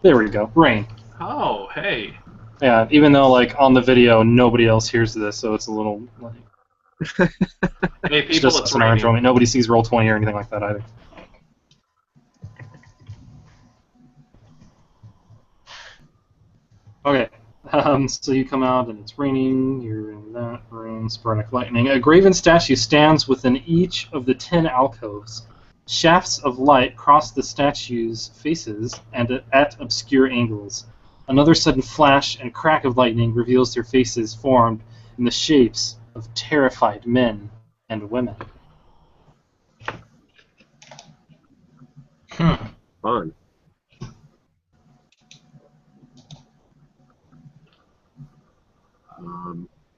There we go. Rain. Oh, hey. Yeah, even though, like, on the video, nobody else hears this, so it's a little, like... Hey, It's people, just it's us and our raining. enjoyment. Nobody sees Roll20 or anything like that either. Okay, so you come out and it's raining. You're in that room. Sporadic lightning. A graven statue stands within each of the 10 alcoves. Shafts of light cross the statue's faces and at obscure angles. Another sudden flash and crack of lightning reveals their faces formed in the shapes of terrified men and women. Fun.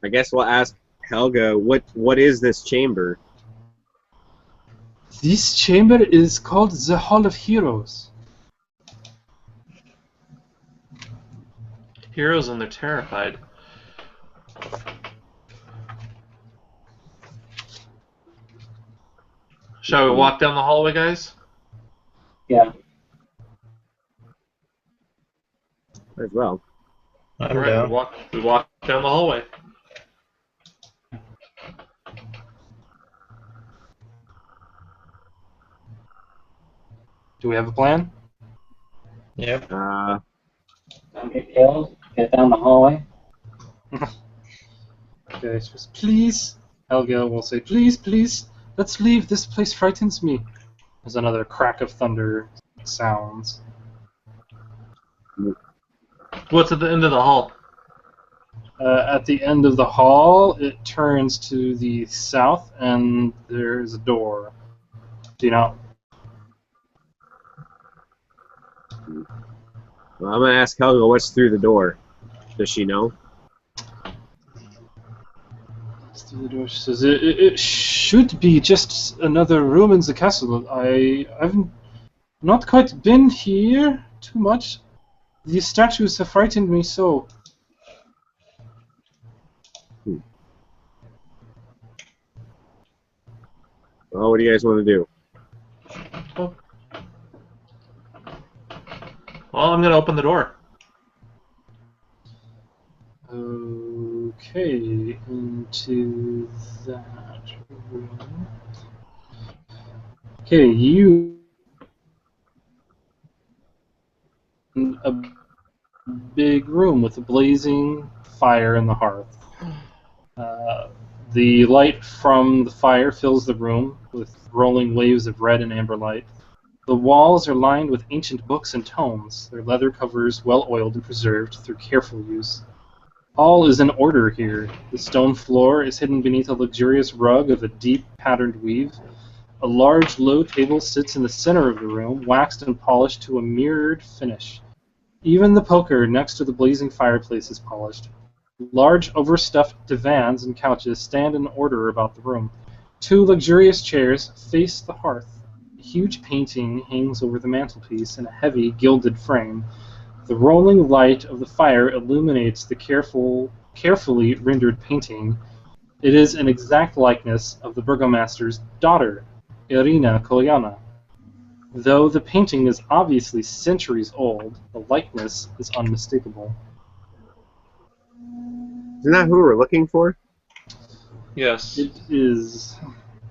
I guess we'll ask Helga, what is this chamber? This chamber is called the Hall of Heroes. Heroes and they're terrified. Shall we walk down the hallway, guys? Yeah. As well. I'm All right, down. we walk down the hallway. Do we have a plan? Yep. Don't get killed. Get down the hallway. Okay, just please. Helga will say, please, let's leave. This place frightens me. There's another crack of thunder sounds. What's at the end of the hall? At the end of the hall, it turns to the south, and there's a door. Do you know? Well, I'm gonna ask Helga what's through the door. Does she know? Through the door, she says, it should be just another room in the castle. I've not quite been here too much. These statues have frightened me so. Well, what do you guys want to do? Well, I'm going to open the door. Okay, into that Okay, you a big room with a blazing fire in the hearth. The light from the fire fills the room with rolling waves of red and amber light. The walls are lined with ancient books and tomes, their leather covers well oiled and preserved through careful use. All is in order here. The stone floor is hidden beneath a luxurious rug of a deep patterned weave. A large low table sits in the center of the room, waxed and polished to a mirrored finish. Even the poker next to the blazing fireplace is polished. Large overstuffed divans and couches stand in order about the room. Two luxurious chairs face the hearth. A huge painting hangs over the mantelpiece in a heavy, gilded frame. The rolling light of the fire illuminates the carefully rendered painting. It is an exact likeness of the burgomaster's daughter, Irina Kolyana. Though the painting is obviously centuries old, the likeness is unmistakable. Isn't that who we're looking for? Yes. It is.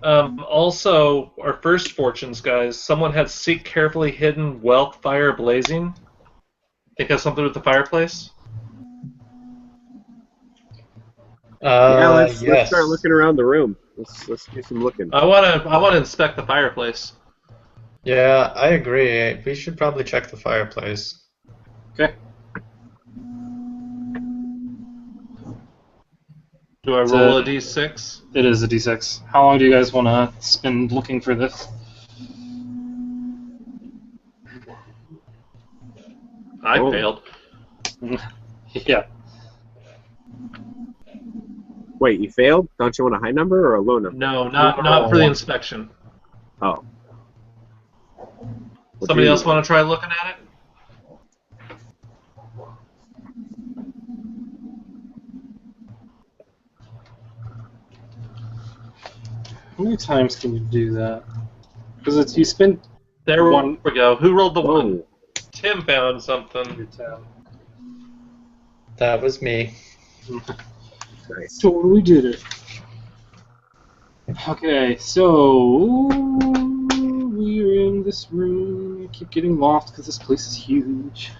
Also, our first fortunes, guys. Someone had seek carefully hidden wealth fire blazing. Think has something with the fireplace? Yeah, let's Yes. start looking around the room. Let's do some looking. I wanna inspect the fireplace. Yeah, I agree. We should probably check the fireplace. Okay. Do I roll a d6? It is a d6. How long do you guys want to spend looking for this? I Oh. failed. Yeah. Wait, you failed? Don't you want a high number or a low number? No, not for the inspection. Oh. Somebody else want to try looking at it? How many times can you do that? Because you spend There one. we go. Who rolled the Oh. one? Tim found something. Your tab. That was me. Nice. Totally did it. Okay, so we're in this room. I keep getting lost because this place is huge.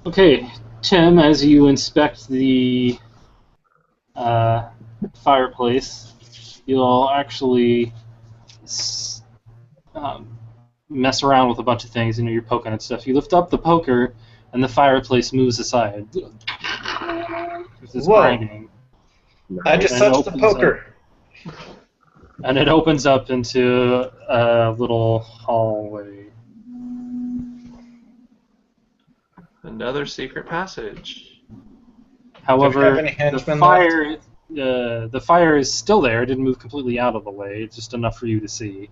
Okay, Tim, as you inspect the fireplace, you'll actually mess around with a bunch of things. You know, you're poking at stuff. You lift up the poker, and the fireplace moves aside. With this Whoa. grinding. I just And it touched the opens poker. And it opens up into a little hallway. Another secret passage. However, have any henchmen the fire is still there. It didn't move completely out of the way. It's just enough for you to see.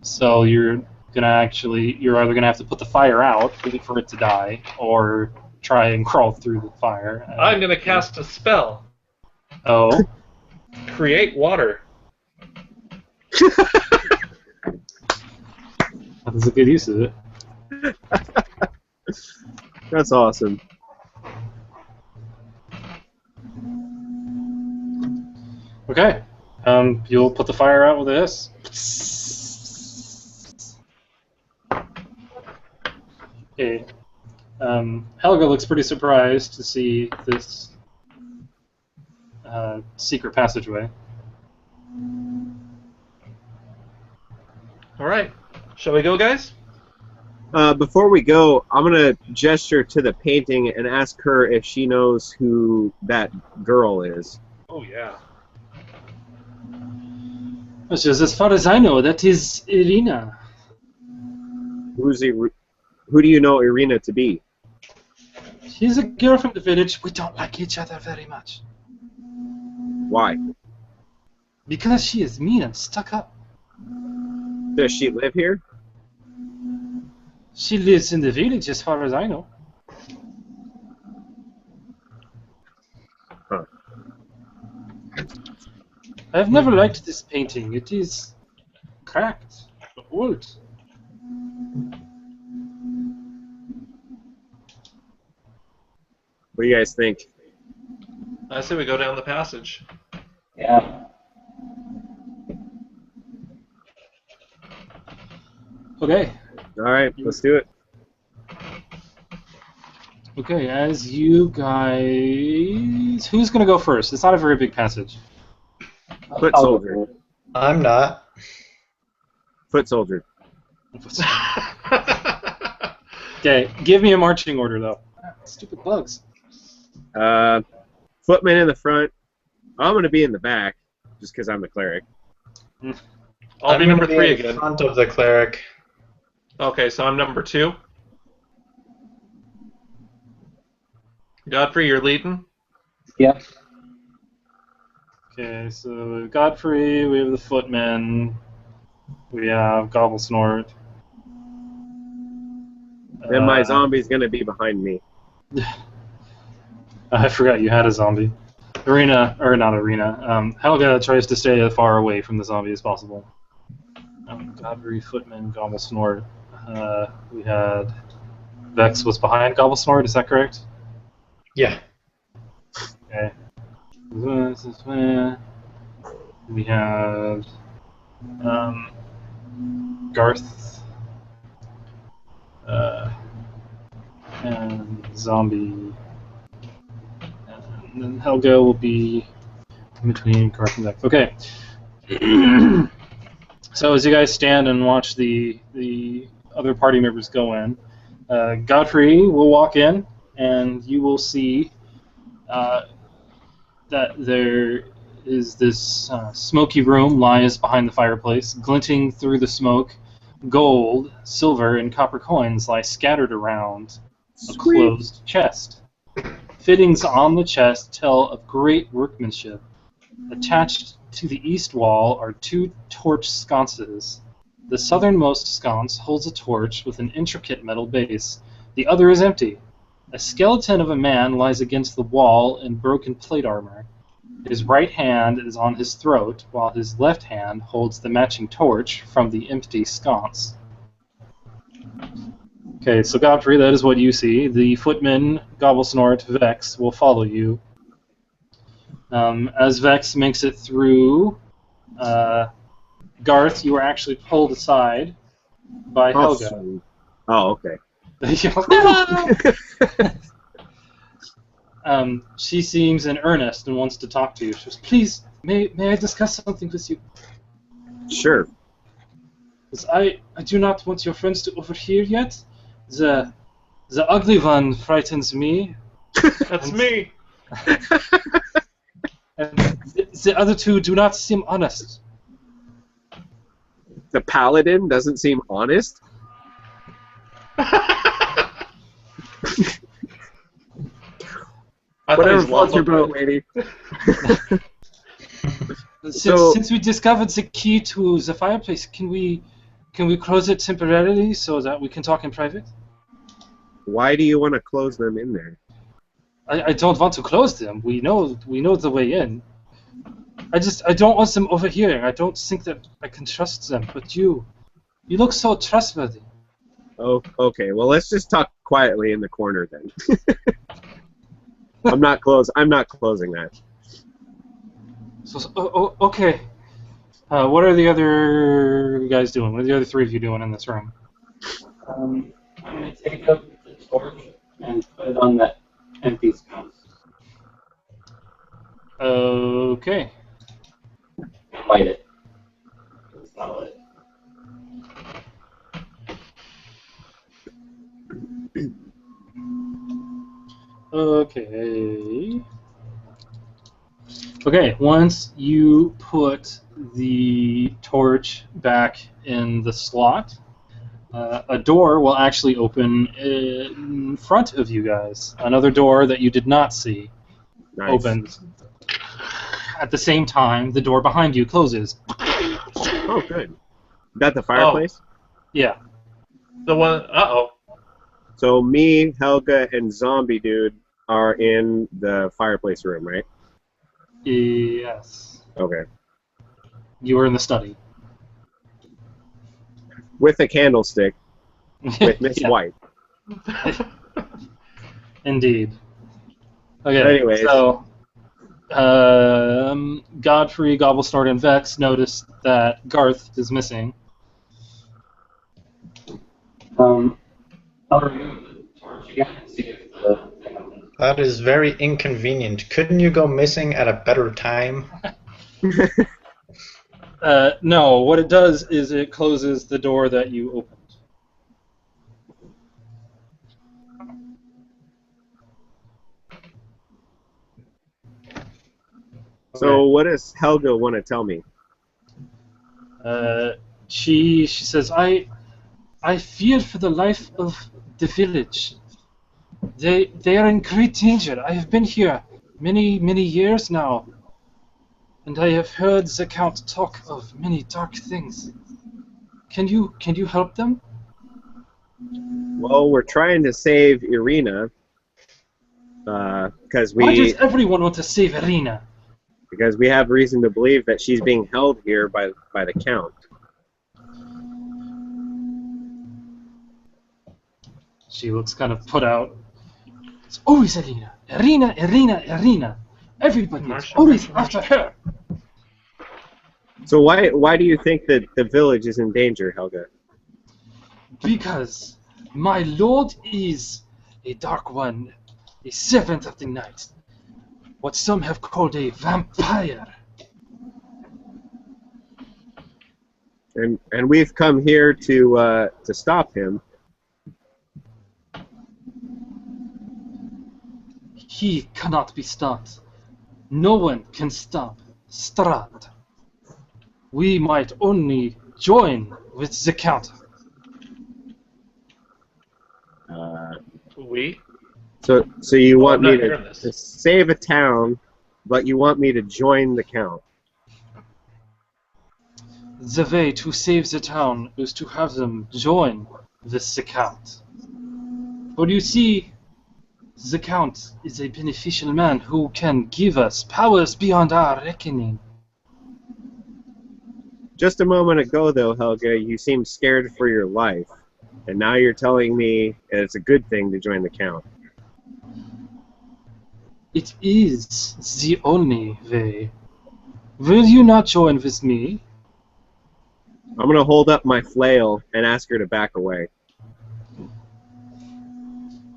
So you're either gonna have to put the fire out, wait for it to die, or try and crawl through the fire. I'm gonna cast a spell. Oh. Create water. That's a good use of it. That's awesome. Okay. You'll put the fire out with this. Okay. Helga looks pretty surprised to see this secret passageway. All right. Shall we go, guys? Before we go, I'm gonna gesture to the painting and ask her if she knows who that girl is. Oh yeah. Which is, as far as I know, that is Irina. Who do you know Irina to be? She's a girl from the village. We don't like each other very much. Why? Because she is mean and stuck up. Does she live here? She lives in the village, as far as I know. Huh. I've never liked this painting. It is cracked, old. What do you guys think? I say we go down the passage. Yeah. Okay. All right, let's do it. Okay, as you guys... Who's going to go first? It's not a very big passage. Foot I'll go soldier. for it. I'm not. Foot soldier. Okay, give me a marching order, though. Stupid bugs. Footman in the front. I'm going to be in the back, just because I'm the cleric. I'll be I'm number gonna 3 in again. front of the cleric. Okay, so I'm number 2. Godfrey, you're leading? Yeah. Okay, so Godfrey, we have the Footman, we have Gobble Snort. Then my zombie's going to be behind me. I forgot you had a zombie. Helga tries to stay as far away from the zombie as possible. Godfrey, Footman, Gobble Snort. We had Vex was behind Gobble Snort, is that correct? Yeah. Okay. We had Garth and Zombie. And then Helga will be in between Garth and Vex. Okay. So as you guys stand and watch the other party members go in, Godfrey will walk in, and you will see that there is this smoky room lies behind the fireplace. Glinting through the smoke, gold, silver, and copper coins lie scattered around a closed chest. Fittings on the chest tell of great workmanship. Attached to the east wall are 2 torch sconces. The southernmost sconce holds a torch with an intricate metal base. The other is empty. A skeleton of a man lies against the wall in broken plate armor. His right hand is on his throat, while his left hand holds the matching torch from the empty sconce. Okay, so Godfrey, that is what you see. The Footman, Gobblesnort, Vex will follow you. As Vex makes it through, Garth, you are actually pulled aside by Helga. Sweet. Oh, okay. She seems in earnest and wants to talk to you. She says, "Please, may I discuss something with you? Sure. I do not want your friends to overhear yet. The ugly one frightens me. That's me! And the other 2 do not seem honest." The paladin doesn't seem honest. Whatever floats your boat, lady. Since we discovered the key to the fireplace, can we close it temporarily so that we can talk in private? Why do you want to close them in there? I don't want to close them. We know the way in. I don't want them overhearing. I don't think that I can trust them. But you look so trustworthy. Oh, okay. Well, let's just talk quietly in the corner then. I'm not closing that. So, okay. What are the other guys doing? What are the other 3 of you doing in this room? I'm going to take up the torch and put it on that empty sconce. Okay. Light it. It's not lit. Okay. Okay, once you put the torch back in the slot, a door will actually open in front of you guys. Another door that you did not see opens. At the same time, the door behind you closes. Oh, good. Is that the fireplace? Yeah. The one... Uh-oh. So me, Helga, and Zombie Dude are in the fireplace room, right? Yes. Okay. You were in the study. With a candlestick, with Miss Yeah. White. Indeed. Okay, Anyways. so Godfrey, Gobblesnort, and Vex notice that Garth is missing. I'll remove the torch again and see if the thing opens. That is very inconvenient. Couldn't you go missing at a better time? No, what it does is it closes the door that you opened. So what does Helga want to tell me? She says, I fear for the life of the village. They are in great danger. I have been here many years now, and I have heard the Count talk of many dark things. Can you help them? Well, we're trying to save Irina because Why does everyone want to save Irina? we have reason to believe that she's being held here by the Count. She looks kind of put out. It's always Irina. Irina. Everybody is always after her. So why do you think that the village is in danger, Helga? Because my lord is a dark one, a servant of the night, what some have called a vampire. And we've come here to stop him. He cannot be stopped. No one can stop Strahd. We might only join with the Count. We? So you want I'm me not hearing this. to save a town, but you want me to join the Count? The way to save the town is to have them join with the Count. For you see, the Count is a beneficial man who can give us powers beyond our reckoning. Just a moment ago, though, Helga, you seemed scared for your life, and now you're telling me it's a good thing to join the Count. It is the only way. Will you not join with me? I'm going to hold up my flail and ask her to back away.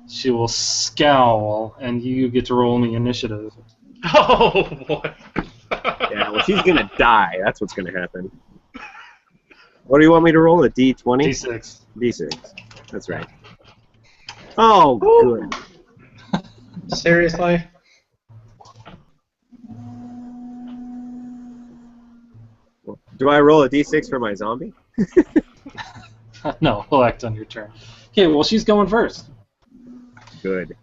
She will scowl, and you get to roll me initiative. Oh, boy. Yeah, well, she's going to die. That's what's going to happen. What do you want me to roll? A D20? D6. D6. That's right. Oh, good. Seriously? Do I roll a D6 for my zombie? No, we'll act on your turn. Okay, well, she's going first. Good.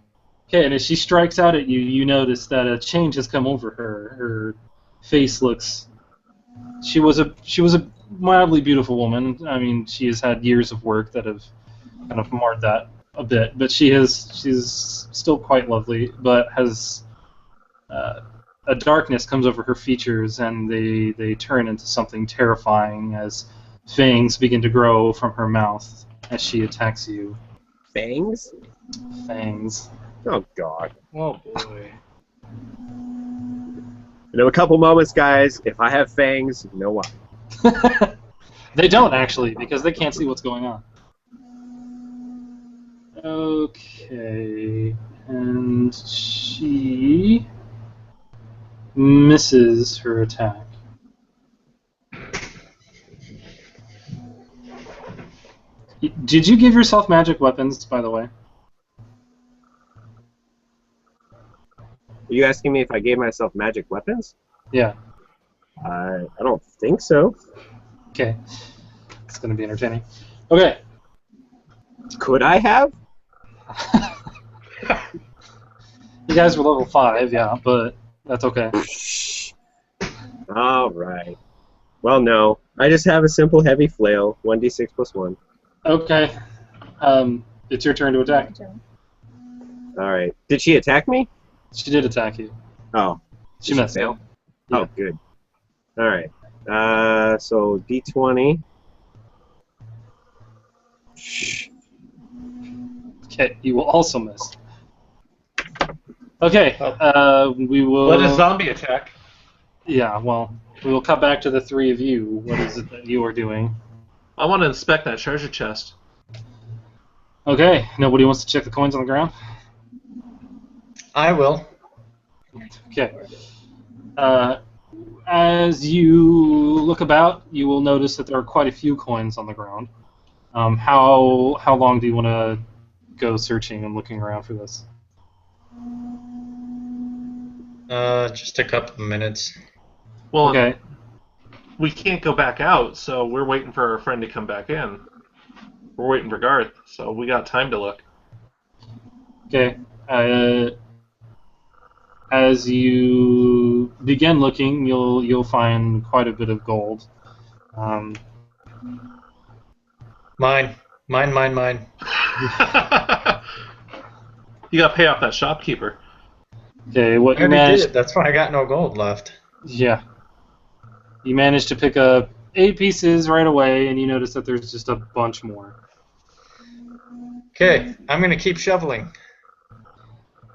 Okay, and as she strikes out at you, you notice that a change has come over her. Her face looks. She was a mildly beautiful woman. I mean, she has had years of work that have kind of marred that a bit, but she's still quite lovely, but has a darkness comes over her features, and they turn into something terrifying as fangs begin to grow from her mouth as she attacks you. Fangs? Fangs. Oh, God. Oh, boy. In a couple moments, guys, if I have fangs, you know why. They don't, actually, because they can't see what's going on. Okay, and she misses her attack. Did you give yourself magic weapons, by the way? Are you asking me if I gave myself magic weapons? Yeah. I don't think so. Okay. It's going to be entertaining. Okay. Could I have? You guys were level 5, yeah, but that's okay. All right. Well, no. I just have a simple heavy flail, 1d6 plus 1. Okay. It's your turn to attack. All right. Did she attack me? She did attack you. Oh. She Did missed. fail? Yeah. Oh, good. All right. So d20. Okay, you will also miss. Okay, we will. Let a zombie attack. Yeah, well, we will cut back to the three of you. What is it that you are doing? I want to inspect that treasure chest. Okay, nobody wants to check the coins on the ground? I will. Okay. As you look about, you will notice that there are quite a few coins on the ground. How long do you want to go searching and looking around for this? Just a couple of minutes. Well, Okay. we can't go back out, so we're waiting for our friend to come back in. We're waiting for Garth, so we got time to look. Okay. As you begin looking, you'll find quite a bit of gold. Mine. You got to pay off that shopkeeper. Okay, what I you already managed? did. That's why I got no gold left. Yeah. You managed to pick up 8 pieces right away, and you notice that there's just a bunch more. Okay, I'm gonna keep shoveling.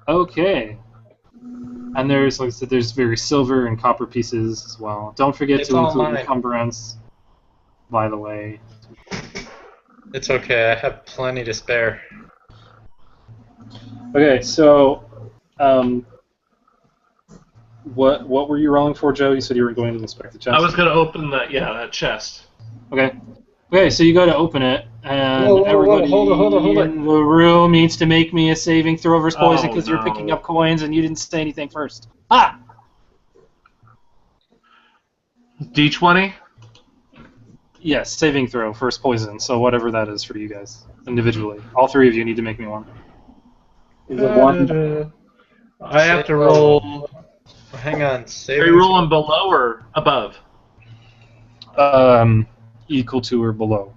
Okay. And there's, like I said, there's very silver and copper pieces as well. Don't forget It's to all include mine. encumbrance, by the way. It's okay. I have plenty to spare. Okay, so, what were you rolling for, Joe? You said you were going to inspect the chest. I was going to open that chest. Okay. Okay, so you go to open it, and Whoa, everybody hold it. in the room needs to make me a saving throw versus poison because you're no. picking up coins and you didn't say anything first. Ah! D20? Yes, saving throw, first poison, so whatever that is for you guys, individually. All three of you need to make me one. Is it one? I have to roll... Hang on. Are you rolling below or above? Equal to or below.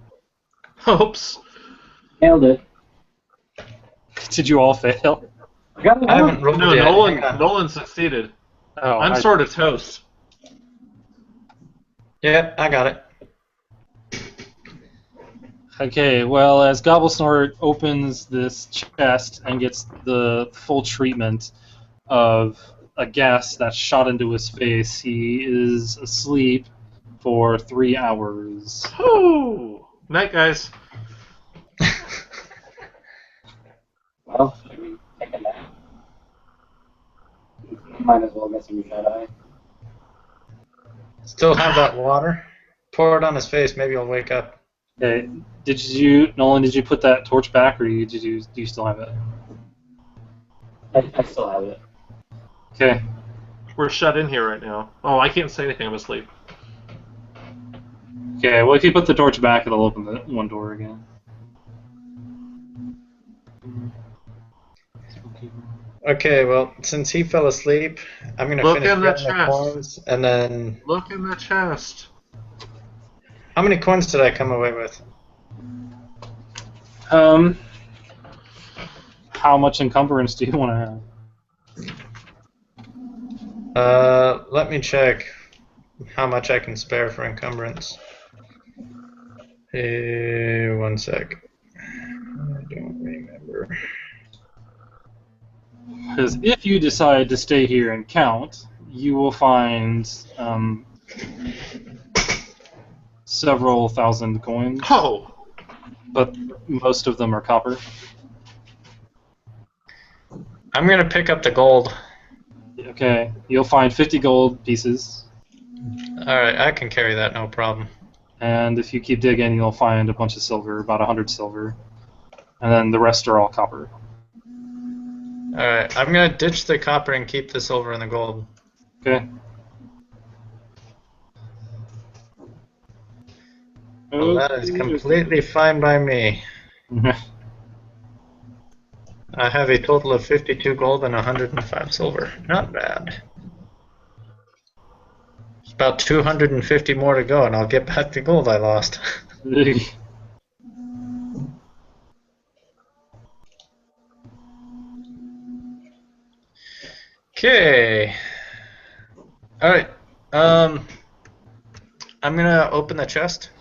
Oops. Nailed it. Did you all fail? I got it. I haven't rolled No, yet. Nolan succeeded. Oh, I'm sort of toast. Yep, I got it. Okay, well, as Gobblesnort opens this chest and gets the full treatment of a gas that's shot into his face, he is asleep for 3 hours. Whew. Night, guys. Well, should we take a nap? Might as well get some shut-eye. Still have that water? Pour it on his face. Maybe he'll wake up. Okay, Nolan, did you put that torch back, or do you still have it? I still have it. Okay. We're shut in here right now. Oh, I can't say anything. I'm asleep. Okay, well, if you put the torch back, it'll open the one door again. Okay, well, since he fell asleep, I'm gonna Look finish in the getting the chest. coins, and then... Look in the chest. How many coins did I come away with? How much encumbrance do you want to have? Let me check how much I can spare for encumbrance. One sec. I don't remember. Because if you decide to stay here and count, you will find several thousand coins. Oh! But most of them are copper. I'm gonna pick up the gold. Okay, you'll find 50 gold pieces. Alright, I can carry that, no problem. And if you keep digging, you'll find a bunch of silver, about 100 silver. And then the rest are all copper. Alright, I'm gonna ditch the copper and keep the silver and the gold. Okay. Well, that is completely fine by me. I have a total of 52 gold and 105 silver. Not bad. It's about 250 more to go, and I'll get back the gold I lost. Okay. Alright. I'm gonna open the chest.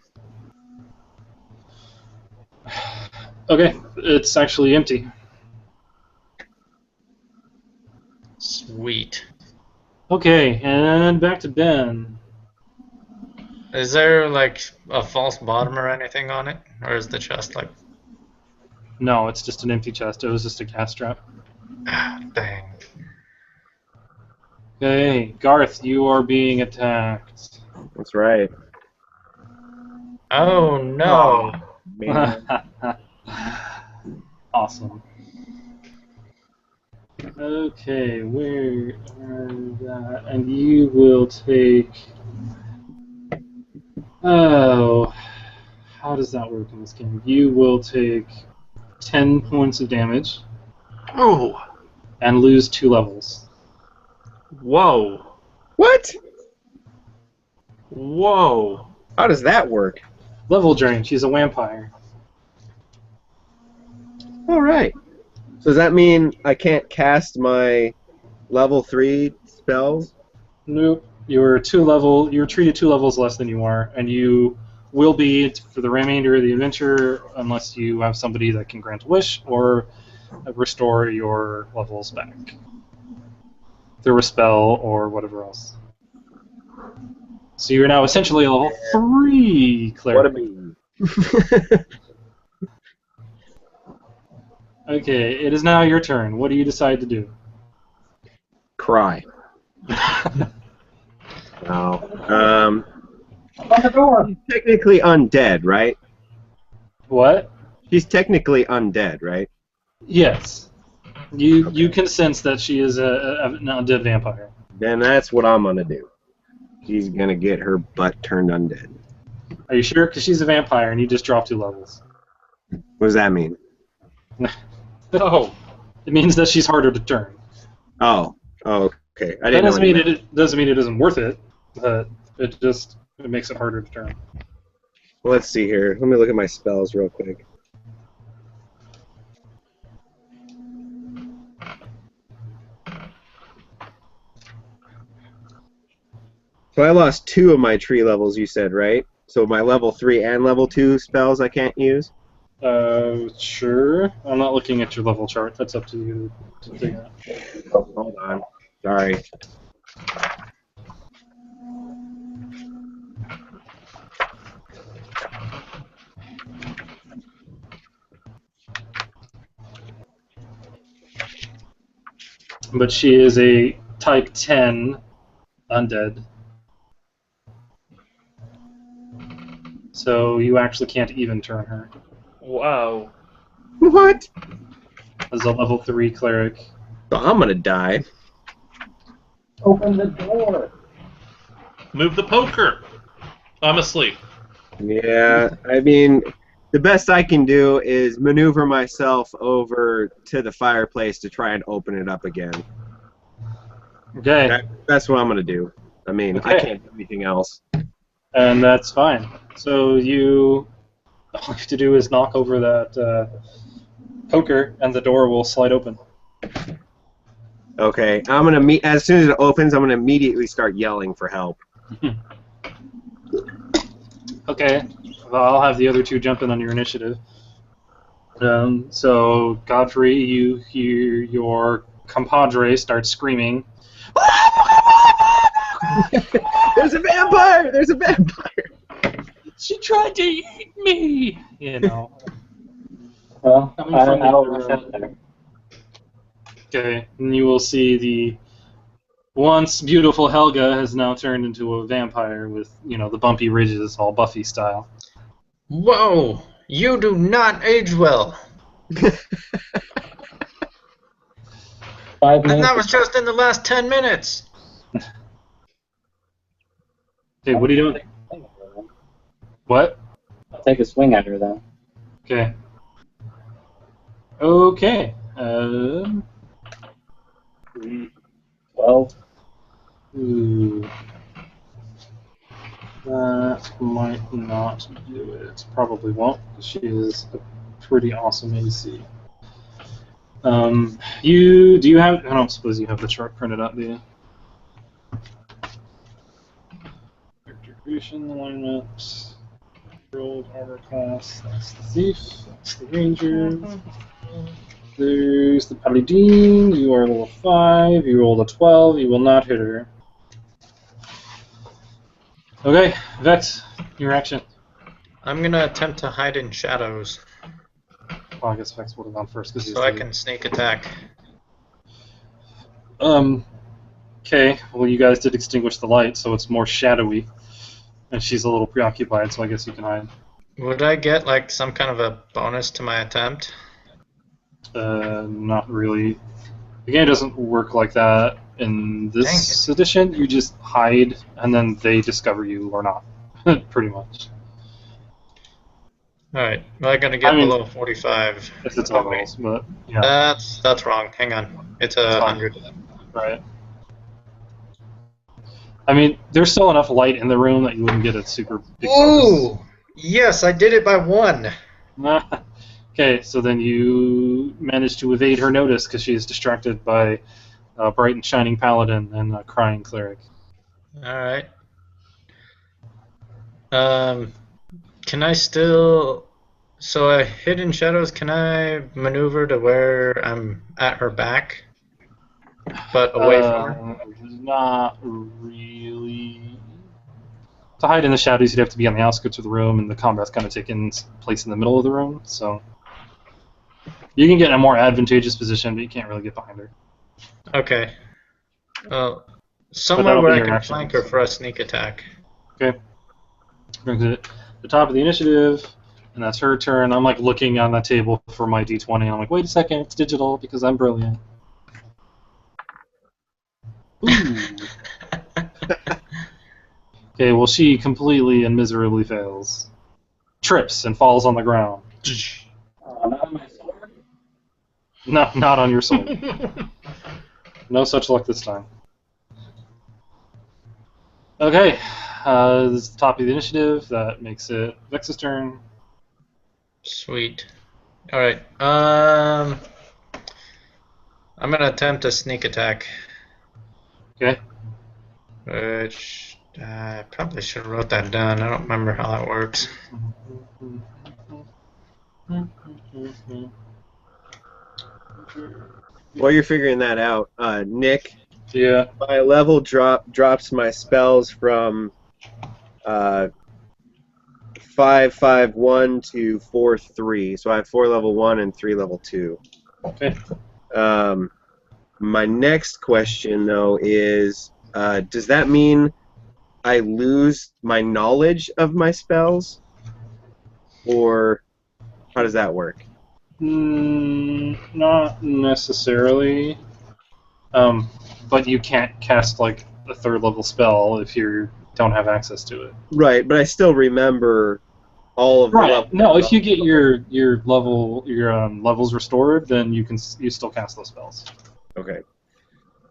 Okay, it's actually empty. Okay, and back to Ben. Is there like a false bottom or anything on it, or is the chest like? No, it's just an empty chest. It was just a gas trap. Dang. Okay, Garth, you are being attacked. That's right. Oh no. Man. Awesome. Okay, where are that? And you will take. Oh, how does that work in this game? You will take 10 points of damage Oh, and lose 2 levels. whoa, What? whoa. How does that work? Level drain. She's a vampire. All right. So does that mean I can't cast my level 3 spells? Nope. You're treated 2 levels less than you are, and you will be for the remainder of the adventure unless you have somebody that can grant a wish or restore your levels back through a spell or whatever else. So you're now essentially a level 3 cleric. What a mean. Okay, it is now your turn. What do you decide to do? Cry. No. On the door. She's technically undead, right? What? She's technically undead, right? Yes. You can sense that she is an undead vampire. Then that's what I'm gonna do. She's gonna get her butt turned undead. Are you sure? Because she's a vampire and you just dropped 2 levels. What does that mean? Oh, It means that she's harder to turn. Oh. Oh, okay. I That didn't know. doesn't mean it doesn't mean it isn't worth it, but it makes it harder to turn. Well, let's see here. Let me look at my spells real quick. So I lost 2 of my tree levels, you said, right? So my level 3 and level 2 spells I can't use? Sure. I'm not looking at your level chart. That's up to you to figure out. Oh, hold on. Sorry. But she is a type 10 undead. So you actually can't even turn her wow. What? as a level 3 cleric. So I'm gonna die. Open the door. Move the poker. I'm asleep. Yeah, I mean, the best I can do is maneuver myself over to the fireplace to try and open it up again. Okay, That's what I'm gonna do. I mean, I Okay. can't do anything else. and that's fine. So all you have to do is knock over that poker, and the door will slide open. Okay, I'm gonna as soon as it opens, I'm gonna immediately start yelling for help. Okay, well, I'll have the other 2 jump in on your initiative. So, Godfrey, you hear your compadre start screaming. There's a vampire! There's a vampire! She tried to eat me! You know. Well, Coming from the I'll other rush room. out there. Okay, and you will see the once beautiful Helga has now turned into a vampire with, the bumpy ridges, all Buffy style. Whoa! You do not age well. 5 And minutes. that was just in the last 10 minutes. Okay, what are you doing? What? I'll take a swing at her then. Okay. Okay. 12. Ooh. That might not do it. Probably won't. She is a pretty awesome AC. Do you have? I don't suppose you have the chart printed up, do you? Character creation, alignment, rolled armor class. That's the thief. That's the ranger. There's the paladin. You are level 5. You rolled a 12. You will not hit her. Okay, Vex, your action. I'm gonna attempt to hide in shadows Well, I guess Vex would have gone first because so I can sneak attack. Okay, well, you guys did extinguish the light, so it's more shadowy. And she's a little preoccupied, so I guess you can hide. Would I get like some kind of a bonus to my attempt? Not really. The game doesn't work like that in this edition. You just hide, and then they discover you or not, pretty much. Alright, well, I'm gonna get below 45. If it's all rolls, but yeah. That's wrong. Hang on. It's 100. Right. I mean, there's still enough light in the room that you wouldn't get a super big Ooh! Yes, I did it by 1. Okay, so then you manage to evade her notice because she is distracted by a bright and shining paladin and a crying cleric. Alright. Can I still... So I hid in shadows, can I maneuver to where I'm at her back? But away from her? Not really. To hide in the shadows, you'd have to be on the outskirts of the room, and the combat's kind of taking place in the middle of the room, so... You can get in a more advantageous position, but you can't really get behind her. Okay. Somewhere where I can action, flank her for a sneak attack. Okay. Brings it to the top of the initiative, and that's her turn. I'm like looking on the table for my d20, and I'm like, wait a second, it's digital because I'm brilliant. Ooh. Okay, well, she completely and miserably fails. Trips and falls on the ground. Not on my sword. No, not on your sword. No such luck this time. Okay, this is the top of the initiative. That makes it Vex's turn. Sweet. Alright, I'm gonna attempt a sneak attack. Okay. Which, I probably should have wrote that down. I don't remember how that works. While you're figuring that out, Nick, Yeah. my level drops my spells from 5-5-1 to 4-3. So I have 4 level 1 and 3 level 2. Okay. My next question, though, is does that mean I lose my knowledge of my spells? Or how does that work? Not necessarily. But you can't cast like a 3rd level spell if you don't have access to it. Right, but I still remember all of the levels. No, if you get your levels restored, then you still cast those spells. Okay.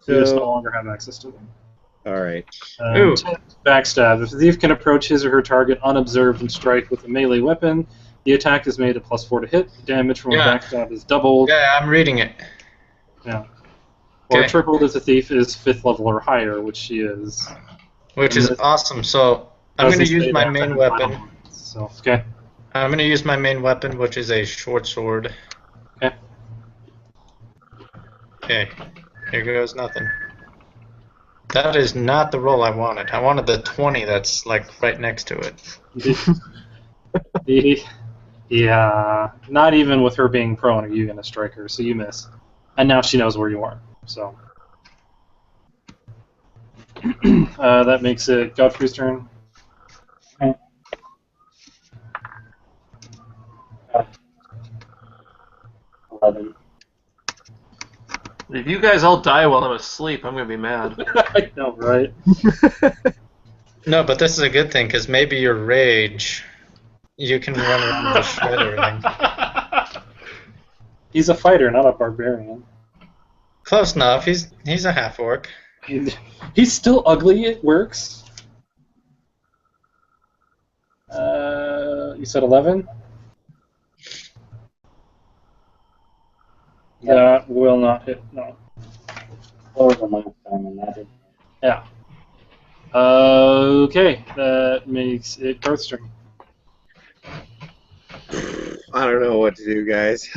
You just no longer have access to them. All right. Backstab. If the thief can approach his or her target unobserved and strike with a melee weapon, the attack is made at +4 to hit. Damage from a backstab is doubled. Yeah, I'm reading it. Yeah. Or tripled if the thief is 5th level or higher, which she is. Which is awesome. So I'm going to use my main weapon. So, okay. I'm going to use my main weapon, which is a short sword. Okay. Okay. Here goes nothing. That is not the roll I wanted. I wanted the 20 that's like right next to it. Yeah. Not even with her being prone are you going to strike her, so you miss. And now she knows where you are. So that makes it Godfrey's turn. 11. If you guys all die while I'm asleep, I'm gonna be mad. I know, right? No, but this is a good thing, because maybe your rage, you can run around and just shred everything. He's a fighter, not a barbarian. Close enough. He's a half-orc. He's still ugly, it works. You said 11? That will not hit, no. Lower than last time, and that didn't. Yeah. Okay, that makes it Garth's turn. I don't know what to do, guys.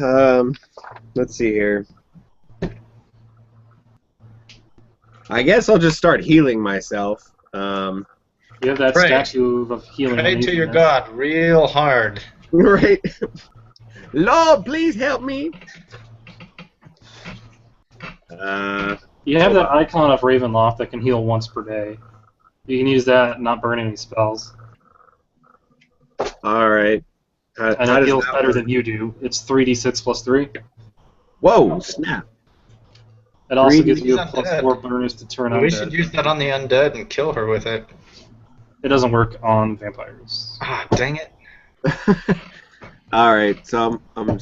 Let's see here. I guess I'll just start healing myself. You have that Pray. statue of healing. Pray to your amazingness. god real hard. Right. Lord, please help me. You have that icon of Ravenloft that can heal once per day. You can use that and not burn any spells. All right. And How it does heals that better work? than you do. It's 3d6 plus 3. Whoa, snap. It also 3D gives you a is plus undead. 4 bonus to turn We undead. should use that on the undead and kill her with it. It doesn't work on vampires. Ah, dang it. All right, so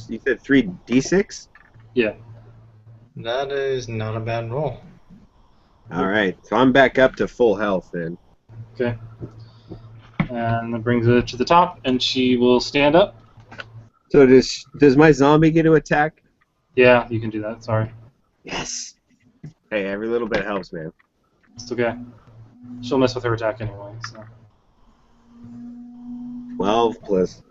you said 3d6? Yeah. That is not a bad roll. All right, so I'm back up to full health then. Okay. And that brings it to the top, and she will stand up. So does my zombie get to attack? Yeah, you can do that. Sorry. Yes. Hey, every little bit helps, man. It's okay. She'll mess with her attack anyway, so. 12 plus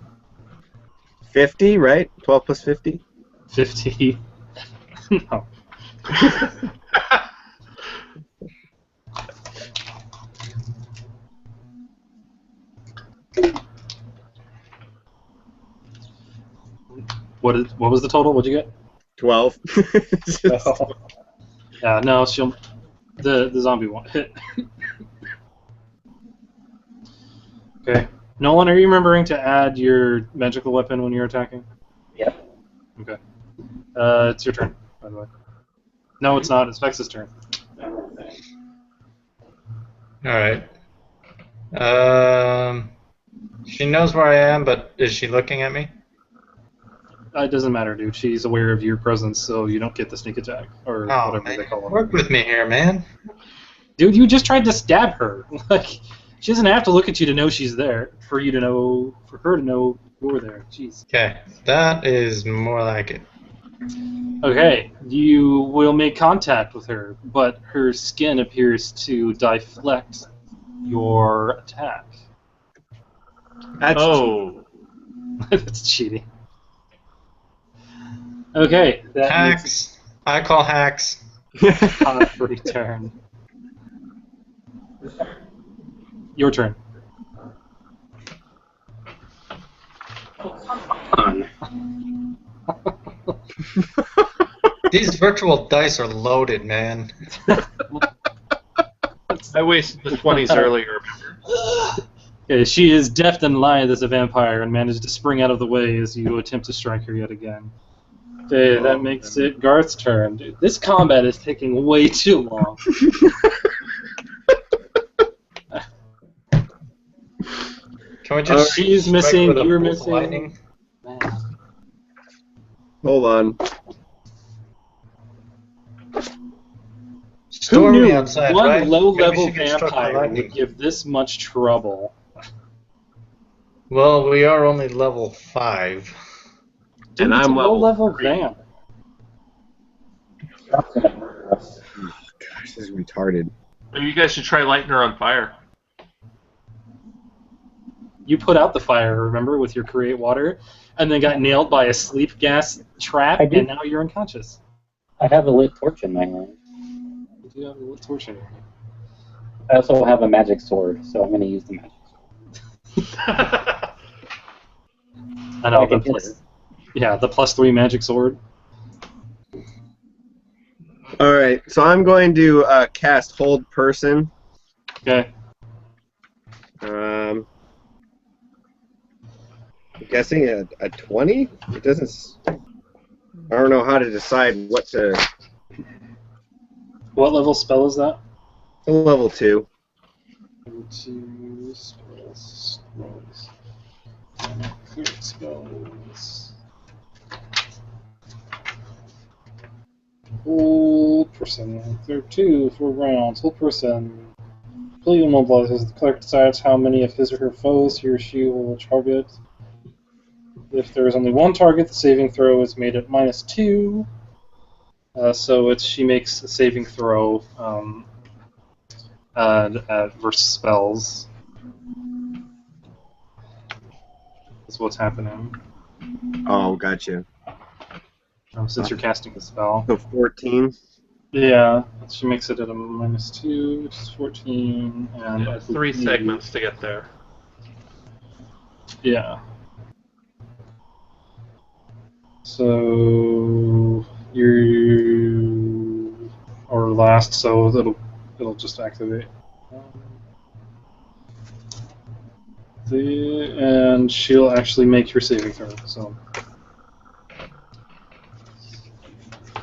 50, right? 12 plus 50? 50. No. What was the total? What'd you get? 12. Yeah, no, the zombie won't hit. Okay. Nolan, are you remembering to add your magical weapon when you're attacking? Yep. Okay. It's your turn, by the way. No, it's not. It's Vex's turn. Alright. She knows where I am, but is she looking at me? It doesn't matter, dude. She's aware of your presence, so you don't get the sneak attack, or Oh, whatever man. they call it. Work with me here, man. Dude, you just tried to stab her. Like, she doesn't have to look at you to know she's there. For her to know you're there. Jeez. Okay, that is more like it. Okay, you will make contact with her, but her skin appears to deflect your attack. That's That's cheating. Okay, that Hacks. I call hacks. makes it hot for return. Your turn. These virtual dice are loaded, man. I wasted the 20s earlier. Okay, she is deft and lithe as a vampire and managed to spring out of the way as you attempt to strike her yet again. Okay, that makes it Garth's turn. Dude, this combat is taking way too long. Can we just She's strike missing, with a you're bolt of missing. lightning? Man. Hold on. Who Stormy knew outside, one right? low-level Maybe she gets struck by vampire lightning. would give this much trouble? Well, we are only level 5. Dude, And it's I'm a level low-level 3. vamp. Gosh, this is retarded. Maybe you guys should try lighting her on fire. You put out the fire, remember, with your create water, and then got nailed by a sleep gas trap, I did. and now you're unconscious. I have a lit torch in my hand. You do have a little torch in your hand. I also have a magic sword, so I'm going to use the magic sword. I know, I can the hit plus, yeah, the +3 magic sword. All right, so I'm going to cast Hold Person. Okay. I'm guessing a 20? It doesn't... I don't know how to decide what to... What level spell is that? Level 2. Spells. Hold person. There are 2 4 rounds. Hold person. Completely immobilizes. The cleric decides how many of his or her foes he or she will target. If there is only one target, the saving throw is made at -2. So she makes a saving throw versus spells. That's what's happening. Oh, gotcha. Since you're casting the spell. So 14. Yeah, she makes it at a -2, which is 14, and Yeah, 3 segments to get there. Yeah. So you are last, so it'll just activate. And she'll actually make your saving throw. So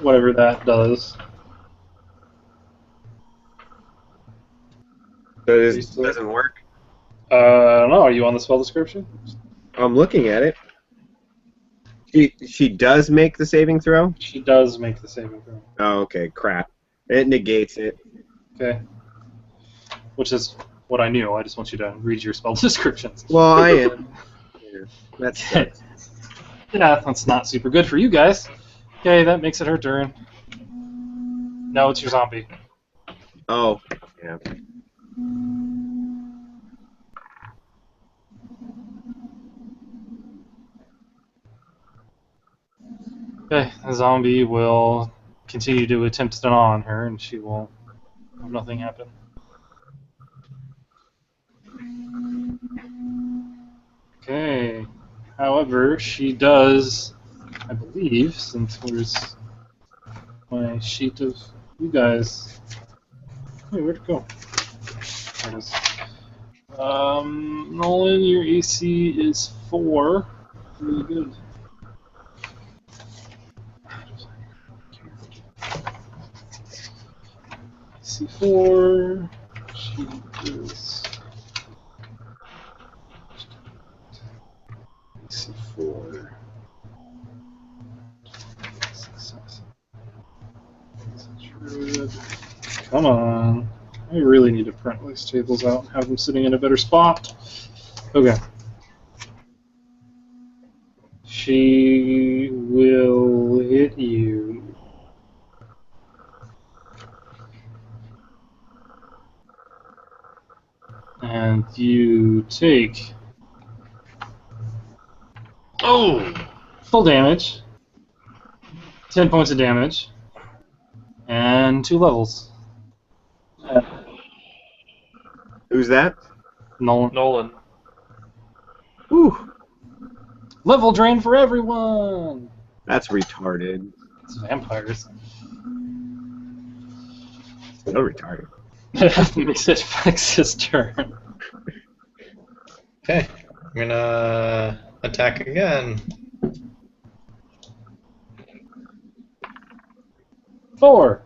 whatever that does. So this doesn't work? No, are you on the spell description? I'm looking at it. She does make the saving throw? She does make the saving throw. Oh, okay, crap. It negates it. Okay. Which is what I knew. I just want you to read your spell descriptions. Well, I am. Yeah, that's good. Yeah, that's not super good for you guys. Okay, that makes it her turn. No, it's your zombie. Oh, yeah. Okay, the zombie will continue to attempt to gnaw on her, and she will have nothing happen. Okay. However, she does, I believe, since where's my sheet of you guys? Hey, where'd it go? There it is. Nolan, your AC is 4. Really good. AC 4. She is AC 4. Come on. I really need to print these tables out and have them sitting in a better spot. Okay. She will hit you. And you take full damage. 10 points of damage. And 2 levels. Who's that? Nolan. Whew. Level drain for everyone! That's retarded. It's vampires. So retarded. Makes it Vex's turn. Okay, I'm gonna attack again. 4.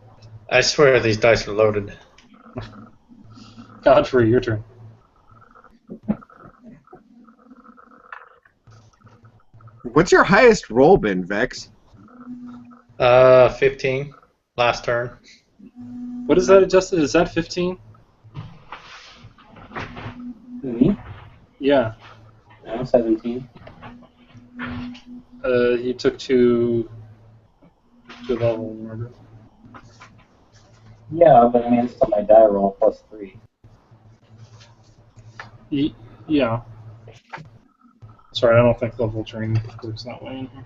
I swear these dice are loaded. Godfrey, your turn. What's your highest roll been, Vex? 15, last turn. What is that adjusted? Is that 15? Me? Yeah. No, 17. You took 2 level, remember? Yeah, but I mean, it's still my die roll plus 3. Yeah. Sorry, I don't think level drain works that way in here.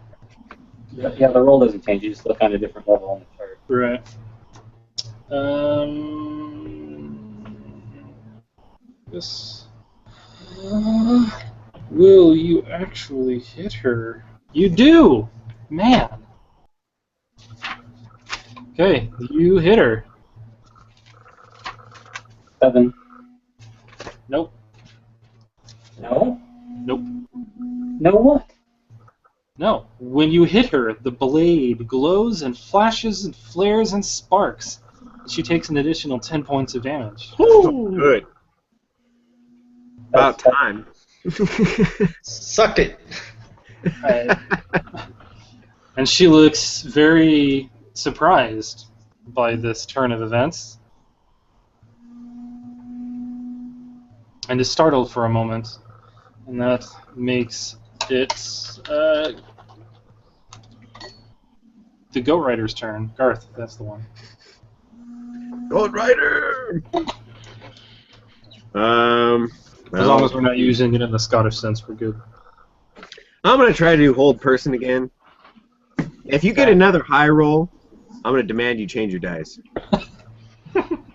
Yeah, the roll doesn't change. You just look on a different level on the chart. Right. This. Will you actually hit her? You do! Man! Okay, you hit her. 7. Nope. No? Nope. No what? No. When you hit her, the blade glows and flashes and flares and sparks. She takes an additional 10 points of damage. Good. About That's- time. Suck it! And she looks very surprised by this turn of events. And is startled for a moment. And that makes it the Goat Rider's turn. Garth, that's the one. Gold Rider! As long as we're not using it in the Scottish sense, we're good. I'm going to try to do hold person again. If you get another high roll, I'm gonna demand you change your dice.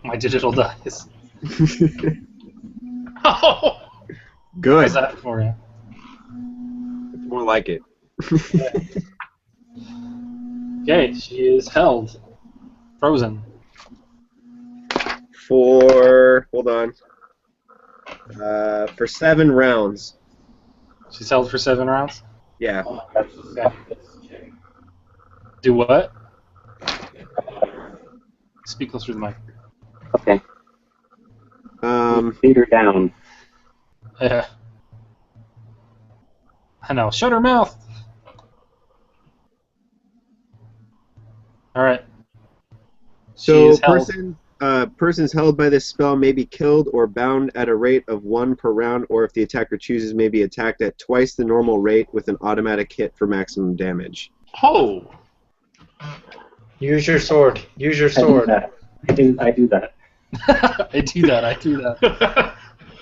My digital dice. Oh! Good. How's that for you? It's more like it. Okay, she is held. Frozen. Hold on. For 7 rounds. She's held for 7 rounds? Yeah. Oh, that's exactly this. Do what? Speak closer to the mic. Okay. Um. Beat her down. Yeah. I know. Shut her mouth! Alright. She So is held. persons held by this spell may be killed or bound at a rate of 1 per round, or if the attacker chooses, may be attacked at twice the normal rate with an automatic hit for maximum damage. Oh! Use your sword. Use your I do sword. that. I do that. I do that.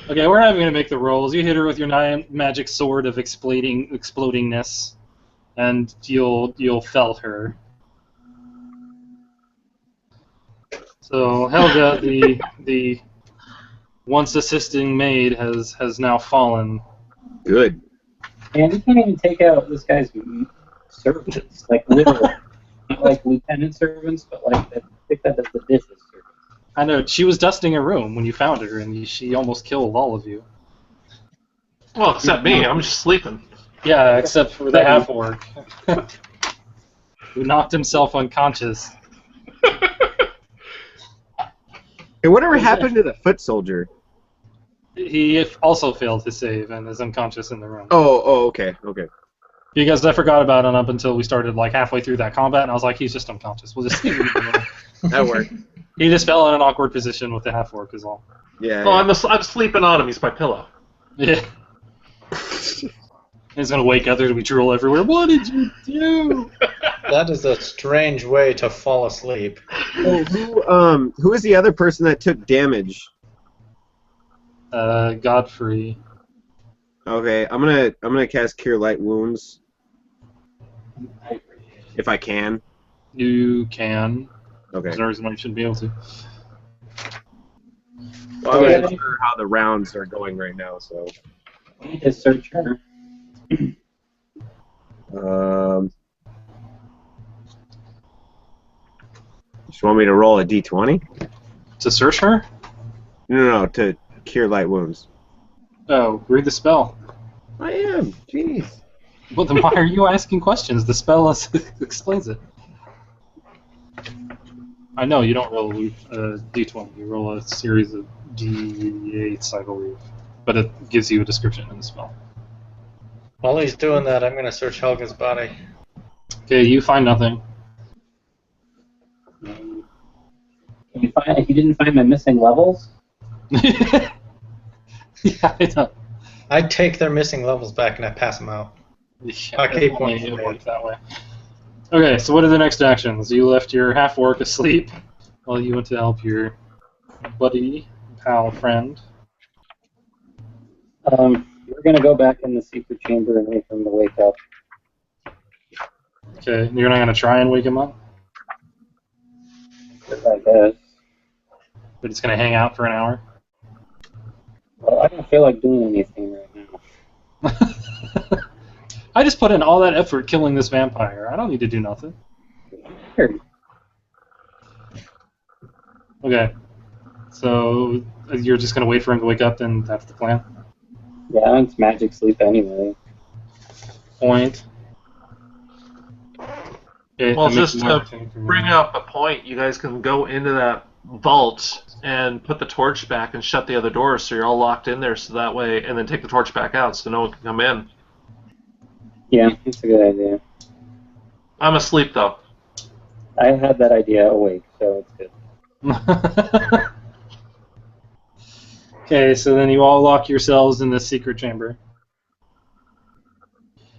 Okay, we're not even going to make the rolls. You hit her with your magic sword of explodingness, and you'll fell her. So Helga, the once assisting maid, has now fallen. Good. Man, you can't even take out this guy's servants. Like, literally. Not like lieutenant servants, but like, pick that as the dishes servants. I know, she was dusting a room when you found her, and she almost killed all of you. Well, except me. I'm just sleeping. Yeah, except for the half-orc, who knocked himself unconscious. Hey, whatever happened to the foot soldier? He also failed to save and is unconscious in the room. Oh, okay. Because I forgot about him up until we started like halfway through that combat, and I was like, he's just unconscious. We'll just leave him in the room. That worked. He just fell in an awkward position with the half-orc is all. Yeah. Oh, I'm sleeping on him. He's my pillow. Yeah. He's gonna wake up, there's gonna be drool everywhere. What did you do? That is a strange way to fall asleep. Oh, who is the other person that took damage? Godfrey. Okay, I'm gonna cast Cure Light Wounds if I can. You can. Okay. There's no reason why you shouldn't be able to. Well, I wasn't sure how the rounds are going right now, so. We need to search her. Just want me to roll a d20? To search her? No, to Cure Light Wounds. Oh, read the spell. I am. Jeez. Well, then why are you asking questions? The spell explains it. I know, you don't roll a d20. You roll a series of d8s, I believe. But it gives you a description in the spell. While he's doing that, I'm going to search Helga's body. Okay, you find nothing. You didn't find my missing levels? Yeah, I know. I take their missing levels back and I pass them out. Yeah, Okay, it point. works that way. Okay, so what are the next actions? You left your half-orc asleep while you went to help your buddy, pal, friend. We're gonna go back in the secret chamber and wait for him to wake up. Okay, you're not going to try and wake him up? I guess. But it's going to hang out for an hour? Well, I don't feel like doing anything right now. I just put in all that effort killing this vampire. I don't need to do nothing. Sure. Okay. So you're just going to wait for him to wake up, then that's the plan? Yeah, it's magic sleep anyway. Point. Okay, Well, that makes just more to sense for me. bring up a point, you guys can go into that vault and put the torch back and shut the other doors so you're all locked in there so that way, and then take the torch back out so no one can come in. Yeah, that's a good idea. I'm asleep, though. I had that idea awake, so it's good. Okay, so then you all lock yourselves in this secret chamber.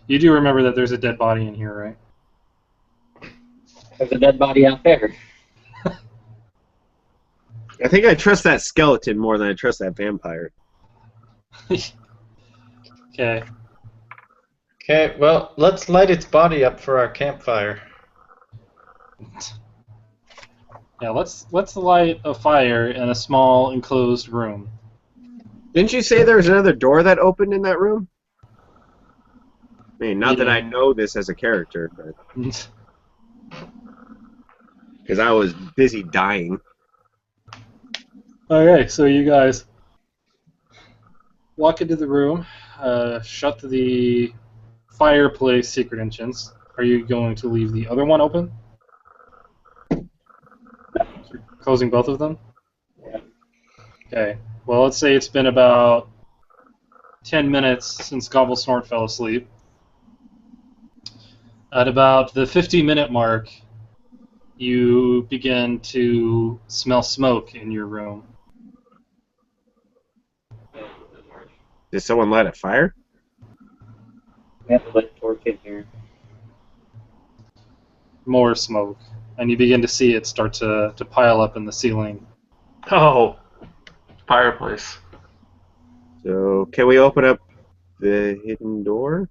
You do remember that there's a dead body in here, right? There's a dead body out there. I think I trust that skeleton more than I trust that vampire. Okay. Okay, well, let's light its body up for our campfire. Yeah, let's light a fire in a small enclosed room. Didn't you say there was another door that opened in that room? I mean, not that I know this as a character, but because I was busy dying. Okay, so you guys walk into the room, shut the fireplace secret entrance. Are you going to leave the other one open? Closing both of them? Okay. Well, let's say it's been about 10 minutes since Gobble Snort fell asleep. At about the 50-minute mark, you begin to smell smoke in your room. Did someone light a fire? We have a lit torch in here. More smoke. And you begin to see it start to pile up in the ceiling. Oh, fireplace. So, can we open up the hidden door?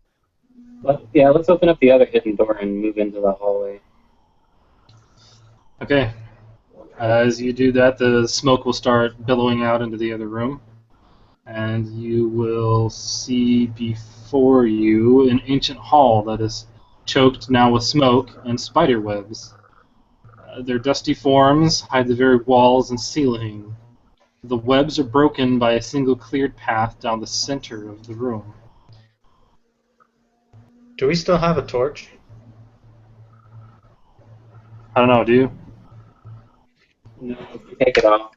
Let's open up the other hidden door and move into the hallway. Okay. As you do that, the smoke will start billowing out into the other room. And you will see before you an ancient hall that is choked now with smoke and spider webs. Their dusty forms hide the very walls and ceiling. The webs are broken by a single cleared path down the center of the room. Do we still have a torch? I don't know, do you? No, if we take it off.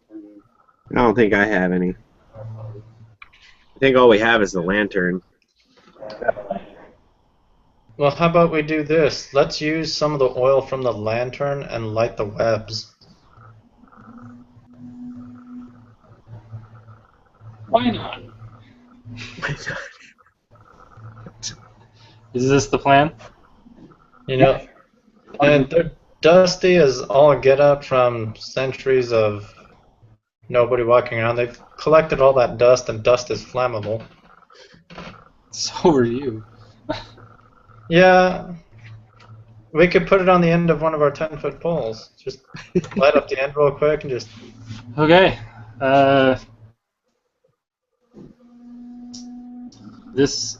I don't think I have any. I think all we have is the lantern. Well, how about we do this? Let's use some of the oil from the lantern and light the webs. Why not? Is this the plan? You know, and they're dusty as all get up from centuries of nobody walking around. They've collected all that dust, and dust is flammable. So are you. Yeah, we could put it on the end of one of our 10-foot poles. Just light up the end real quick and just... Okay. This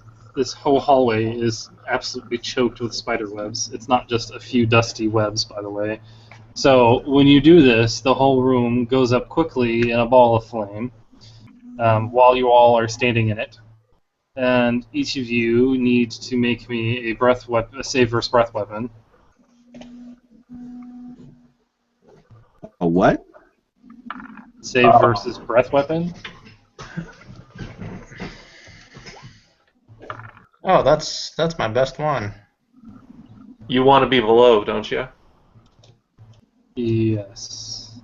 whole hallway is absolutely choked with spider webs. It's not just a few dusty webs, by the way. So when you do this, the whole room goes up quickly in a ball of flame while you all are standing in it. And each of you needs to make me a save versus breath weapon. A what? Save versus breath weapon. Oh, that's my best one. You want to be below, don't you? Yes.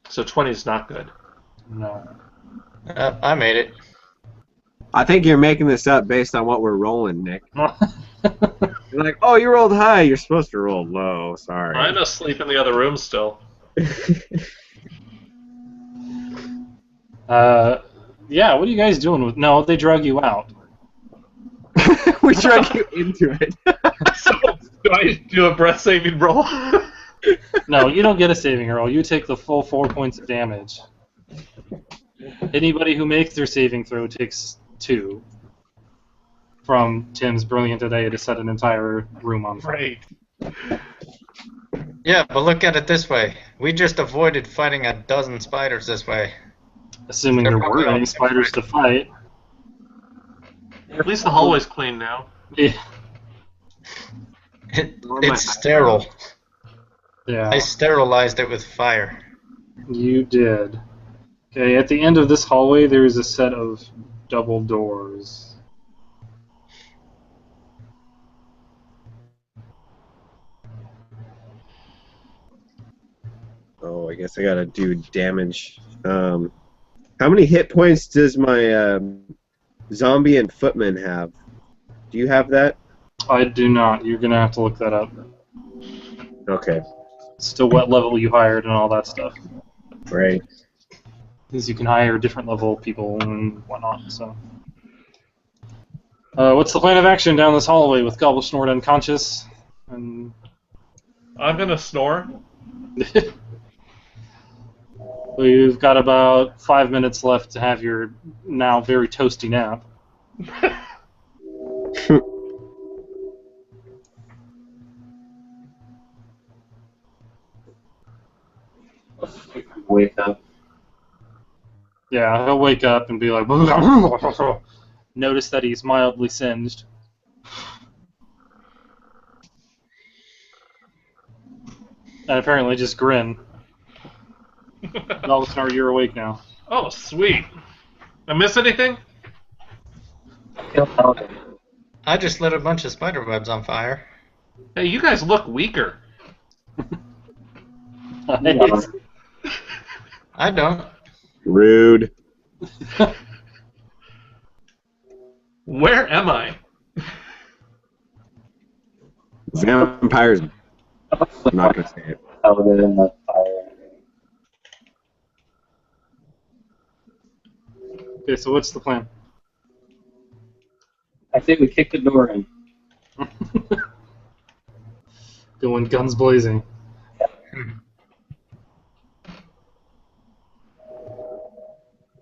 So 20 is not good. No. I made it. I think you're making this up based on what we're rolling, Nick. You're like, oh, you rolled high. You're supposed to roll low. Sorry. I'm asleep in the other room still. Yeah, what are you guys doing with... No, they drug you out. We drug you into it. So, do I do a breath saving roll? No, you don't get a saving roll. You take the full 4 points of damage. Anybody who makes their saving throw takes 2 from Tim's brilliant idea to set an entire room on fire. Right. Yeah, but look at it this way. We just avoided fighting a dozen spiders this way. Assuming They're there probably weren't all any spiders to fight. At least the hallway's clean now. Yeah. It's sterile. Yeah, I sterilized it with fire. you did. Okay, at the end of this hallway, there is a set of double doors. Oh, I guess I gotta do damage. How many hit points does my zombie and footman have? Do you have that? I do not. You're going to have to look that up. Okay, It's to what level you hired and all that stuff. right. Because you can hire different level people and whatnot, so... what's the plan of action down this hallway with Gobble Snort unconscious? And I'm gonna snore. We've got about 5 minutes left to have your now very toasty nap. Wake up. Yeah, he'll wake up and be like, notice that he's mildly singed. And apparently just grin. Velvetar, you're awake now. Oh, sweet. I miss anything? Feel pounded. I just lit a bunch of spider webs on fire. Hey, you guys look weaker. Nice. I don't. Rude. Where am I? Vampires. I'm not gonna say it. Pounded in the fire. Okay, so what's the plan? I think we kick the door in. Going guns blazing.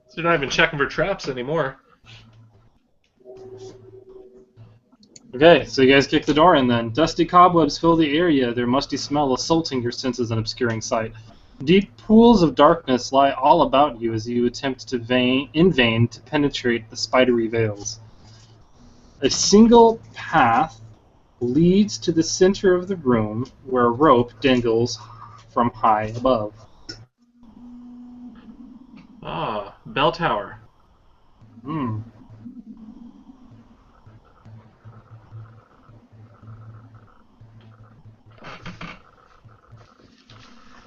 So you're not even checking for traps anymore. Okay, so you guys kick the door in then. Dusty cobwebs fill the area, their musty smell assaulting your senses and obscuring sight. Deep pools of darkness lie all about you as you attempt in vain to penetrate the spidery veils. A single path leads to the center of the room where a rope dangles from high above. Ah, bell tower. Hmm.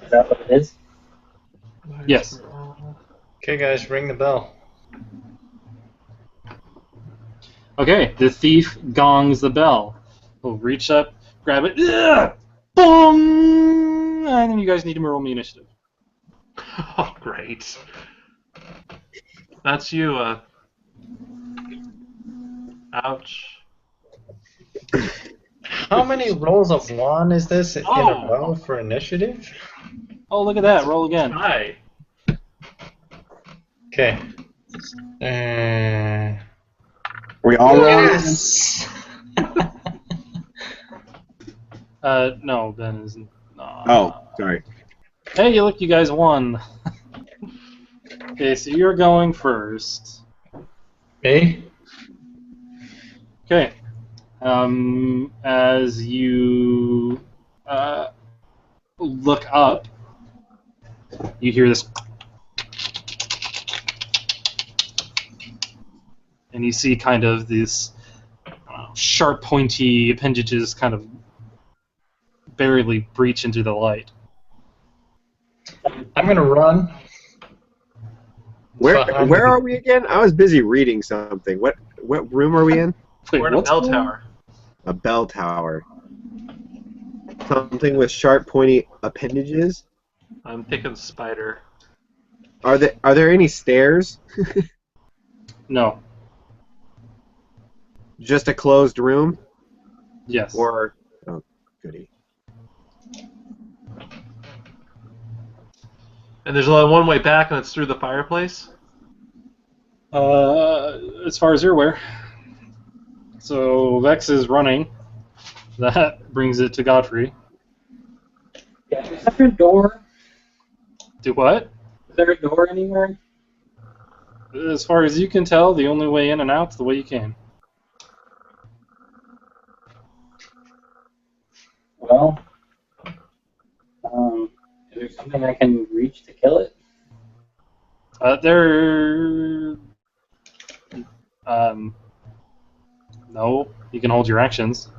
Is that what it is? Yes. Okay, guys, ring the bell. Okay, the thief gongs the bell. He'll reach up, grab it, boom! And then you guys need to roll me initiative. Oh, great. That's you, ouch. How many rolls of 1 is this in a Oh. row for initiative? Oh, look at that. Roll again. Hi. Okay. We all wrong. Yes! No, Ben isn't. Oh, sorry. Hey, look, you guys won. Okay, so you're going first. Me? Okay. As you look up, you hear this, and you see kind of these sharp, pointy appendages kind of barely breach into the light. I'm gonna run. Where Behind are the- we again? I was busy reading something. What room are we in? Wait, We're in a what's bell going on? tower. A bell tower. Something with sharp, pointy appendages. I'm thinking spider. Are there any stairs? No. Just a closed room? Yes. Or oh, goody. And there's only one way back, and it's through the fireplace? As far as you're aware. So Vex is running. That brings it to Godfrey. Yeah, is there a door? Do what? Is there a door anywhere? As far as you can tell, the only way in and out's the way you came. Well, is there something I can reach to kill it? No. You can hold your actions.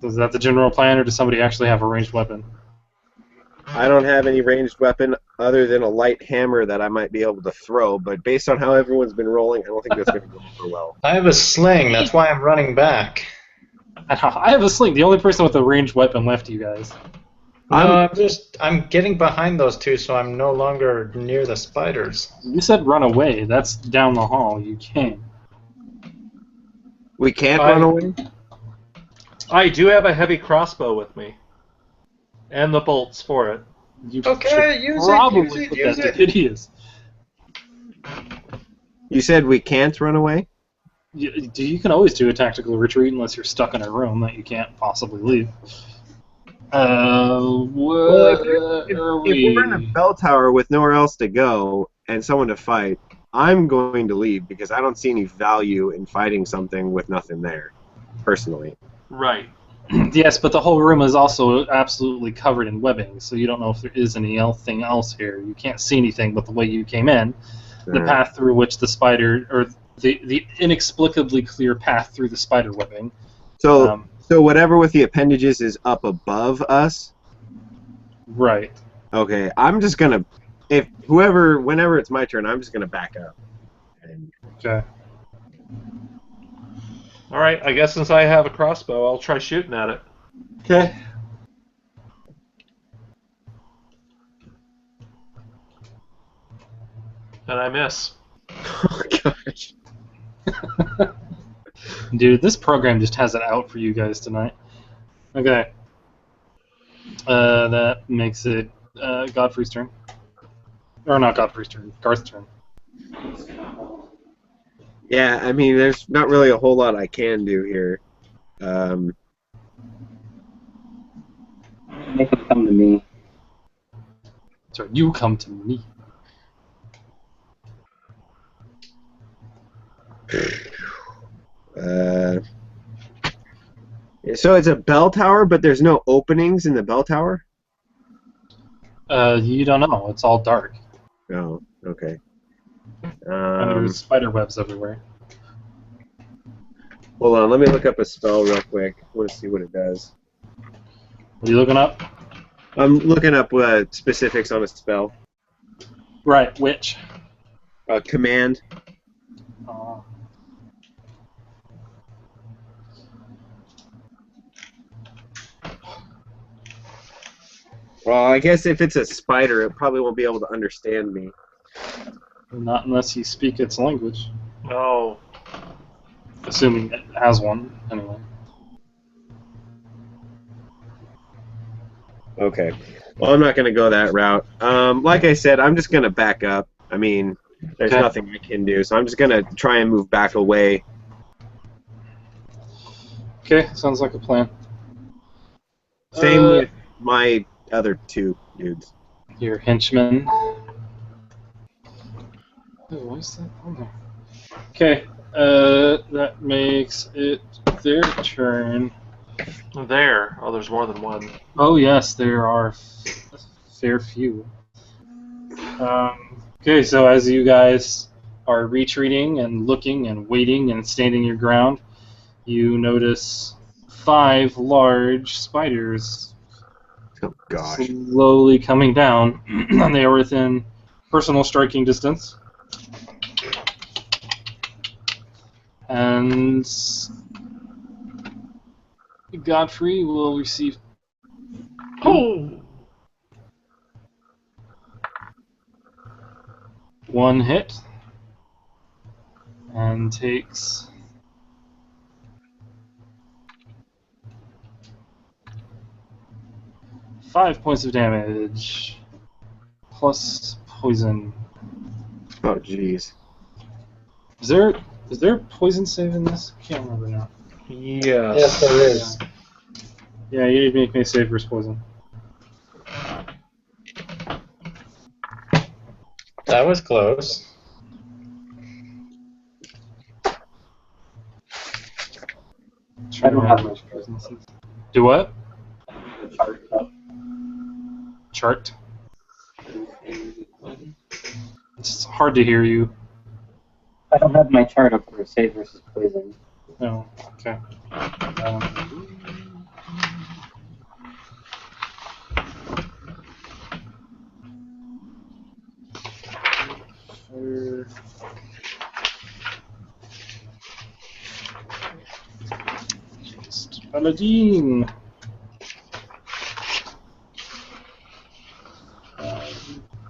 Is that the general plan, or does somebody actually have a ranged weapon? I don't have any ranged weapon other than a light hammer that I might be able to throw, but based on how everyone's been rolling, I don't think that's going to go over well. I have a sling, that's why I'm running back. I have a sling. The only person with a ranged weapon left, you guys. No, I'm getting behind those two so I'm no longer near the spiders. You said run away. That's down the hall. You came. We can't run away? I do have a heavy crossbow with me. And the bolts for it. You Okay, should use probably it, put use that it. to good use. You said we can't run away? You can always do a tactical retreat unless you're stuck in a room that you can't possibly leave. Well, if we're in a bell tower with nowhere else to go and someone to fight, I'm going to leave because I don't see any value in fighting something with nothing there, personally. Right. Yes, but the whole room is also absolutely covered in webbing, so you don't know if there is anything else here. You can't see anything but the way you came in, the path through which the spider, or the inexplicably clear path through the spider webbing. So whatever with the appendages is up above us? Right. Okay, I'm just gonna, whenever it's my turn, I'm just gonna back up. Okay. Alright, I guess since I have a crossbow, I'll try shooting at it. Okay. And I miss. Oh, gosh. Dude, this program just has it out for you guys tonight. Okay. That makes it Godfrey's turn. Or not Godfrey's turn, Garth's turn. Yeah, I mean, there's not really a whole lot I can do here. Make them come to me. Sorry, you come to me. So it's a bell tower, but there's no openings in the bell tower? You don't know. It's all dark. Oh, okay. And there's spider webs everywhere. Hold on, let me look up a spell real quick. I want to see what it does. What are you looking up? I'm looking up specifics on a spell. Right, which? Command. Well, I guess if it's a spider, it probably won't be able to understand me. Not unless you speak its language. No. Assuming it has one, anyway. Okay. Well, I'm not going to go that route. Like I said, I'm just going to back up. I mean, there's nothing I can do, so I'm just going to try and move back away. Okay, sounds like a plan. Same with my other two dudes. Your henchmen. Oh, why is that on there? Okay, that makes it their turn. There. Oh, there's more than one. Oh yes, there are a fair few. Okay, so as you guys are retreating and looking and waiting and standing your ground, you notice 5 large spiders Oh, gosh. slowly coming down, and they are within personal striking distance. And Godfrey will receive 1 hit and takes 5 points of damage plus poison. Oh, jeez. Is there poison save in this? I can't remember now. Yes. Yes, there is. Yeah, you need to make me save versus poison. That was close. I don't have much poison. Do what? Chart up. Chart. It's hard to hear you. I don't have my chart up for save versus poison. No. Okay. Paladin.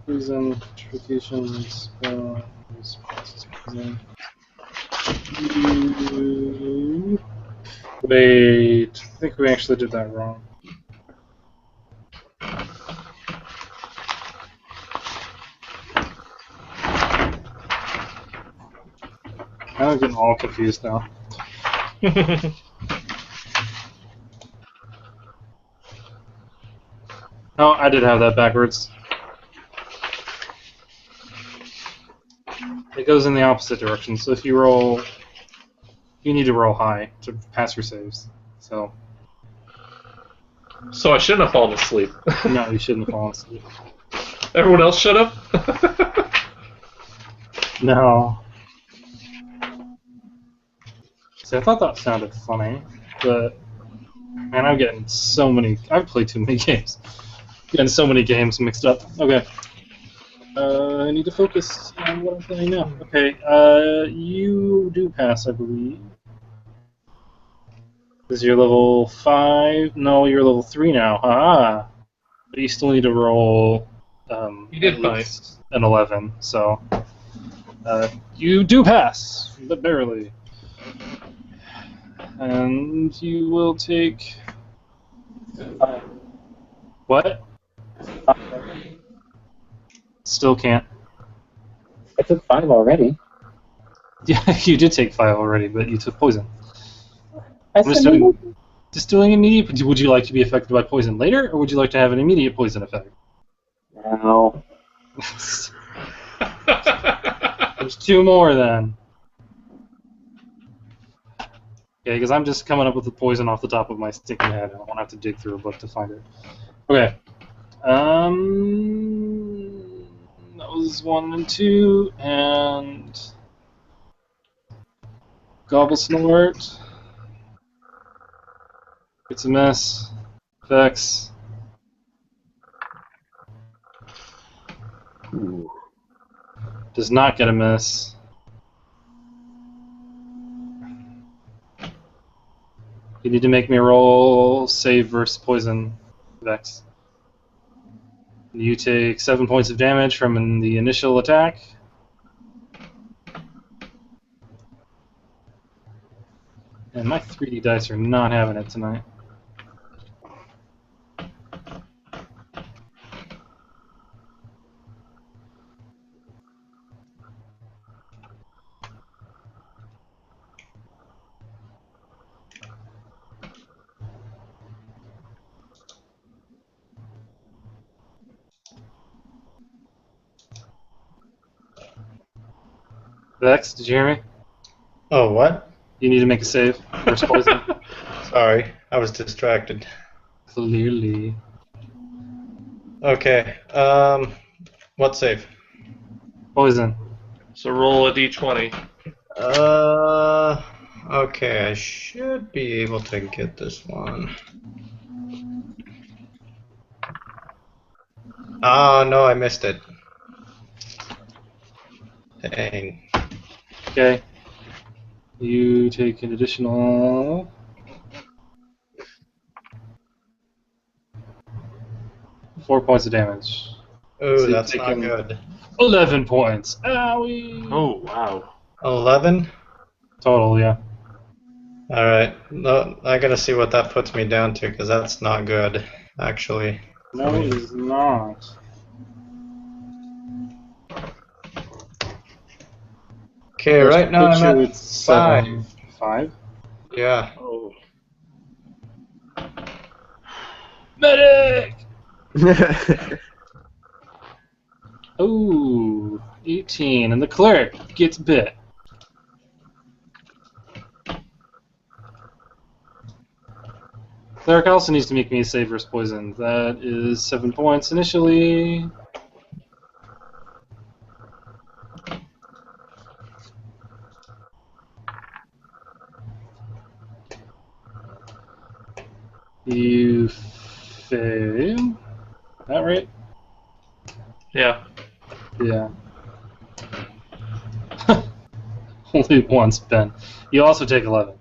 Poison, purification, spell, poison. Wait, I think we actually did that wrong. I'm getting all confused now. Oh, I did have that backwards. It goes in the opposite direction, so if you roll... You need to roll high to pass your saves. So... So I shouldn't have fallen asleep. No, you shouldn't have fallen asleep. Everyone else should have? No. See, I thought that sounded funny, but... Man, I'm getting so many... I've played too many games. Getting so many games mixed up. Okay. I need to focus on what I'm playing now. Okay, you do pass, I believe. Is your level 5? No, you're level 3 now. Ah, but you still need to roll You did at least an 11, so you do pass, but barely. And you will take... What? Still can't. I took 5 already. Yeah, you did take 5 already, but you took poison. I I'm said just doing immediate. Would you like to be affected by poison later, or would you like to have an immediate poison effect? no. There's 2 more then. Okay, because I'm just coming up with the poison off the top of my stinking head. I won't have to dig through a book to find it. Okay. That was 1 and 2, and Gobble Snort. It's a mess. Vex. Ooh. Does not get a miss. You need to make me roll save versus poison, Vex. You take 7 points of damage from the initial attack. And my 3D dice are not having it tonight. Vex, did you hear me? Oh, what? You need to make a save versus poison. Sorry, I was distracted. Clearly. Okay, what save? Poison. So roll a d20. Okay, I should be able to get this one. Oh, no, I missed it. Dang. Okay. You take an additional 4 points of damage. Ooh, So you've that's not taken good. 11 points. Owie! Oh, wow. 11? Total, yeah. Alright, no, I gotta see what that puts me down to, because that's not good, actually. No, it is not. Okay, right now I'm Put you at 5. 5? Yeah. Oh. Medic! Ooh, 18, and the cleric gets bit. Cleric also needs to make me a save versus poison. That is 7 points initially. You fail. That right? Yeah. Yeah. Only once, Ben. You also take 11.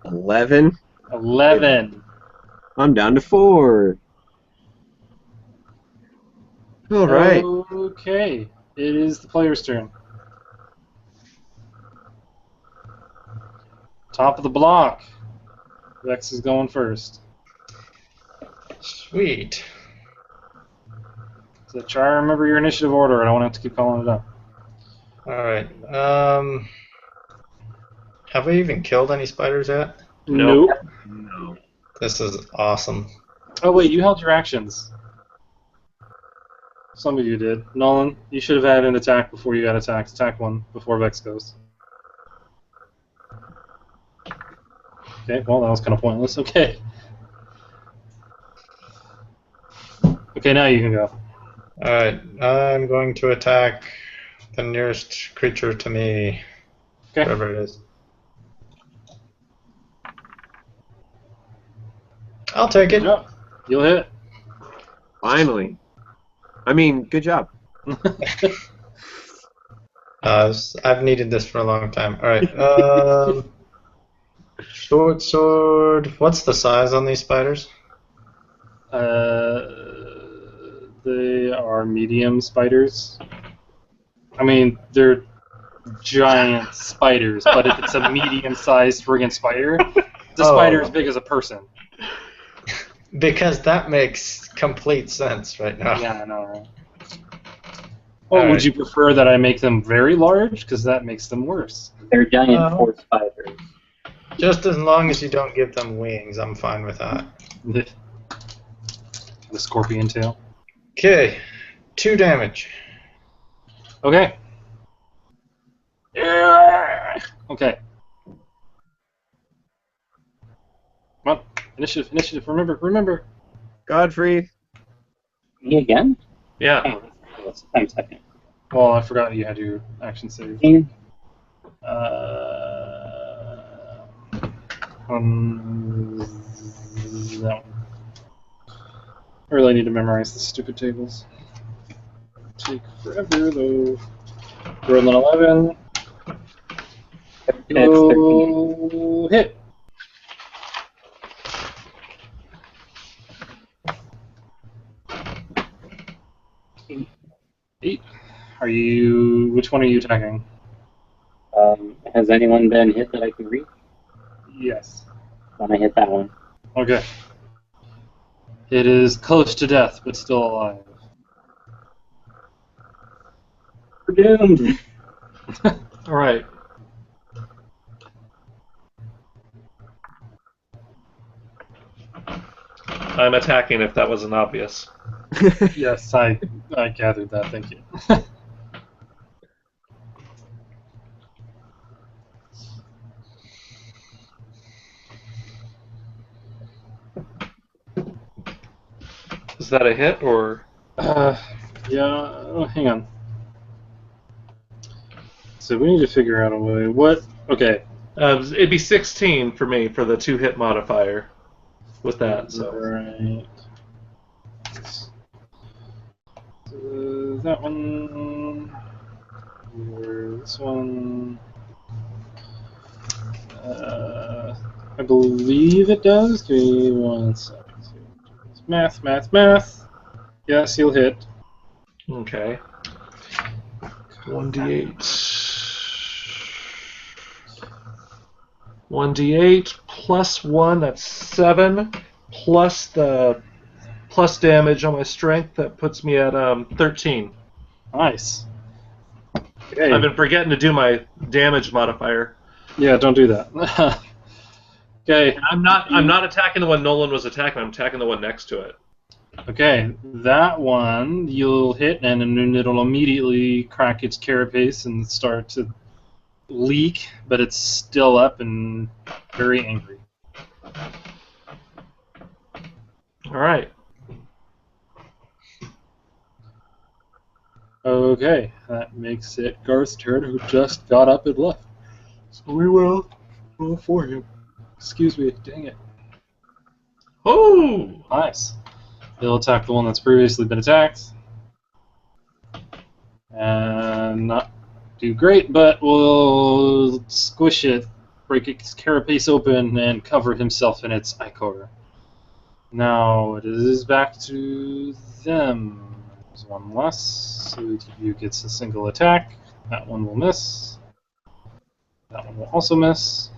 11? 11. I'm down to 4. All right. Okay. It is the player's turn. Top of the block. Vex is going first. Sweet. So try to remember your initiative order. I don't want to have to keep calling it up. Alright. Have we even killed any spiders yet? Nope. No. This is awesome. Oh wait, you held your actions. Some of you did. Nolan, you should have had an attack before you got attacked. Attack one before Vex goes. Okay, well that was kind of pointless. Okay. Okay, now you can go. Alright, I'm going to attack the nearest creature to me. Okay. Wherever it is. I'll take Good it. job. You'll hit. Finally. I mean, good job. I've needed this for a long time. Alright, short sword. What's the size on these spiders? They are medium spiders. I mean, they're giant spiders, but if it's a medium-sized friggin' spider, the spider as big as a person. Because that makes complete sense right now. Yeah, I know, right? Or All would right. you prefer that I make them very large? Because that makes them worse. They're giant force spiders. Just as long as you don't give them wings, I'm fine with that. The scorpion tail. Okay, 2 damage. Okay. Okay. Come on. Initiative. Remember. Godfrey. Me again? Yeah. Oh, that's time second. Well, I forgot you had your action save. Mm. That one. I really need to memorize the stupid tables. Take forever though. Roll an 11. That's 13. Go hit. Eight. Which one are you attacking? Has anyone been hit that I can reach? Yes. When I hit that one. Okay. It is close to death, but still alive. We're doomed. All right. I'm attacking if that wasn't obvious. Yes, I gathered that. Thank you. Is that a hit or? Yeah. Oh, hang on. So we need to figure out a way. What? Okay. It'd be 16 for me for the 2-hit modifier with that. So Right. That one. Or this one. I believe it does. Give me 1 second. Math. Yes, you'll hit. okay. 1d8. 1d8 plus 1. That's 7. Plus the plus damage on my strength. That puts me at 13. Nice. Okay. I've been forgetting to do my damage modifier. Yeah, don't do that. Okay. I'm not attacking the one Nolan was attacking. I'm attacking the one next to it. Okay, that one you'll hit, and then it'll immediately crack its carapace and start to leak, but it's still up and very angry. All right. Okay, that makes it Garth's turn, who just got up and left. So we will roll for him. Excuse me, dang it. Oh! Nice. He'll attack the one that's previously been attacked. And not do great, but will squish it, break its carapace open, and cover himself in its ichor. Now it is back to them. There's one less, so each of you gets a single attack. That one will miss. That one will also miss.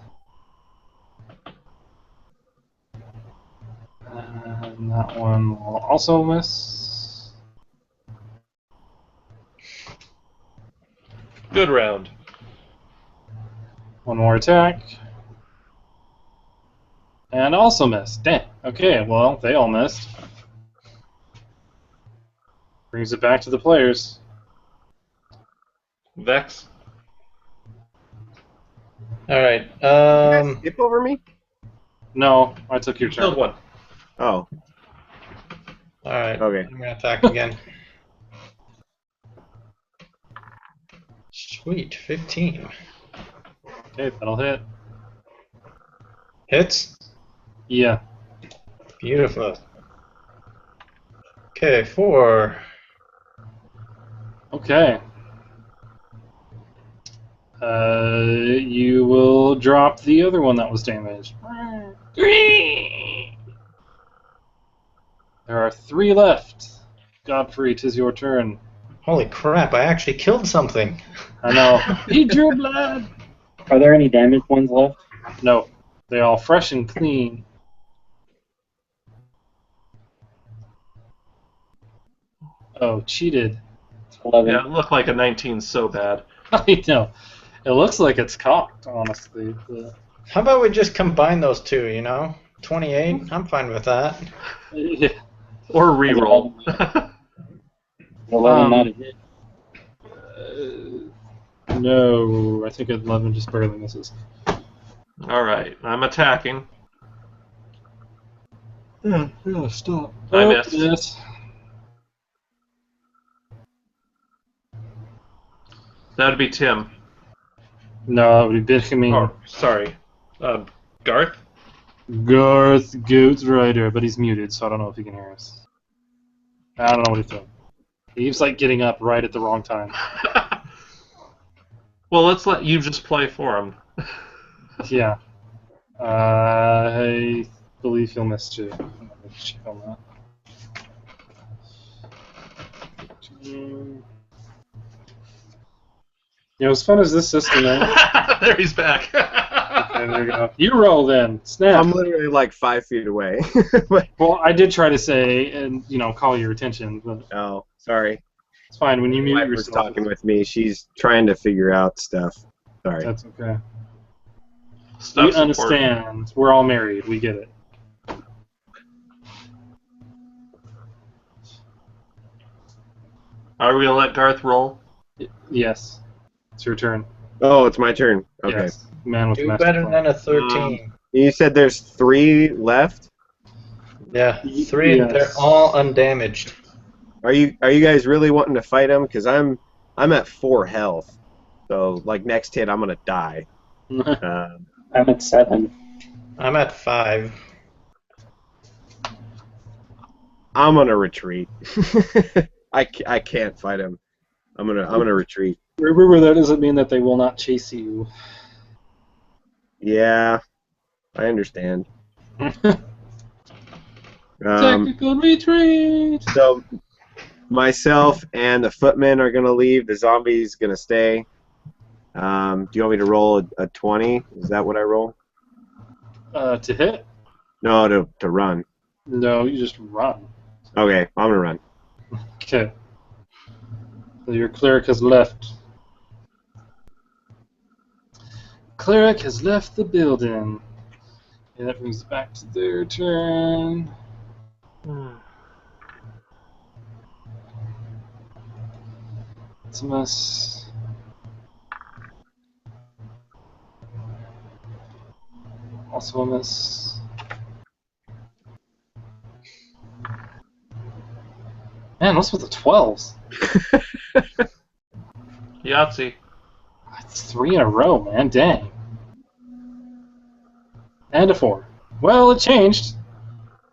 And that one will also miss. Good round. One more attack. And also missed. Damn. Okay, well, they all missed. Brings it back to the players. Vex. All right. You guys skip over me? No, I took your You killed turn. one. Oh, All right. okay. I'm gonna attack again. Sweet, 15 Okay, that'll hit. hits. Yeah. Beautiful. Okay, 4. Okay. You will drop the other one that was damaged. There are 3 left. Godfrey, 'tis your turn. Holy crap! I actually killed something. I know. He drew blood. Are there any damaged ones left? No, they're all fresh and clean. Oh, cheated. 11. Yeah, it looked like a 19 so bad. I know. It looks like it's cocked, honestly. How about we just combine those two? You know, 28. I'm fine with that. Yeah. Or reroll. 11 not a hit. No, I think 11 just barely misses. Alright, I'm attacking. Yeah, stop. I missed. Yes. That would be Tim. No, it would be Benjamin. Oh, sorry. Garth? Garth Goats Rider, but he's muted, so I don't know if he can hear us. I don't know what he's doing. He's like getting up right at the wrong time. Well, let's let you just play for him. Yeah. I believe he'll miss too. I'm gonna check on that. You know, as fun as this system is. There he's back. Okay, there you go. You roll then. Snap. I'm literally like 5 feet away. But- Well, I did try to say and call your attention, but oh, sorry. it's fine when you My mute wife was yourself. talking with me. She's trying to figure out stuff. Sorry. That's okay. Stuff We support. understand. We're all married. We get it. Are we gonna let Garth roll? Yes. It's your turn. Oh, it's my turn. Okay. Yes. Man with Do master better plan. than a 13. You said there's 3 left. Yeah, 3. Yes. They're all undamaged. Are you guys really wanting to fight him? Because I'm at 4 health. So like next hit, I'm gonna die. I'm at 7. I'm at 5. I'm gonna retreat. I can't fight him. I'm gonna retreat. Remember, that doesn't mean that they will not chase you. Yeah, I understand. Technical retreat. So myself and the footmen are gonna leave. The zombie's gonna stay. Do you want me to roll a 20? Is that what I roll? To hit? No, to run. No, you just run. Okay, I'm gonna run. Okay. So your cleric has left. Cleric has left the building. And that brings it back to their turn. It's a mess. Also a miss. Man, what's with the 12s? Yahtzee. It's 3 in a row, man. Dang. And a 4. Well, it changed.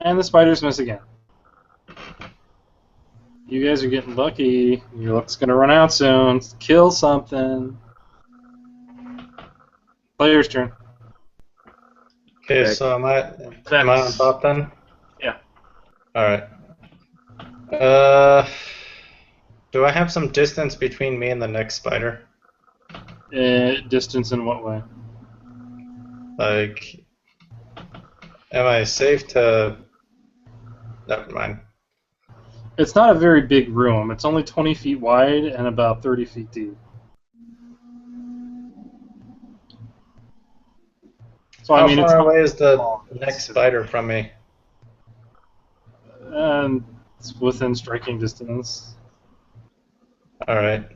And the spiders miss again. You guys are getting lucky. Your luck's gonna run out soon. Kill something. Player's turn. Okay, Okay. so am I on top then? Yeah. Alright. Do I have some distance between me and the next spider? Distance in what way? Like, am I safe to Never mind. It's not a very big room. It's only 20 feet wide and about 30 feet deep. So How I mean, it's far not away is the small. next spider from me? It's within striking distance. Alright.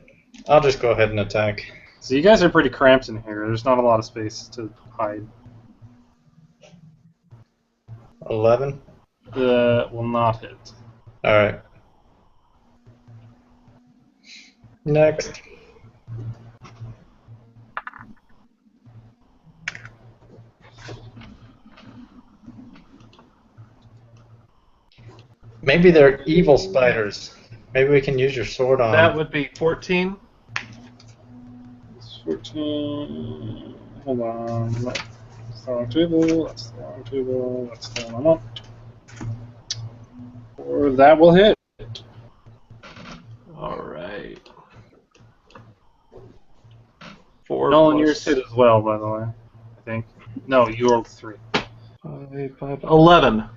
I'll just go ahead and attack. So you guys are pretty cramped in here. There's not a lot of space to hide. 11? Will not hit. Alright. Next. Maybe they're evil spiders. Maybe we can use your sword on That them. would be 14. It's 14. Hold on. That's the wrong table. That's the wrong table. That's the one I want. Or that will hit. All right. 4 Nolan, plus yours hit as well, by the way. I think. No, you rolled 3. 5, 11.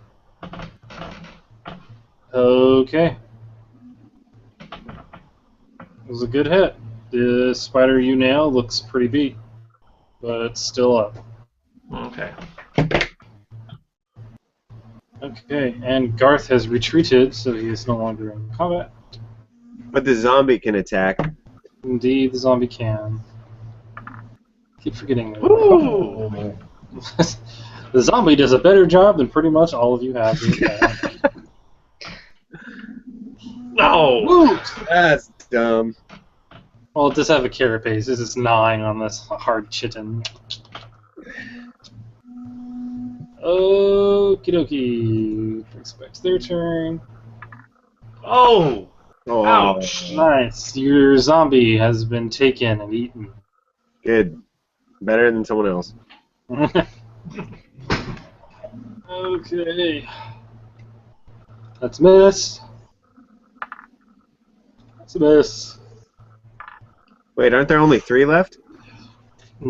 Okay. It was a good hit. The spider you nail looks pretty beat, but it's still up. Okay. Okay, and Garth has retreated, so he is no longer in combat. But the zombie can attack. Indeed, the zombie can. Keep forgetting that. Ooh. The zombie does a better job than pretty much all of you have. No. That's dumb. Well, it does have a carapace. This is gnawing on this hard chitin. Okie dokie. Expect their turn. Oh. Oh, Ouch. Nice. Your zombie has been taken and eaten. good. Better than someone else. Okay. That's a miss. That's a miss. Wait, aren't there only 3 left? I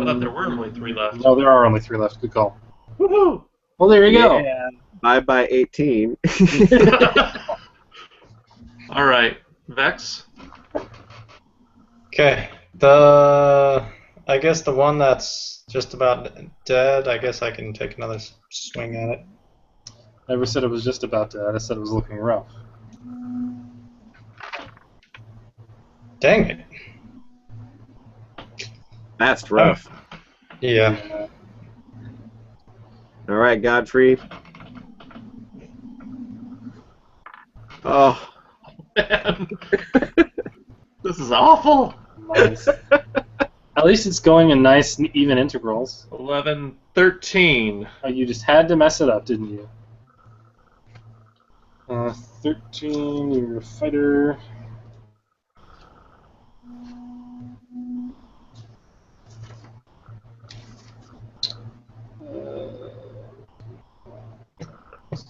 thought there were only 3 left. No, there are only 3 left. Good call. Woohoo. Well, there you go. Yeah. Bye 18. All right. Vex. Okay. I guess the one that's just about dead, I guess I can take another swing at it. Never said it was just about dead. I said it was looking rough. Dang it. That's rough. Yeah. All right, Godfrey. Oh. Man. This is awful. Nice. At least it's going in nice, even integrals. 11, 13. Oh, you just had to mess it up, didn't you? 13, you're a fighter.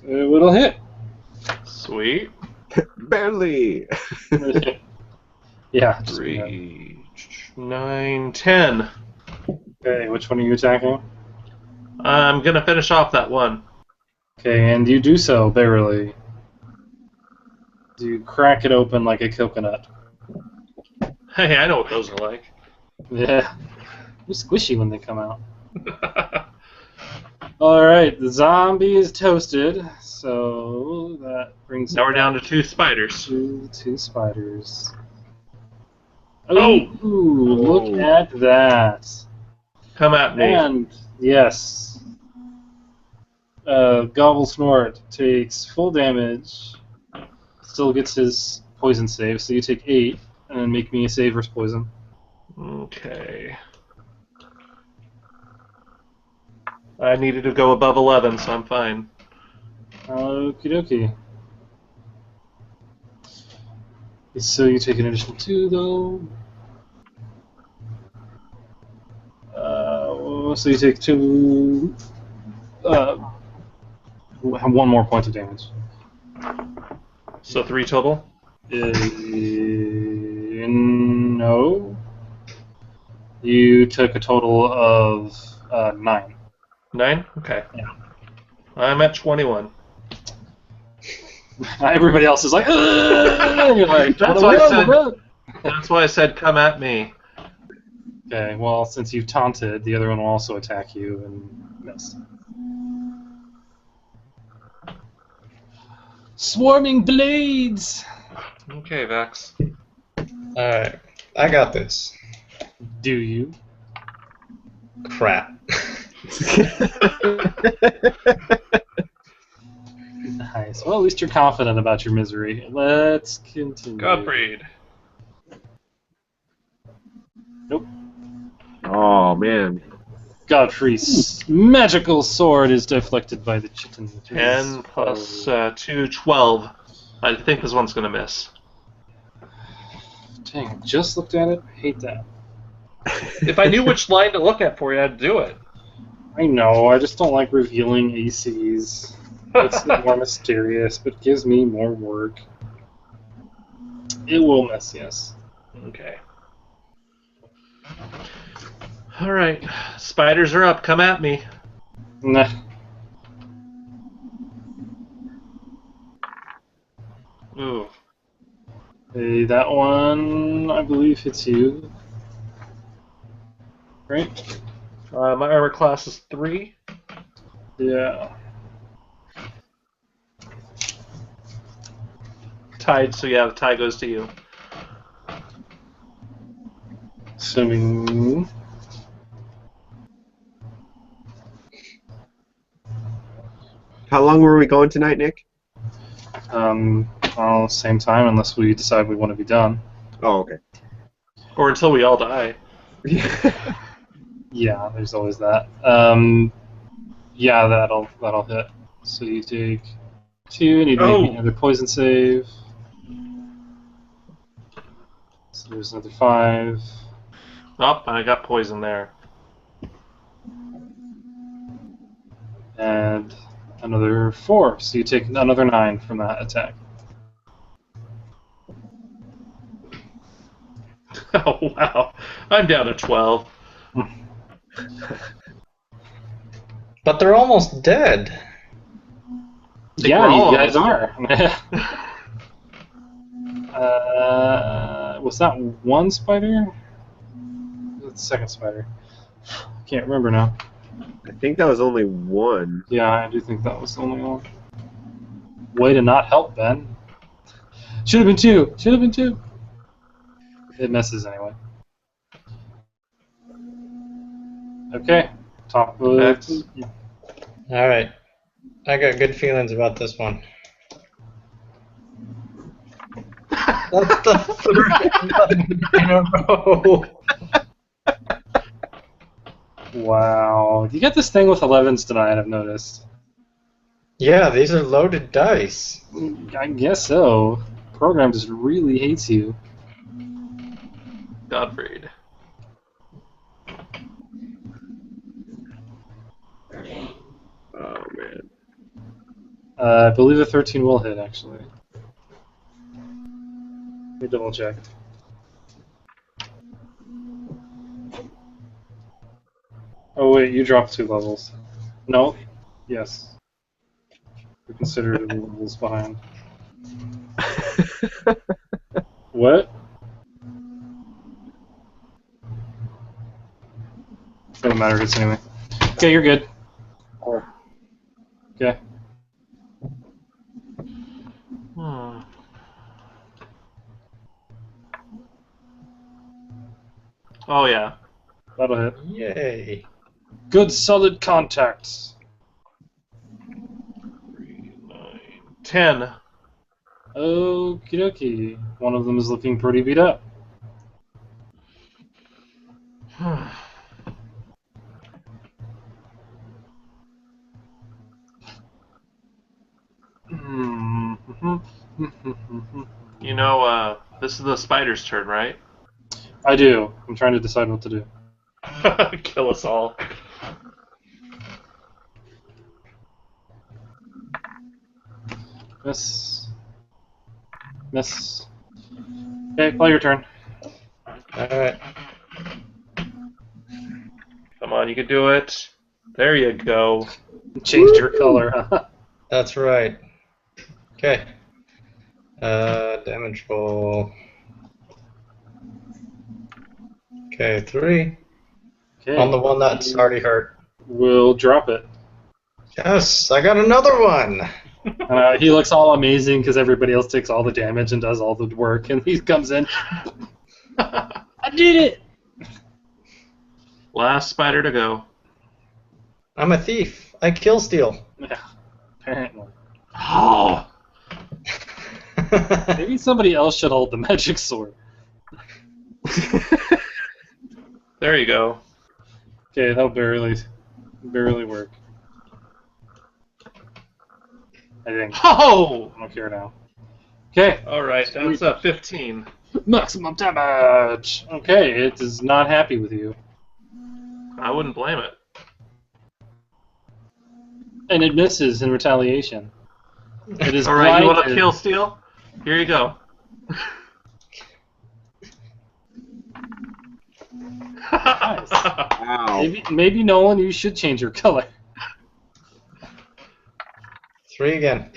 It'll hit. Sweet. Barely. Yeah. 3, 9, 10. Okay, which one are you attacking? I'm gonna finish off that one. Okay, and you do so barely. You crack it open like a coconut. Hey, I know what those are like. Yeah. They're squishy when they come out. Alright, the zombie is toasted, so that brings Now it we're down to 2 spiders. to 2 spiders. Oh! Ooh, look at that. Come at me. And, yes. Gobble Snort takes full damage, still gets his poison save, so you take 8, and then make me a save versus poison. Okay. I needed to go above 11, so I'm fine. Okie dokie. So you take an additional 2, though. So you take 2. Have 1 more point of damage. So 3 total? No. You took a total of 9. 9? Okay. Yeah. I'm at 21. Everybody else is like, "Ugh!" You're like, That's why I said come at me. Okay, well, since you've taunted, the other one will also attack you and miss. Swarming blades! Okay, Vex. Alright, I got this. Do you? Crap. Nice. Well, at least you're confident about your misery. Let's continue. Godfrey. Nope. Oh man. Godfrey's magical sword is deflected by the chitin. 10 plus 2, 12. I think this one's going to miss. Dang, I just looked at it. I hate that. If I knew which line to look at for you, I'd do it. I know, I just don't like revealing ACs. It's more mysterious, but gives me more work. It will miss, yes. Okay. Alright. Spiders are up. Come at me. Nah. Ooh. Hey, that one, I believe, hits you. Right? My armor class is 3. Yeah. Tied, so yeah, the tie goes to you. Assuming... How long were we going tonight, Nick? Well, same time, unless we decide we want to be done. Oh, okay. Or until we all die. Yeah, there's always that. Yeah, that'll hit. So you take 2, and you make another poison save. So there's another 5. Oh, I got poison there. And another 4. So you take another 9 from that attack. Oh, wow. I'm down to 12. But they're almost dead. Yeah, you guys are. Was that one spider? Was it the second spider? I can't remember now. I think that was only one. Yeah, I do think that was the only one. Way to not help, Ben. Should have been 2. Should have been 2. It misses anyway. Okay. Top of Next. Alright. I got good feelings about this one. That's the third in a row. Wow. You get this thing with 11s tonight, I've noticed. Yeah, these are loaded dice. I guess so. Program just really hates you. Godfrey. Oh man. I believe the 13 will hit, actually. Let me double check. Oh wait, you dropped 2 levels. No? Yes. You're considered levels behind. What? Doesn't matter, it's anyway. Okay, you're good. Okay. Oh, yeah. That'll hit. Yay. Good solid contacts. 3, 9, 10. Okie dokie. One of them is looking pretty beat up. You know, this is the spider's turn, right? I do. I'm trying to decide what to do. Kill us all. Miss. Miss. Okay, play your turn. Alright. Come on, you can do it. There you go. Changed your color, huh? That's right. Okay. Damage roll. Okay, 3. Okay. On the one that's already hurt. We'll drop it. Yes, I got another one. He looks all amazing because everybody else takes all the damage and does all the work, and he comes in. I did it! Last spider to go. I'm a thief. I kill steal. Yeah, apparently. Oh! Maybe somebody else should hold the magic sword. There you go. Okay, that'll barely work. I think. Oh! I don't care now. Okay, Alright, that's a 15. maximum damage! Okay, it is not happy with you. I wouldn't blame it. And it misses in retaliation. It is Alright, you want to blinded. kill steal? Here you go. Nice. Wow. Maybe Nolan, you should change your color. 3 again.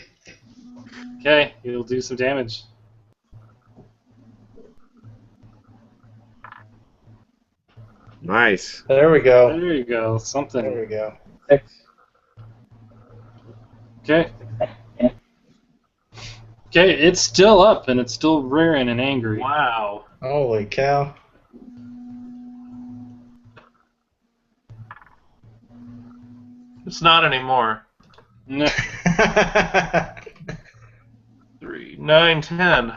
Okay, you'll do some damage. Nice. There we go. There you go, There something. we go. 6. Okay. Okay, it's still up and it's still rearing and angry. Wow. Holy cow. It's not anymore. No. 3, 9, 10.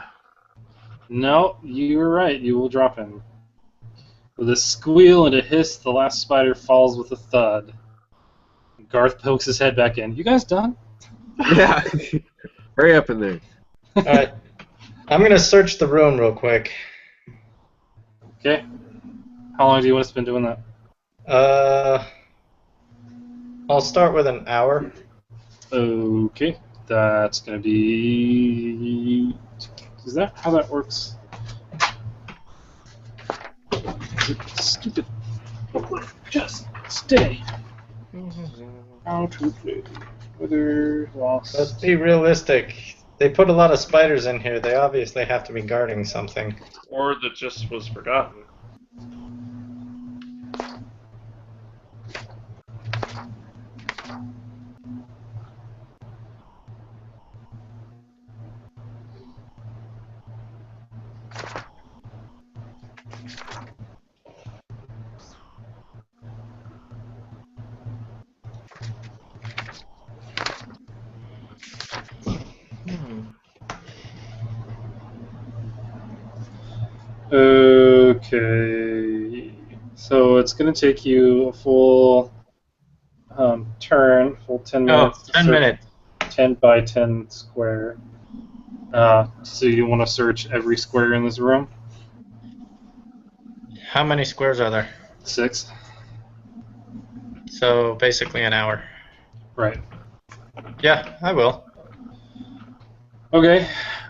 No, you were right. You will drop him. With a squeal and a hiss, the last spider falls with a thud. Garth pokes his head back in. You guys done? Yeah. Hurry up in there. Alright. I'm gonna search the room real quick. Okay. How long do you want to spend doing that? I'll start with an hour. Okay. That's going to be... Is that how that works? Stupid. Just stay. How to play. Whether lost. Let's be realistic. They put a lot of spiders in here. They obviously have to be guarding something. Or that just was forgotten. Okay. So it's going to take you a full turn, full 10 Oh, minutes. 10 minutes. 10 by 10 square. So you want to search every square in this room? How many squares are there? 6. So basically an hour. Right. Yeah, I will. Okay.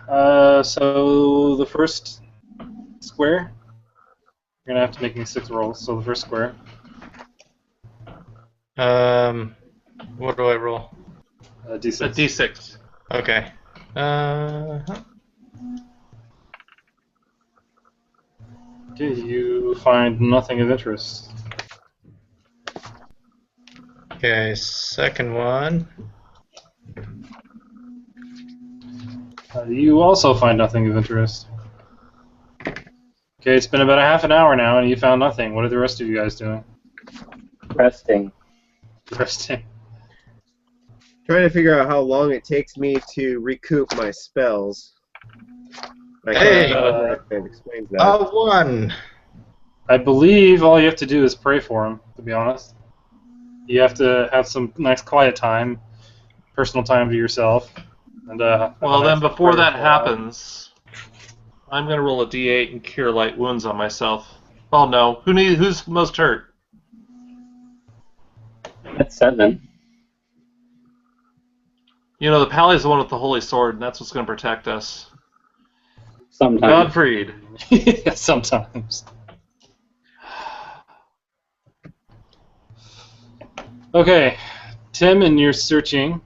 So the first square, you're going to have to make me 6 rolls. So the first square. What do I roll? D6. A D6. Okay. Okay, you find nothing of interest. Okay, second one. You also find nothing of interest. Okay, it's been about a half an hour now, and you found nothing. What are the rest of you guys doing? Resting. Resting. Trying to figure out how long it takes me to recoup my spells. Hey! It explains that. One. I believe all you have to do is pray for him, to be honest. You have to have some nice quiet time, personal time to yourself. And Well, then before that happens, I'm going to roll a D8 and cure light wounds on myself. Oh no, who's most hurt? That's 7. You know, the Pally's the one with the holy sword, and that's what's going to protect us. Sometimes. Godfried. Yeah, sometimes. Okay, Tim, in your searching,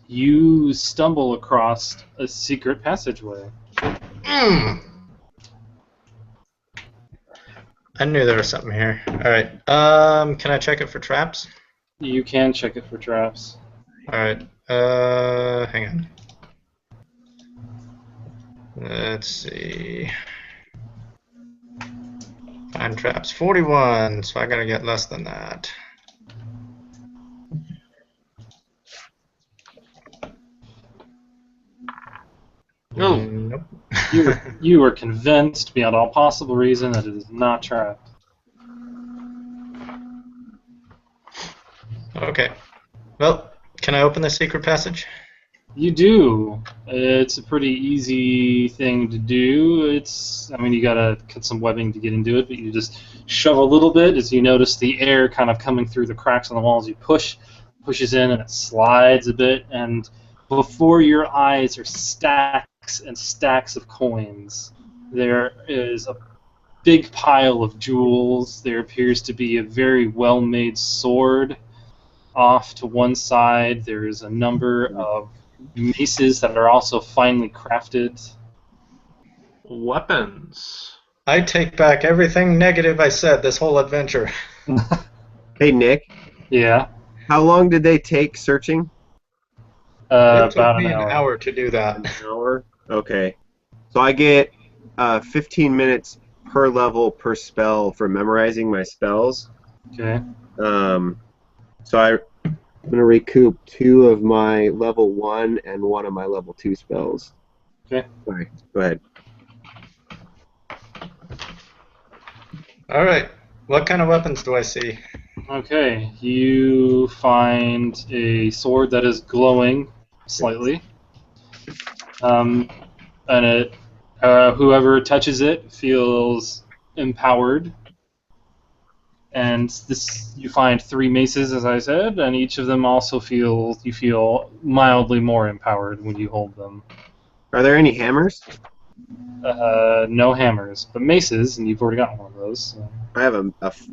you stumble across a secret passageway. I knew there was something here. Alright. Can I check it for traps? You can check it for traps. Alright. Hang on. Let's see. Find traps 41, so I gotta get less than that. Oh. Nope. You were convinced beyond all possible reason that it is not trapped. Okay. Well, can I open the secret passage? You do. It's a pretty easy thing to do. I mean, you gotta cut some webbing to get into it, but you just shove a little bit as you notice the air kind of coming through the cracks on the walls. You pushes in, and it slides a bit, and before your eyes are stacks and stacks of coins. There is a big pile of jewels. There appears to be a very well-made sword off to one side. There's a number of maces that are also finely crafted. Weapons. I take back everything negative I said this whole adventure. Hey, Nick, Yeah. how long did they take searching? It took About me an an hour. hour to do that. An hour? Okay. So I get 15 minutes per level per spell for memorizing my spells. Okay. So I'm going to recoup 2 of my level 1 and 1 of my level 2 spells. Okay. Sorry, go ahead. Alright. What kind of weapons do I see? Okay. You find a sword that is glowing slightly. And whoever touches it feels empowered. And you find 3 maces, as I said, and each of them also you feel mildly more empowered when you hold them. Are there any hammers? No hammers, but maces, and you've already got one of those. So. I have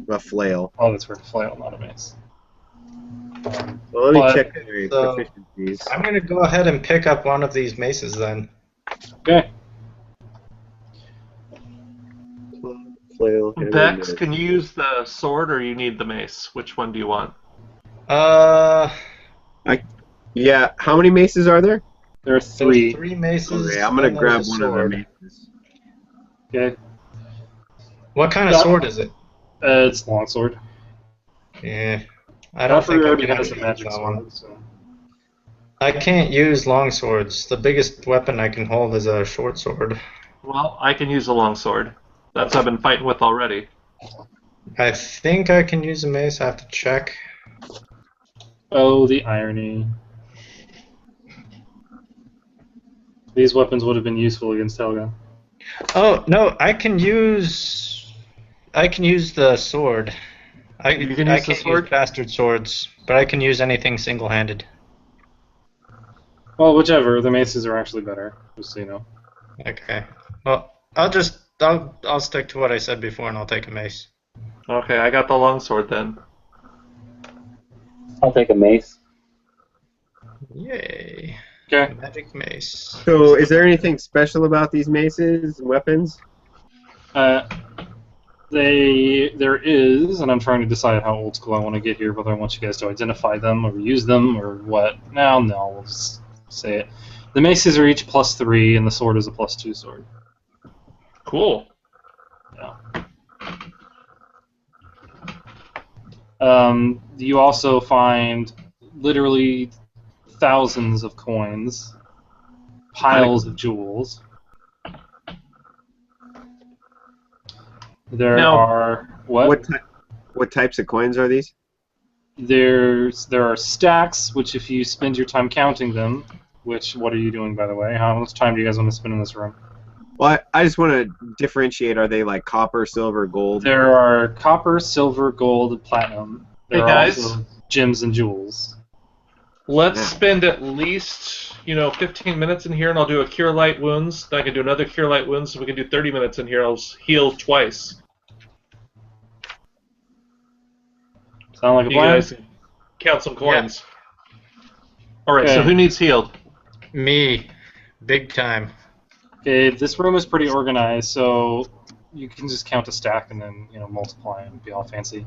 a flail. Oh, that's for a flail, not a mace. Well, let me But- check my So- proficiencies. I'm gonna go ahead and pick up one of these maces then. Okay. Flail, hammer, Vex, mace. can you use the sword or you need the mace? Which one do you want? Yeah, how many maces are there? There are There's 3. 3 maces. Okay, I'm gonna and grab there's a one of sword. the maces. Okay. What kind of Yeah. sword is it? It's longsword. Yeah. I don't Alfred think I already can has a use magic that one. sword. So. I can't use long swords. The biggest weapon I can hold is a short sword. Well, I can use a long sword. That's what I've been fighting with already. I think I can use a mace. I have to check. Oh, the irony. These weapons would have been useful against Helga. Oh no, I can use the sword. You can I use the can't sword? use bastard swords, but I can use anything single-handed. Well, whichever. The maces are actually better, just so you know. Okay. Well, I'll stick to what I said before, and I'll take a mace. Okay, I got the long sword then. I'll take a mace. Yay! Okay. Magic mace. So, is there anything special about these maces and weapons? There is, and I'm trying to decide how old school I want to get here, whether I want you guys to identify them or use them or what. No, we'll just say it. The maces are each +3, and the sword is a +2 sword. Cool. You also find literally thousands of coins, piles of jewels. There Now- are what? What types of coins are these? There are stacks, which if you spend your time counting them, what are you doing, by the way? How much time do you guys want to spend in this room? Well, I just want to differentiate. Are they like copper, silver, gold? There are copper, silver, gold, and platinum. There Hey, are guys. also gems and jewels. Let's Yeah. spend at least, 15 minutes in here, and I'll do a Cure Light Wounds. Then I can do another Cure Light Wounds, so we can do 30 minutes in here. I'll heal twice. Sound like a You plan? guys count some coins. All right. Okay. So who needs healed? Me. Big time. Okay, this room is pretty organized, so you can just count a stack and then multiply and be all fancy.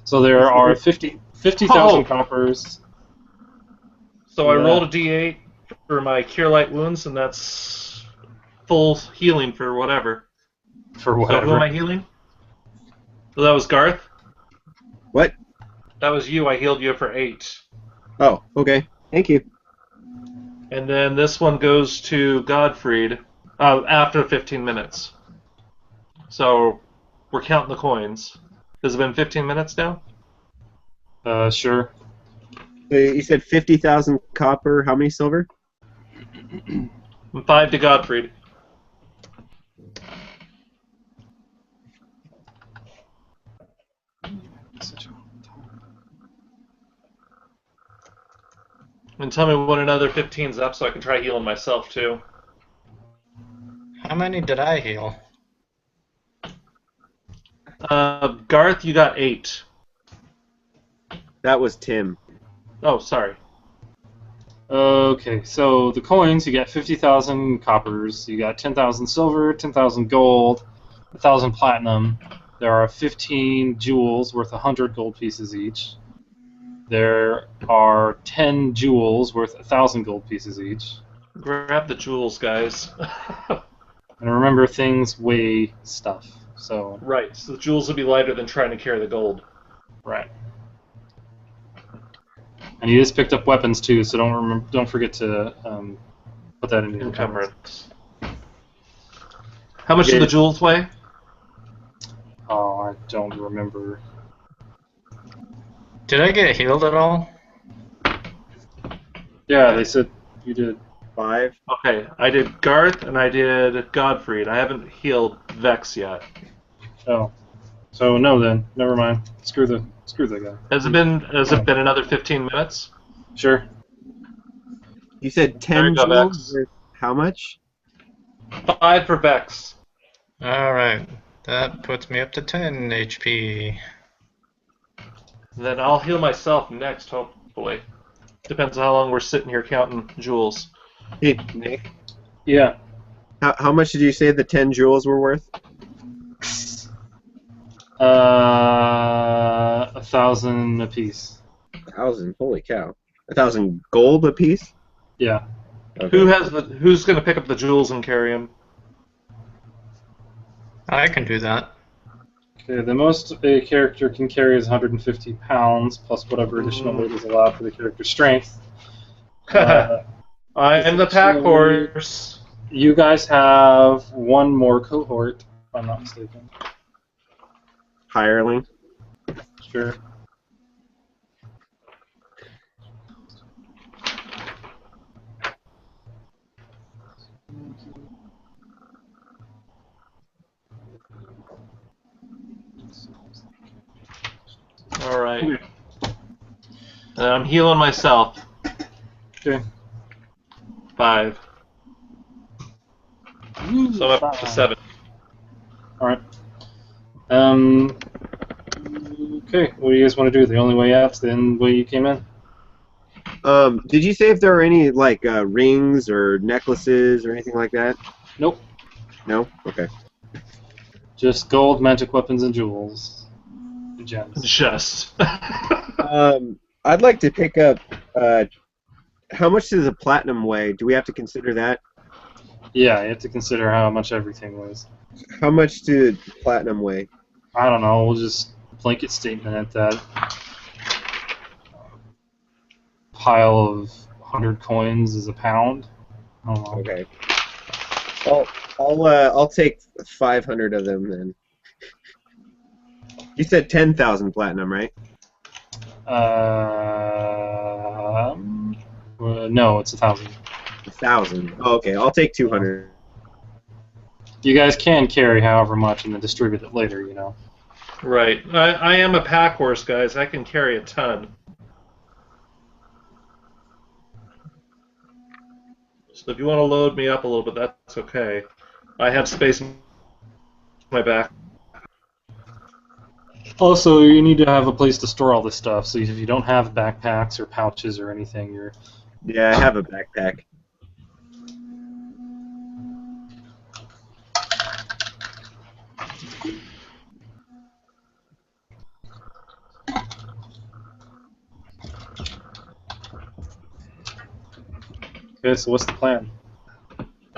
So there are 50,000 coppers. So I rolled a d8 for my Cure Light Wounds, and that's full healing for whatever. For whatever. So who am I healing? So that was Garth? What? That was you. I healed you for 8. Oh, okay. Thank you. And then this one goes to Godfried after 15 minutes. So we're counting the coins. Has it been 15 minutes now? Sure. So you said 50,000 copper. How many silver? 5 to Godfried. And tell me when another 15's up so I can try healing myself too. How many did I heal? Garth, you got 8. That was Tim. Oh, sorry. Okay, so the coins, you get 50,000 coppers, you got 10,000 silver, 10,000 gold, 1,000 platinum. There are 15 jewels worth 100 gold pieces each. There are 10 jewels worth 1,000 gold pieces each. Grab the jewels, guys. And remember, things weigh stuff. So Right, so the jewels will be lighter than trying to carry the gold. right. And you just picked up weapons too, so don't forget to put that in the Encumbrance. How much do the jewels weigh? Oh, I don't remember. Did I get healed at all? Yeah, they said you did. 5. Okay, I did Garth and I did Godfried. I haven't healed Vex yet. Oh, so no then. Never mind. Screw the guy. Has it been another 15 minutes? Sure. You said There 10 you go, jewels? Vex. How much? 5 for Vex. Alright. That puts me up to 10 HP. Then I'll heal myself next, hopefully. Depends on how long we're sitting here counting jewels. Hey, Nick. Yeah. How much did you say the 10 jewels were worth? 1,000 apiece. 1,000. Holy cow. 1,000 gold apiece? Yeah. Okay. Who's going to pick up the jewels and carry them? I can do that. Okay, the most a character can carry is 150 pounds, plus whatever additional weight is allowed for the character's strength. I am the pack horse. You guys have one more cohort, if I'm not mistaken. Hireling. Sure. Alright. And I'm healing myself. Okay. 5. So I'm up to 7. Alright. Okay, what do you guys want to do? The only way out's the way you came in? Did you say if there were any, like, rings or necklaces or anything like that? Nope. No? Okay. Just gold, magic weapons, and jewels. And gems. Just. I'd like to pick up, how much does a platinum weigh? Do we have to consider that? Yeah, you have to consider how much everything weighs. How much did platinum weigh? I don't know, we'll just blanket statement at that pile of 100 coins is a pound. I don't know. Okay. I'll take 500 of them then. You said 10,000 platinum, right? No, it's 1,000. 1,000. Oh, okay, I'll take 200. You guys can carry however much and then distribute it later, you know. Right. I am a pack horse, guys. I can carry a ton. So if you want to load me up a little bit, that's okay. I have space in my back. Also, you need to have a place to store all this stuff. So if you don't have backpacks or pouches or anything, you're... Yeah, I have a backpack. Okay, so what's the plan?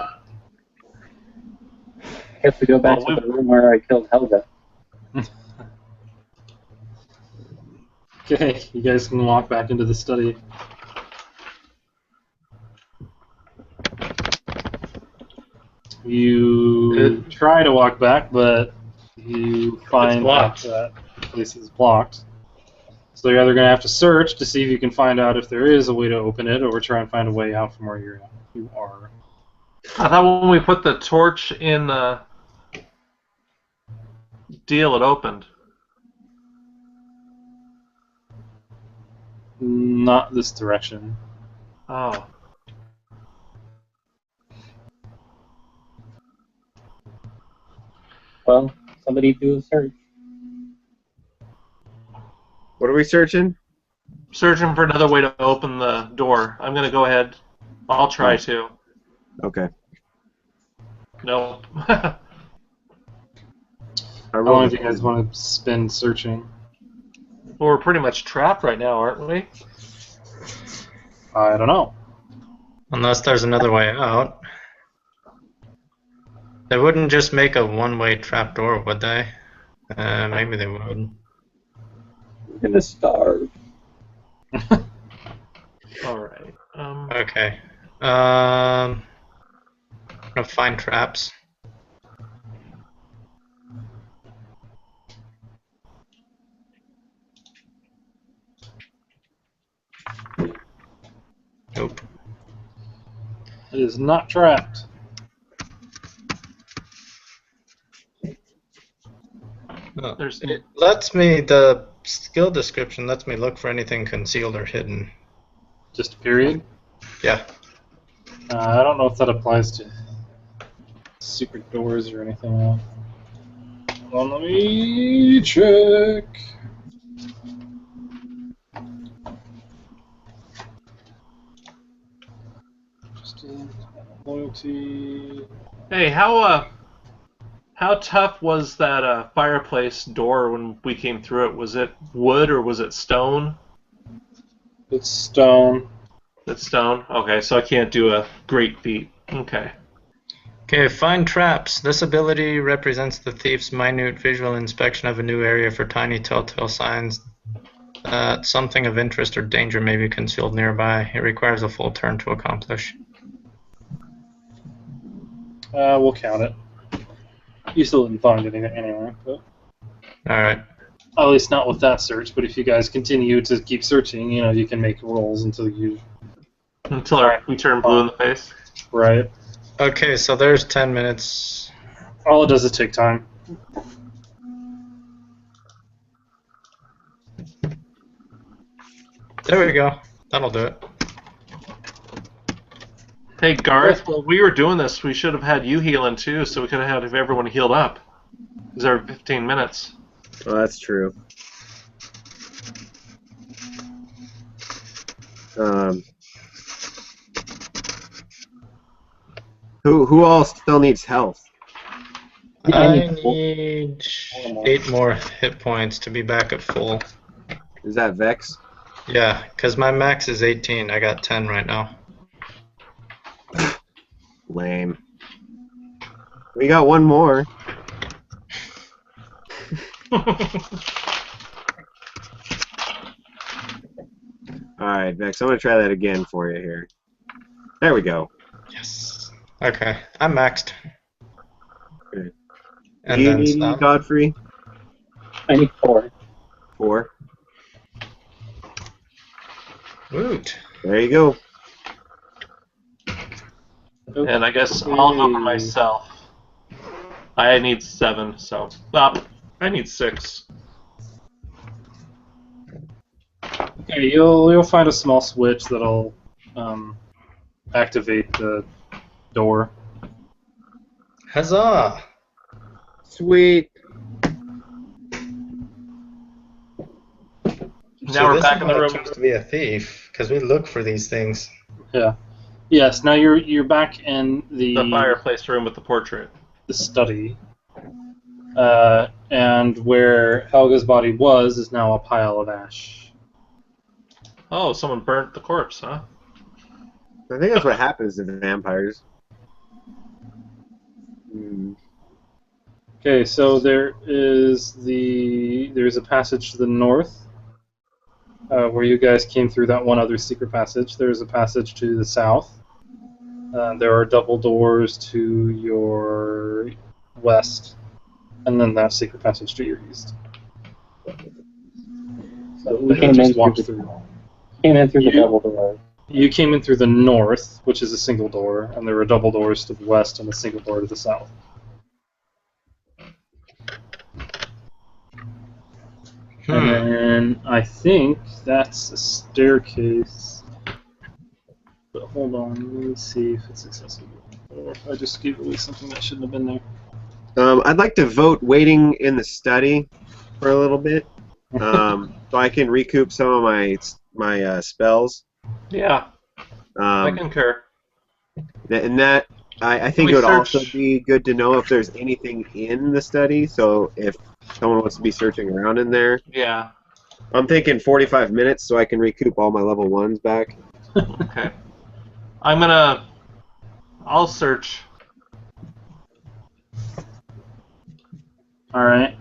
I guess we go back to the room where I killed Helga. Okay, you guys can walk back into the study. You try to walk back, but you find that place is blocked. So you're either going to have to search to see if you can find out if there is a way to open it, or try and find a way out from where you are. I thought when we put the torch in the deal, it opened. Not this direction. Oh. Well, somebody do a search. What are we searching? Searching for another way to open the door. I'm going to go ahead. I'll try to. Okay. No. How long do you guys want to spend searching? Well, we're pretty much trapped right now, aren't we? I don't know. Unless there's another way out. They wouldn't just make a one-way trapdoor, would they? Maybe they would. We're gonna starve. Alright. Okay. I'm gonna find traps. Nope. It is not trapped. Oh, There's- it lets me, the skill description lets me look for anything concealed or hidden. Just a period? Yeah. I don't know if that applies to secret doors or anything else. Hold on, let me check. Just loyalty. Hey, how tough was that fireplace door when we came through it? Was it wood or was it stone? It's stone. It's stone? Okay, so I can't do a great feat. Okay. Okay, find traps. This ability represents the thief's minute visual inspection of a new area for tiny telltale signs that something of interest or danger may be concealed nearby. It requires a full turn to accomplish. We'll count it. You still didn't find anything anyway, but Alright. at least not with that search. But if you guys continue to keep searching, you know, you can make rolls until you We turn blue in the face. right. Okay, so there's 10 minutes. All it does is take time. There we go. That'll do it. Hey, Garth, while we were doing this, we should have had you healing too, so we could have had everyone healed up. Because there were 15 minutes. Well, that's true. Who all still needs health? I need 8 more hit points to be back at full. Is that Vex? Yeah, because my max is 18. I got 10 right now. Lame. We got one more. Alright, Vex, I'm gonna try that again for you here. There we go. Yes. Okay, I'm maxed. Good. And Do you then need stop. Godfrey? I need 4. 4. Woot. There you go. And I guess I'll go for myself. I need 7, so... I need 6. Okay, you'll find a small switch that'll activate the door. Huzzah! Sweet. Now we're back in the room. Supposed to be a thief because we look for these things. Yeah. Yes. Now you're back in The fireplace room with the portrait. the study, and where Helga's body was is now a pile of ash. Oh, someone burnt the corpse, huh? I think that's what happens to the vampires. Okay, so there's a passage to the north, where you guys came through that one other secret passage. There's a passage to the south. There are double doors to your west, and then that secret passage to your east. So we came in through the double door. You came in through the north, which is a single door, and there were double doors to the west and a single door to the south. And then I think that's a staircase. But hold on, let me see if it's accessible. Or if I just gave away something that shouldn't have been there. I'd like to vote waiting in the study for a little bit, so I can recoup some of my spells. Yeah, I concur. And that I think it would also be good to know if there's anything in the study. So if someone wants to be searching around in there, yeah, I'm thinking 45 minutes so I can recoup all my level 1s back. Okay. I'll search. Alright.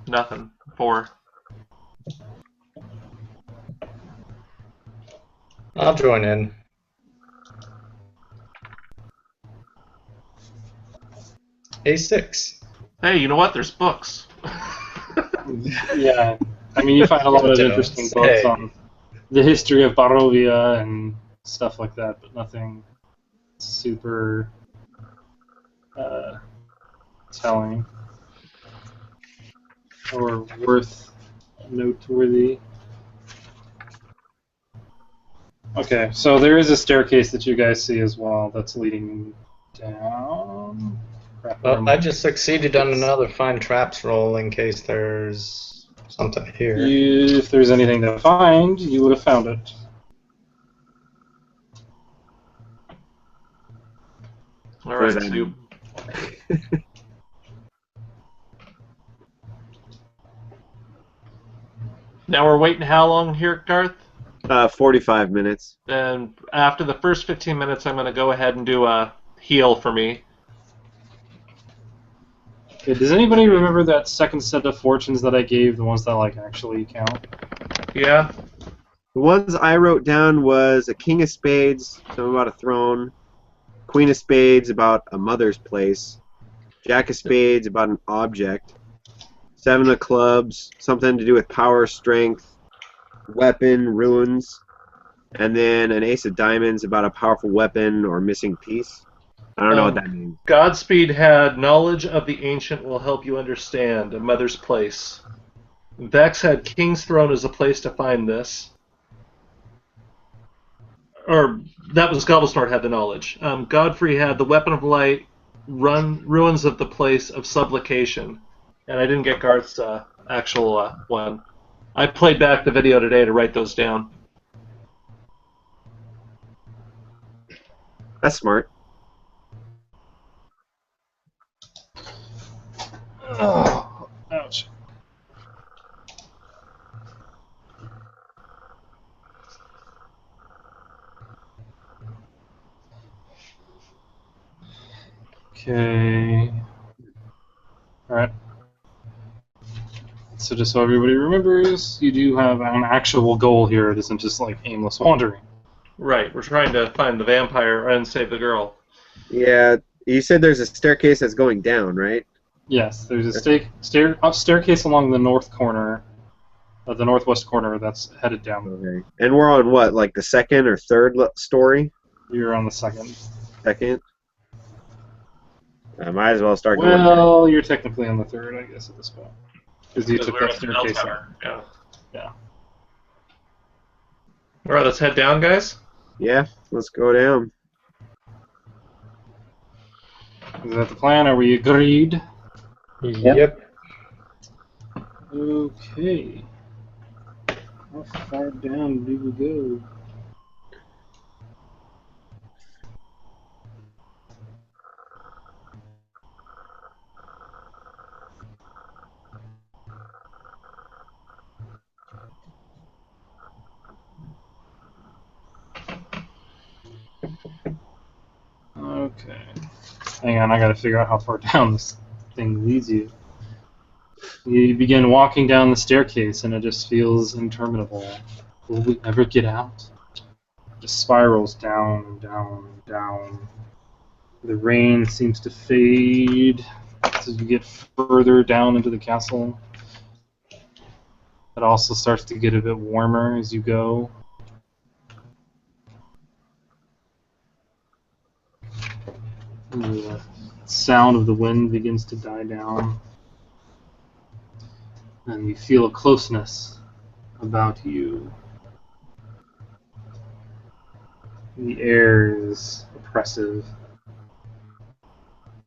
Nothing. 4. I'll join in. A6. Hey, you know what? There's books. Yeah. I mean, you find a lot of interesting books on the history of Barovia and stuff like that, but nothing super telling or worth noteworthy. Okay, so there is a staircase that you guys see as well that's leading down. Crap, Well, I just succeeded on another find traps roll in case there's something here. If there's anything to find, you would have found it. Alright, so you... Now we're waiting how long here, Garth? 45 minutes. And after the first 15 minutes, I'm going to go ahead and do a heal for me. Okay, does anybody remember that second set of fortunes that I gave, the ones that like actually count? Yeah. The ones I wrote down was a King of Spades, something about a throne, Queen of Spades about a mother's place, Jack of Spades about an object, Seven of Clubs, something to do with power, strength, weapon, runes, and then an Ace of Diamonds about a powerful weapon or missing piece. I don't know what that means. Godspeed had knowledge of the ancient will help you understand a mother's place. Vex had King's Throne as a place to find this. Or that was Gobblesnort had the knowledge. Godfrey had the Weapon of Light, ruins of the place of supplication. And I didn't get Garth's actual one. I played back the video today to write those down. That's smart. Oh, ouch. Okay. Alright. So just so everybody remembers, you do have an actual goal here. It isn't just like aimless wandering. Right, we're trying to find the vampire and save the girl. Yeah, you said there's a staircase that's going down, right? Yes, there's a staircase along the north corner, the northwest corner that's headed down. Okay. And we're on what, like the second or third story? You're on the second. Second? I might as well start going. Well, you're technically on the third, I guess, at this point. Because you took that staircase out. Yeah. Yeah. Alright, let's head down, guys. Yeah, let's go down. Is that the plan? Are we agreed? Yep. Okay. How far down do we go? Okay. Hang on, I gotta figure out how far down this thing leads you. You begin walking down the staircase and it just feels interminable. Will we ever get out? It just spirals down and down and down. The rain seems to fade as you get further down into the castle. It also starts to get a bit warmer as you go. The sound of the wind begins to die down. And you feel a closeness about you. The air is oppressive.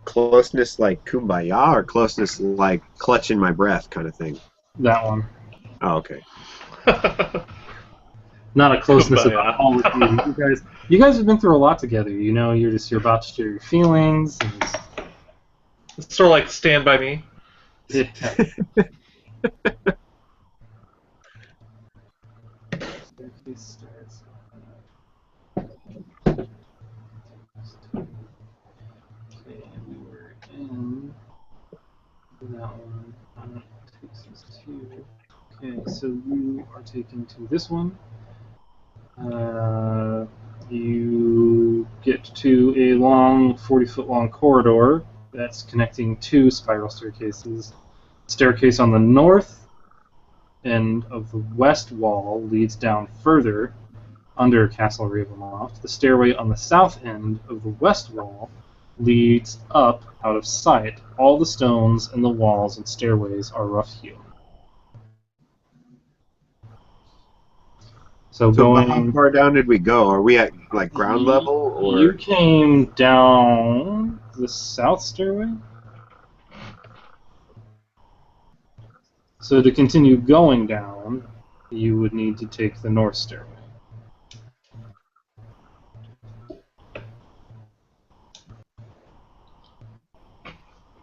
Closeness like kumbaya, or closeness like clutching my breath kind of thing? That one. Oh, okay. Not a closeness Kumbaya. about all of you. You guys have been through a lot together. You know, you're about to share your feelings. And It's sort of like Stand By Me. yeah. Staircase starts. Okay, we were in that one. Takes us to. Okay, so you are taken to this one. You get to a long, 40-foot long corridor that's connecting two spiral staircases. Staircase on the north end of the west wall leads down further under Castle Ravenloft. The stairway on the south end of the west wall leads up out of sight. All the stones in the walls and stairways are rough-hewn. So How going, far down did we go? Are we at like ground level, or you came down the south stairway. So to continue going down, you would need to take the north stairway.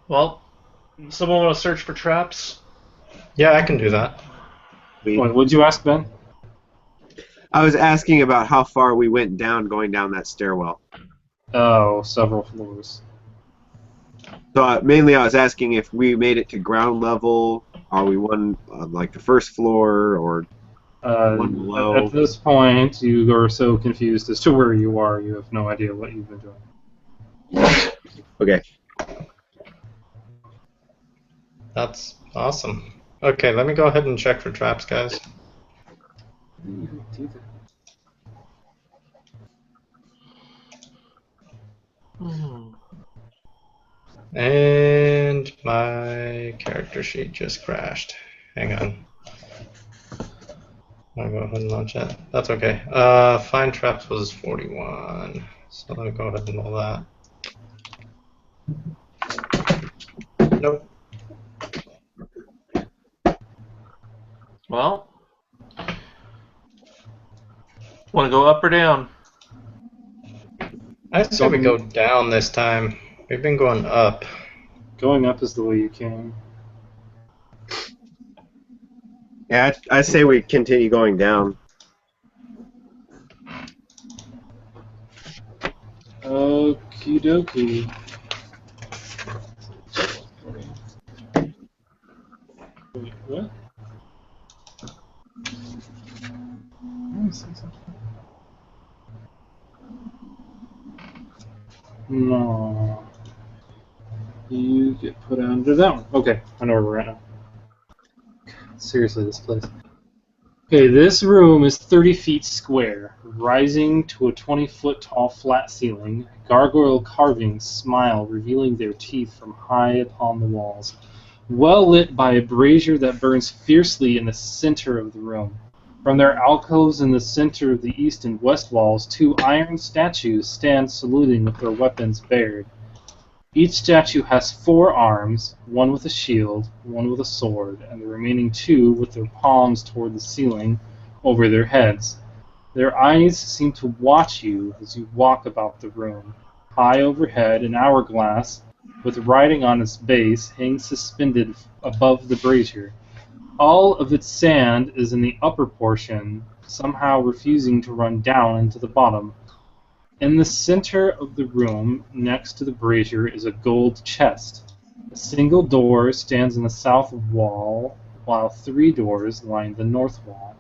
Well, someone want to search for traps? Yeah, I can do that. What would you ask, Ben? I was asking about how far we went down going down that stairwell. Oh, several floors. So mainly I was asking if we made it to ground level. Are we one like the first floor, or one below? At this point, you are so confused as to where you are, you have no idea what you've been doing. Okay. That's awesome. Okay, let me go ahead and check for traps, guys. And my character sheet just crashed. Hang on. I'll go ahead and launch it. That's okay. Find traps was 41. So let me go ahead and roll that. Nope. Well, want to go up or down? I say we go down this time. We've been going up. Going up is the way you came. Yeah, I say we continue going down. Okie dokie. Wait, what? No. You get put under that one. Okay, I know where we're at now. Seriously, this place. Okay, this room is 30 feet square, rising to a 20-foot tall flat ceiling. Gargoyle carvings smile, revealing their teeth from high upon the walls. Well lit by a brazier that burns fiercely in the center of the room. From their alcoves in the center of the east and west walls, two iron statues stand saluting with their weapons bared. Each statue has 4 arms, one with a shield, one with a sword, and the remaining 2 with their palms toward the ceiling over their heads. Their eyes seem to watch you as you walk about the room. High overhead, an hourglass with writing on its base hangs suspended above the brazier. All of its sand is in the upper portion, somehow refusing to run down into the bottom. In the center of the room, next to the brazier, is a gold chest. A single door stands in the south wall, while 3 doors line the north wall.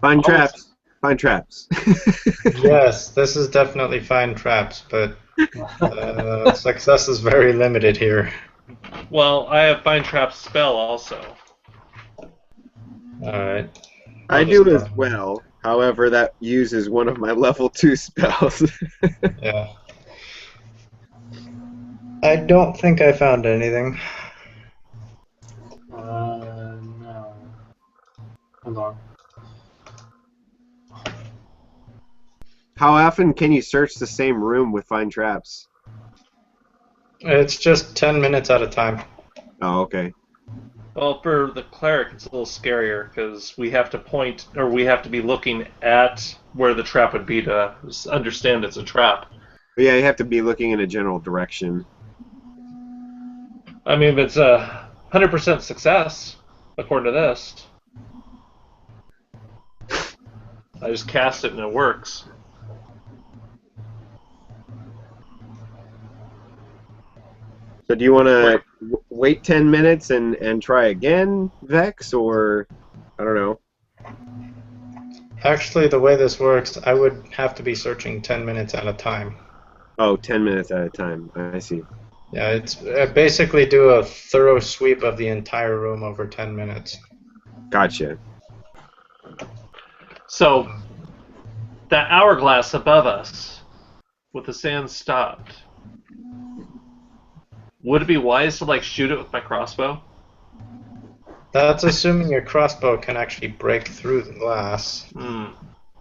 Find traps. Find traps. Yes, this is definitely find traps, but success is very limited here. Well, I have find trap spell also. Alright. I do as well. However, that uses one of my level 2 spells. Yeah. I don't think I found anything. No. Hold on. How often can you search the same room with find traps? It's just 10 minutes at a time. Oh, okay. Well, for the cleric, it's a little scarier because we have to point, or we have to be looking at where the trap would be to understand it's a trap. But yeah, you have to be looking in a general direction. I mean, if it's a 100% success, according to this, I just cast it and it works. So do you want to wait 10 minutes and try again, Vex, or I don't know. Actually, the way this works, I would have to be searching 10 minutes at a time. Oh, 10 minutes at a time. I see. Yeah, it's basically do a thorough sweep of the entire room over 10 minutes. Gotcha. So, that hourglass above us, with the sand stopped, would it be wise to shoot it with my crossbow? That's assuming your crossbow can actually break through the glass.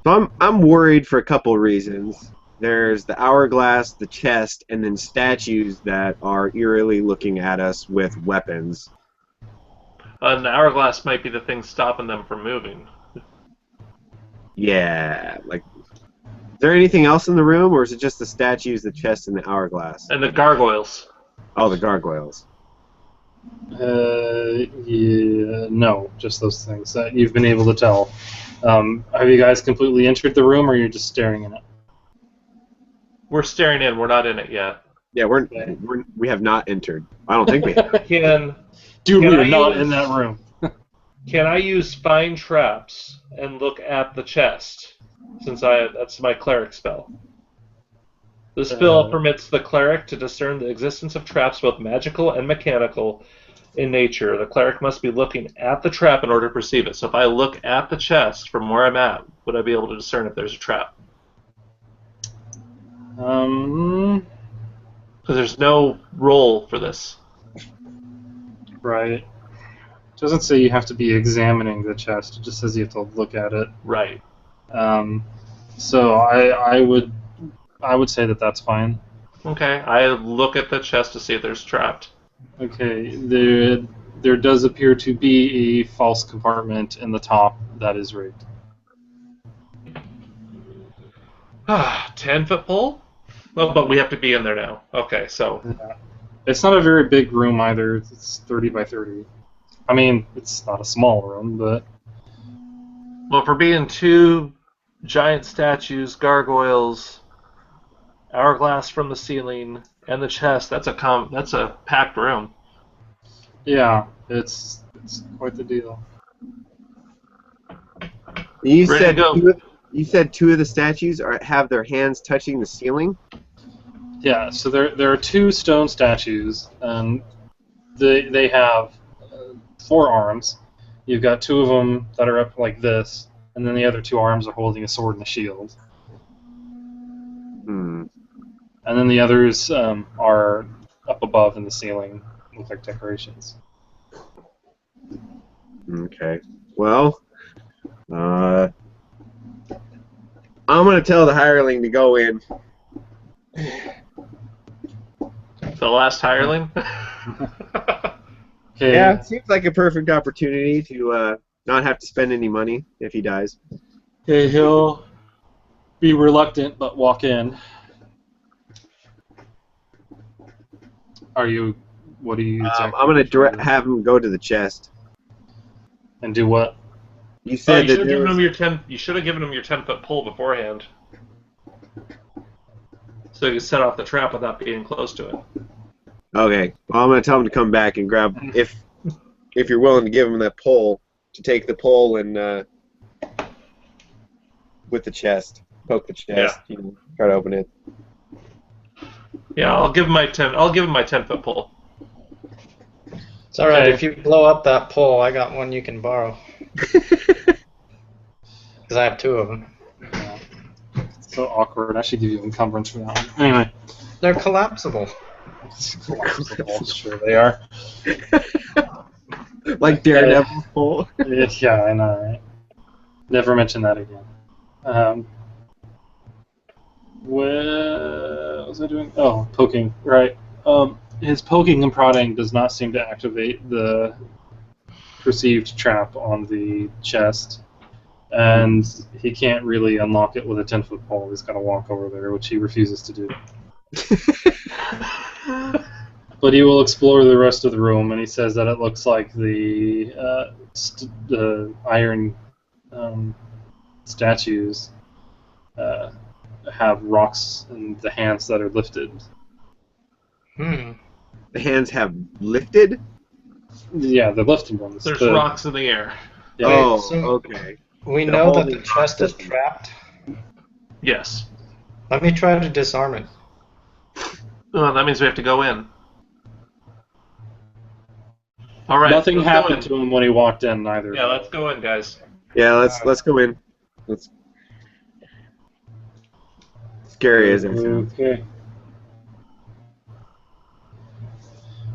So I'm worried for a couple reasons. There's the hourglass, the chest, and then statues that are eerily looking at us with weapons. An hourglass might be the thing stopping them from moving. Yeah, is there anything else in the room, or is it just the statues, the chest, and the hourglass? And the gargoyles. Oh, the gargoyles. Yeah, no, just those things that you've been able to tell. Have you guys completely entered the room, or you're just staring in it? We're staring in. We're not in it yet. Yeah, we have not entered. I don't think we have. Dude, Can we are I not use- in that room. Can I use find traps and look at the chest? Since that's my cleric spell. The spell permits the cleric to discern the existence of traps, both magical and mechanical, in nature. The cleric must be looking at the trap in order to perceive it. So if I look at the chest from where I'm at, would I be able to discern if there's a trap? Because there's no roll for this. Right. It doesn't say you have to be examining the chest. It just says you have to look at it. Right. So I would say that that's fine. Okay. I look at the chest to see if there's trapped. Okay. There does appear to be a false compartment in the top that is rigged. 10-foot pole? Well, but we have to be in there now. Okay, so... It's not a very big room either. It's 30 by 30. I mean, it's not a small room, but... Well, for being 2 giant statues, gargoyles, hourglass from the ceiling, and the chest, that's a packed room. Yeah, it's quite the deal. You Ready said to go. you said 2 of the statues have their hands touching the ceiling? Yeah, so there are 2 stone statues, and they have 4 arms. You've got 2 of them that are up like this, and then the other 2 arms are holding a sword and a shield. Hmm. And then the others are up above in the ceiling with like decorations. Okay. Well, I'm gonna tell the hireling to go in. The last hireling? Okay. Yeah, it seems like a perfect opportunity to not have to spend any money if he dies. Okay, he'll be reluctant but walk in. Are you? What are you exactly? I'm gonna have him go to the chest. And do what? You You said should that have there given was... him your 10. You should have given him your 10-foot pole beforehand, so you could set off the trap without being close to it. Okay, well, I'm gonna tell him to come back and grab if you're willing to give him that pole, to take the pole and with the chest, poke the chest, try to open it. Yeah, I'll give him my 10. I'll give him my 10-foot pole. It's alright, Okay. if you blow up that pole, I got one you can borrow. Because I have two of them. Yeah. It's so awkward. I should give you encumbrance for that one. Anyway. They're collapsible. Sure they are. Like Daredevil's pole. Yeah, I know, right? Never mention that again. What was I doing? Oh, poking. Right. His poking and prodding does not seem to activate the perceived trap on the chest, and he can't really unlock it with a 10-foot pole. He's got to walk over there, which he refuses to do. But he will explore the rest of the room, and he says that it looks like the iron statues have rocks in the hands that are lifted. The hands have lifted? Yeah, the lifted ones. There's rocks in the air. Yeah. Oh, Wait, so okay. We The know that holding the chest is system. trapped. Yes. Let me try to disarm it. Well, that means we have to go in. All right. Nothing let's go happened in. to him when he walked in, either. Yeah, let's go in, guys. Yeah, let's go in. Let's... Scary as it sounds. Okay.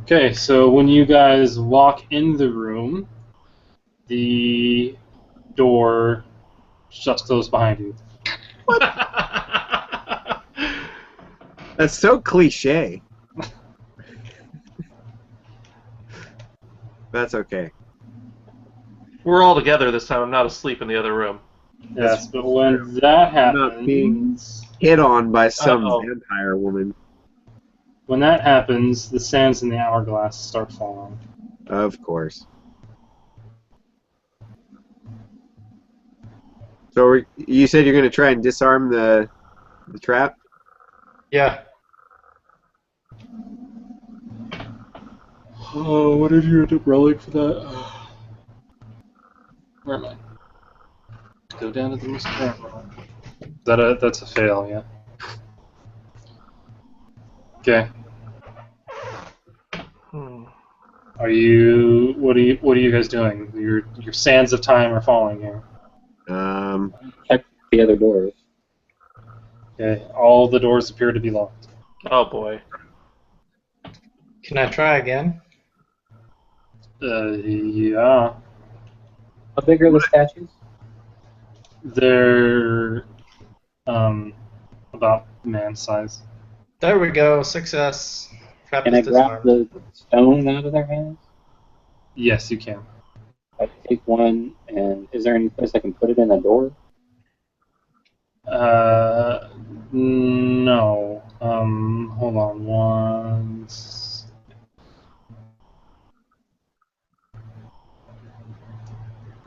Okay, so when you guys walk in the room, the door shuts closed behind you. That's so cliche. That's okay. We're all together this time. I'm not asleep in the other room. Yes, but when that Not being happens, hit on by some Uh-oh. vampire woman. when that happens, the sands in the hourglass start falling. Of course. So you said you're going to try and disarm the trap? Yeah. Oh, what did you end up rolling for that? Where am I? Go down to the most current roll. That's a fail, yeah. Okay. Are you? What are you guys doing? Your sands of time are falling here. Check the other doors. Okay. All the doors appear to be locked. Oh boy. Can I try again? Yeah. How big are the statues? They're about man size. There we go. Success. Trap Can I is grab disarmed. the stone out of their hands? Yes, you can. I take one, and is there any place I can put it in a door? No. Hold on one.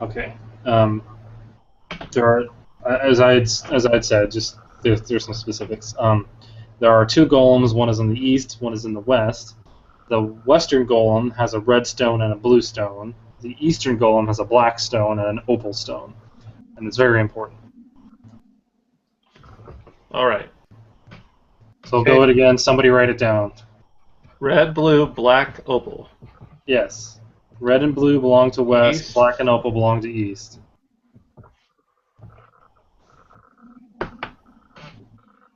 Okay. There are, as I had said, just there's some specifics. There are two golems. One is in the east. One is in the west. The western golem has a red stone and a blue stone. The eastern golem has a black stone and an opal stone, and it's very important. All right. So I'll go it again. Somebody write it down. Red, blue, black, opal. Yes. Red and blue belong to west. East. Black and opal belong to east.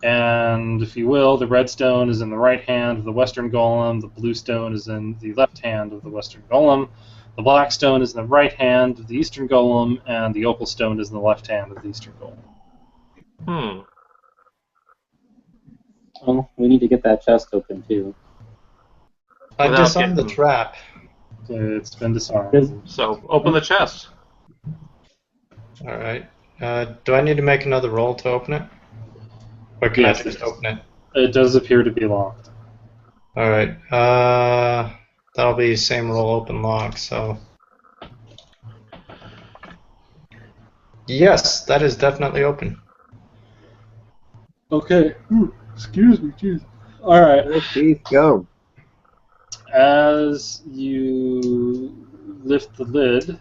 And if you will, the red stone is in the right hand of the western golem. The blue stone is in the left hand of the western golem. The black stone is in the right hand of the eastern golem, and the opal stone is in the left hand of the eastern golem. Oh, we need to get that chest open too. I Without disarmed the getting- trap. It's been disarmed. So open the chest. All right. Do I need to make another roll to open it? Or can Yes, I just open it? It does appear to be locked. All right. That'll be same roll, open lock. So. Yes, that is definitely open. Okay. Excuse me, jeez. All right. Keith, go. As you lift the lid,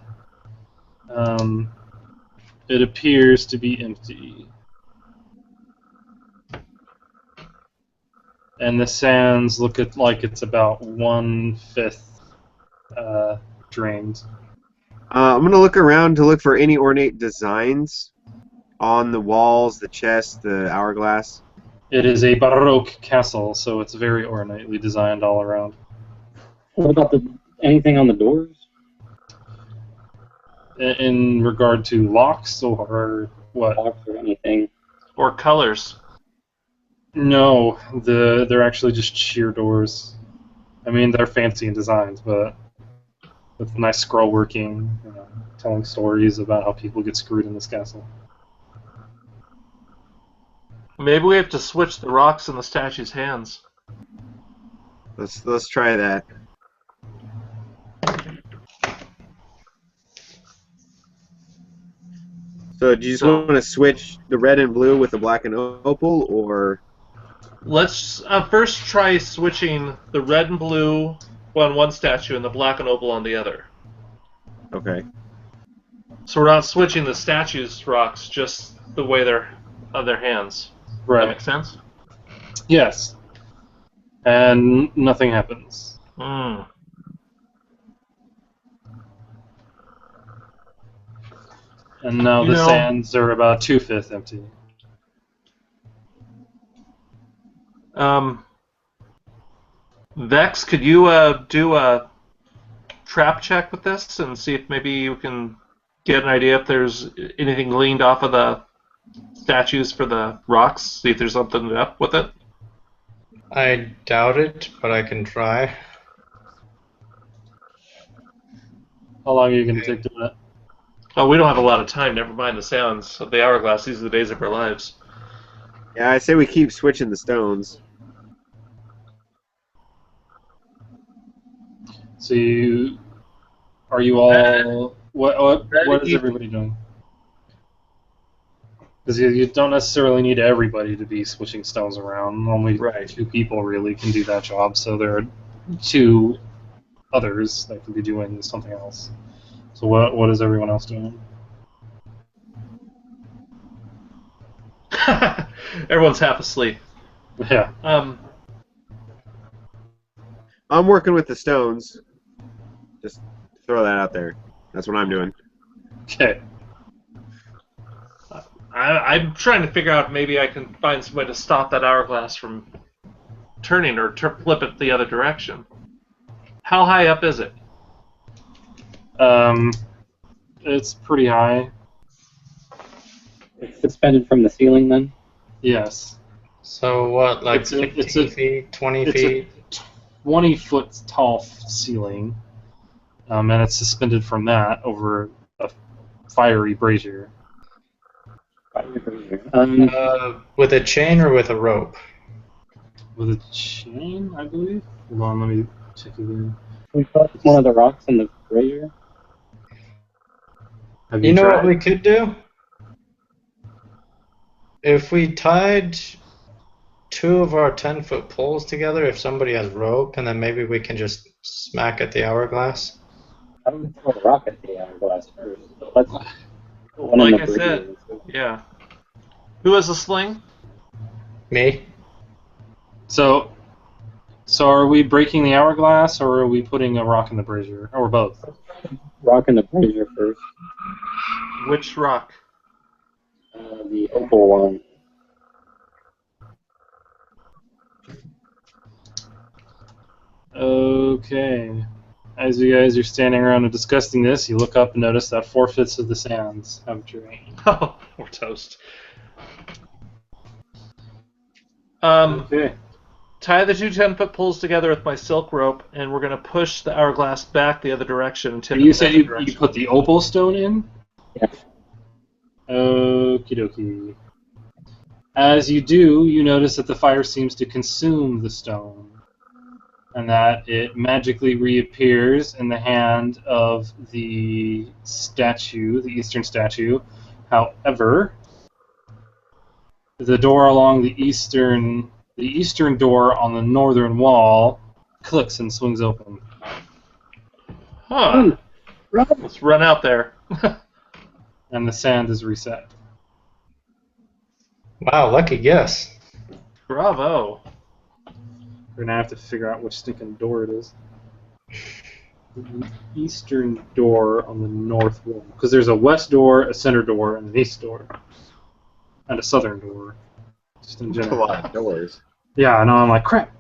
it appears to be empty. And the sands look like it's about 1/5 drained. I'm going to look around to look for any ornate designs on the walls, the chest, the hourglass. It is a Baroque castle, so it's very ornately designed all around. What about anything on the doors? In regard to locks or what? Locks or anything? Or colors. No, they're actually just sheer doors. I mean, they're fancy in designs, but with nice scroll working, telling stories about how people get screwed in this castle. Maybe we have to switch the rocks in the statue's hands. Let's try that. So do you just want to switch the red and blue with the black and opal, or? Let's first try switching the red and blue on one statue and the black and opal on the other. Okay. So we're not switching the statue's rocks, just the way they're on their hands. Does that make sense? Yes. And nothing happens. Hmm. And now the sands are about 2/5 empty. Vex, could you do a trap check with this and see if maybe you can get an idea if there's anything leaned off of the statues for the rocks? See if there's something up with it? I doubt it, but I can try. How long are you going to take doing it? Oh, we don't have a lot of time. Never mind the sounds of the hourglass. These are the days of our lives. Yeah, I say we keep switching the stones. So are you all? What is everybody doing? Because you don't necessarily need everybody to be switching stones around. Only 2 people really can do that job. So there are 2 others that can be doing something else. So what is everyone else doing? Everyone's half asleep. Yeah. I'm working with the stones. Just throw that out there. That's what I'm doing. Okay. I'm trying to figure out if maybe I can find some way to stop that hourglass from turning or flip it the other direction. How high up is it? It's pretty high. It's suspended from the ceiling, then? Yes. So what, like It's 15 feet, 20 feet? It's a 20-foot tall ceiling, and it's suspended from that over a fiery brazier. With a chain or with a rope? With a chain, I believe? Hold on, let me check it in. We put one of the rocks in the brazier. Have You know tried? what we could do? If we tied 2 of our 10-foot poles together, if somebody has rope, and then maybe we can just smack at the hourglass. I would throw the rock at the hourglass first. But let's put one in Like the I brazier. said, yeah. Who has a sling? Me? So are we breaking the hourglass, or are we putting a rock in the brazier, or both? Rock in the brazier first. Which rock? The opal one. Okay. As you guys are standing around and discussing this, you look up and notice that 4/5 of the sands have drained. Oh, we're toast. Okay. tie the two 10-foot poles together with my silk rope, and we're going to push the hourglass back the other direction and tip You it said the you other direction. put the opal stone in? Yeah. Okie dokie. As you do, you notice that the fire seems to consume the stone, and that it magically reappears in the hand of the statue, the eastern statue. However, the door along the eastern door on the northern wall clicks and swings open. Huh. Run! Let's run out there. And the sand is reset. Wow, lucky guess. Bravo. We're gonna have to figure out which stinking door it is. The eastern door on the north wall, because there's a west door, a center door, and an east door, and a southern door. Just in That's a general. lot of doors. Yeah, I know. I'm like, crap.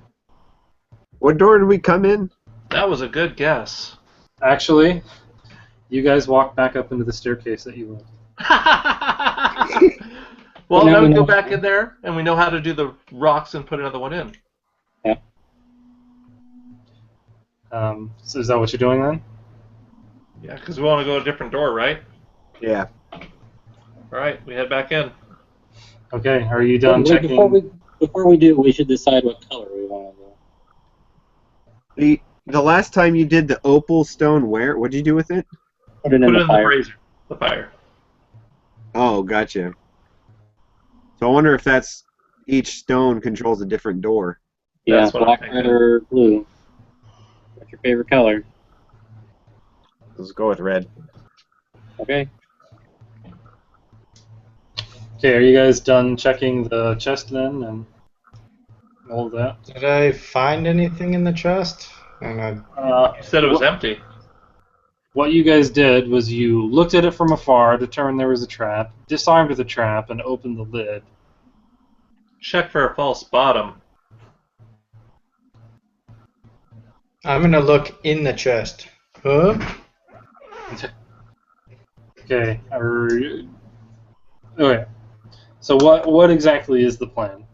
What door did we come in? That was a good guess. Actually, you guys walk back up into the staircase that you went. Well, Now now we we go know. back in there, and we know how to do the rocks and put another one in. So is that what you're doing then? Yeah, because we want to go a different door, right? Yeah. All right, we head back in. Okay. Are you done Wait, checking? before we do, we should decide what color we want to do. The last time you did the opal stone, where? What did you do with it? Put it in Put it the in fire. the fire. Oh, gotcha. So I wonder if that's each stone controls a different door. Yeah, That's what I'm black, thinking. red, or blue. What's your favorite color? Let's go with red. Okay. Okay. Are you guys done checking the chest then and all of that? Did I find anything in the chest? And I, You said it was empty. What you guys did was you looked at it from afar, determined there was a trap, disarmed the trap, and opened the lid. Check for a false bottom. I'm gonna look in the chest. Huh? Okay. Okay. So what exactly is the plan?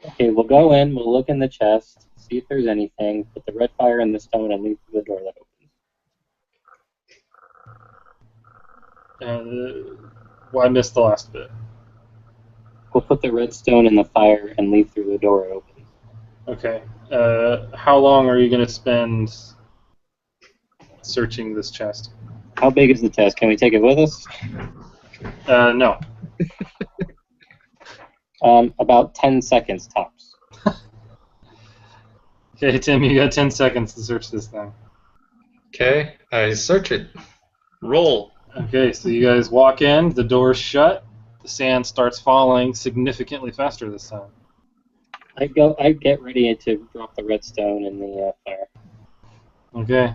Okay, we'll go in, we'll look in the chest, see if there's anything, put the red fire in the stone, and leave through the door that opens. Well, I missed the last bit. We'll put the red stone in the fire and leave through the door it opens. Okay. How long are you going to spend searching this chest? How big is the chest? Can we take it with us? No. About 10 seconds tops. Okay, Tim, you got 10 seconds to search this thing. Okay, I search it. Roll. Okay, so you guys walk in, the door's shut, the sand starts falling significantly faster this time. I get ready to drop the red stone in the fire. Okay.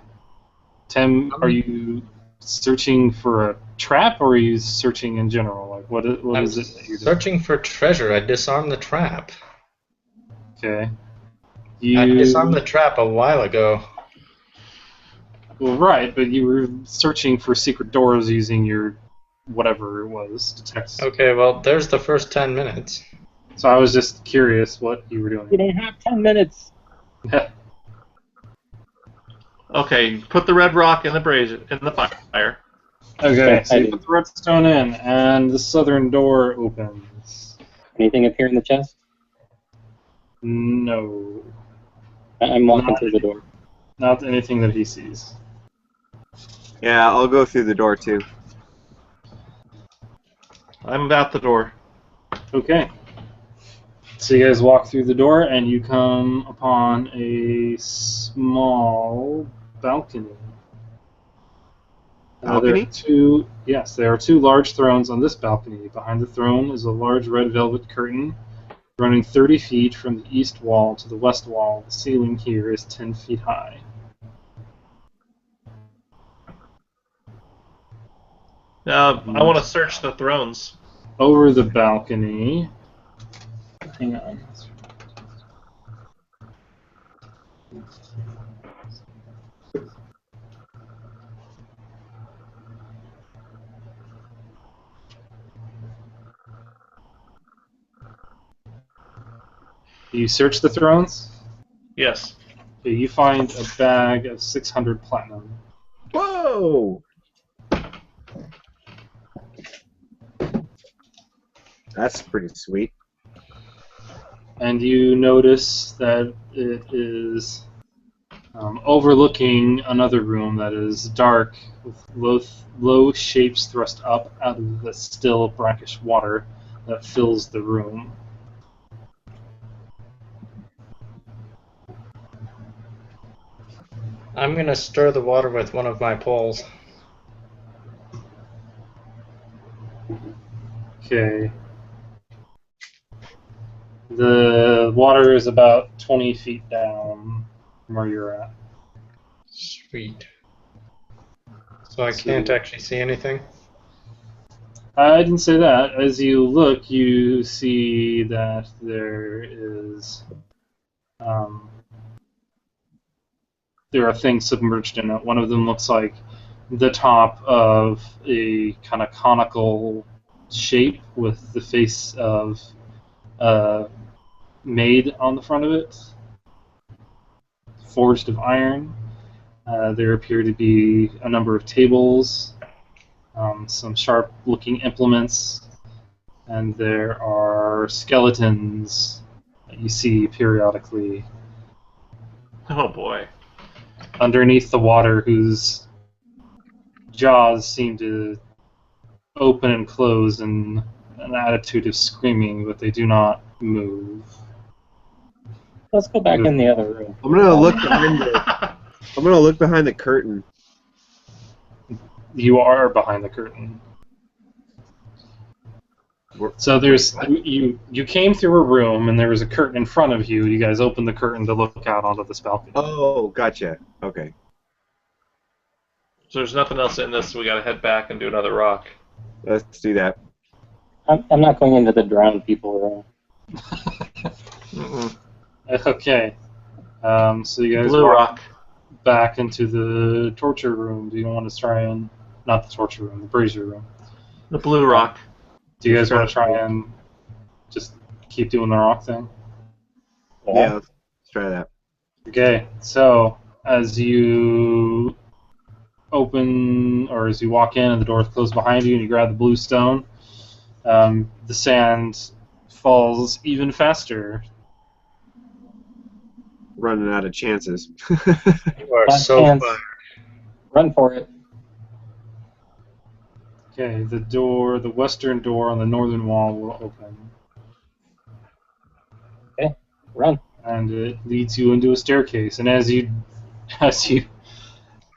Tim, are you searching for a trap, or are you searching in general? Like, what I'm is it that you're doing? searching for treasure. I disarmed the trap. Okay. I disarmed the trap a while ago. Well, right, but you were searching for secret doors using your whatever it was to text. Okay, well, there's the first 10 minutes. So I was just curious what you were We doing. don't have 10 minutes. Okay, put the red rock in the fire. Okay, so I you do. put the redstone in, and the southern door opens. Anything up here in the chest? No. I'm walking through the door. Not anything that he sees. Yeah, I'll go through the door too. I'm out the door. Okay. So you guys walk through the door, and you come upon a small balcony. Balcony? There are two large thrones on this balcony. Behind the throne is a large red velvet curtain running 30 feet from the east wall to the west wall. The ceiling here is 10 feet high. I want to search the thrones. Over the balcony... Hang on. You search the thrones. Yes. Okay, you find a bag of 600 platinum. Whoa! That's pretty sweet. And you notice that it is overlooking another room that is dark, with low shapes thrust up out of the still brackish water that fills the room. I'm gonna stir the water with one of my poles. Okay. The water is about 20 feet down from where you're at. Sweet. So I can't actually see anything? I didn't say that. As you look, you see that there is there are things submerged in it. One of them looks like the top of a kind of conical shape with the face of a maid on the front of it, forged of iron. There appear to be a number of tables, some sharp-looking implements, and there are skeletons that you see periodically Oh boy. underneath the water, whose jaws seem to open and close in an attitude of screaming, but they do not move. Let's go back in the other room. I'm gonna look behind the. I'm gonna look behind the curtain. You are behind the curtain. So there's you came through a room and there was a curtain in front of you. You guys opened the curtain to look out onto this balcony. Oh, gotcha. Okay. So there's nothing else in this, so we gotta head back and do another rock. Let's do that. I'm not going into the drowned people room. Mm-mm. Okay. So you guys Blue walk rock. back into the torture room. Do you want to try and not the torture room, the brazier room? The blue rock. Do you guys want to try and just keep doing the rock thing? Yeah, let's try that. Okay, so as you open, or as you walk in and the doors close behind you and you grab the blue stone, the sand falls even faster. Running out of chances. You are Last so chance. fun. Run for it. Okay, the western door on the northern wall will open. Okay, run. And it leads you into a staircase. And as you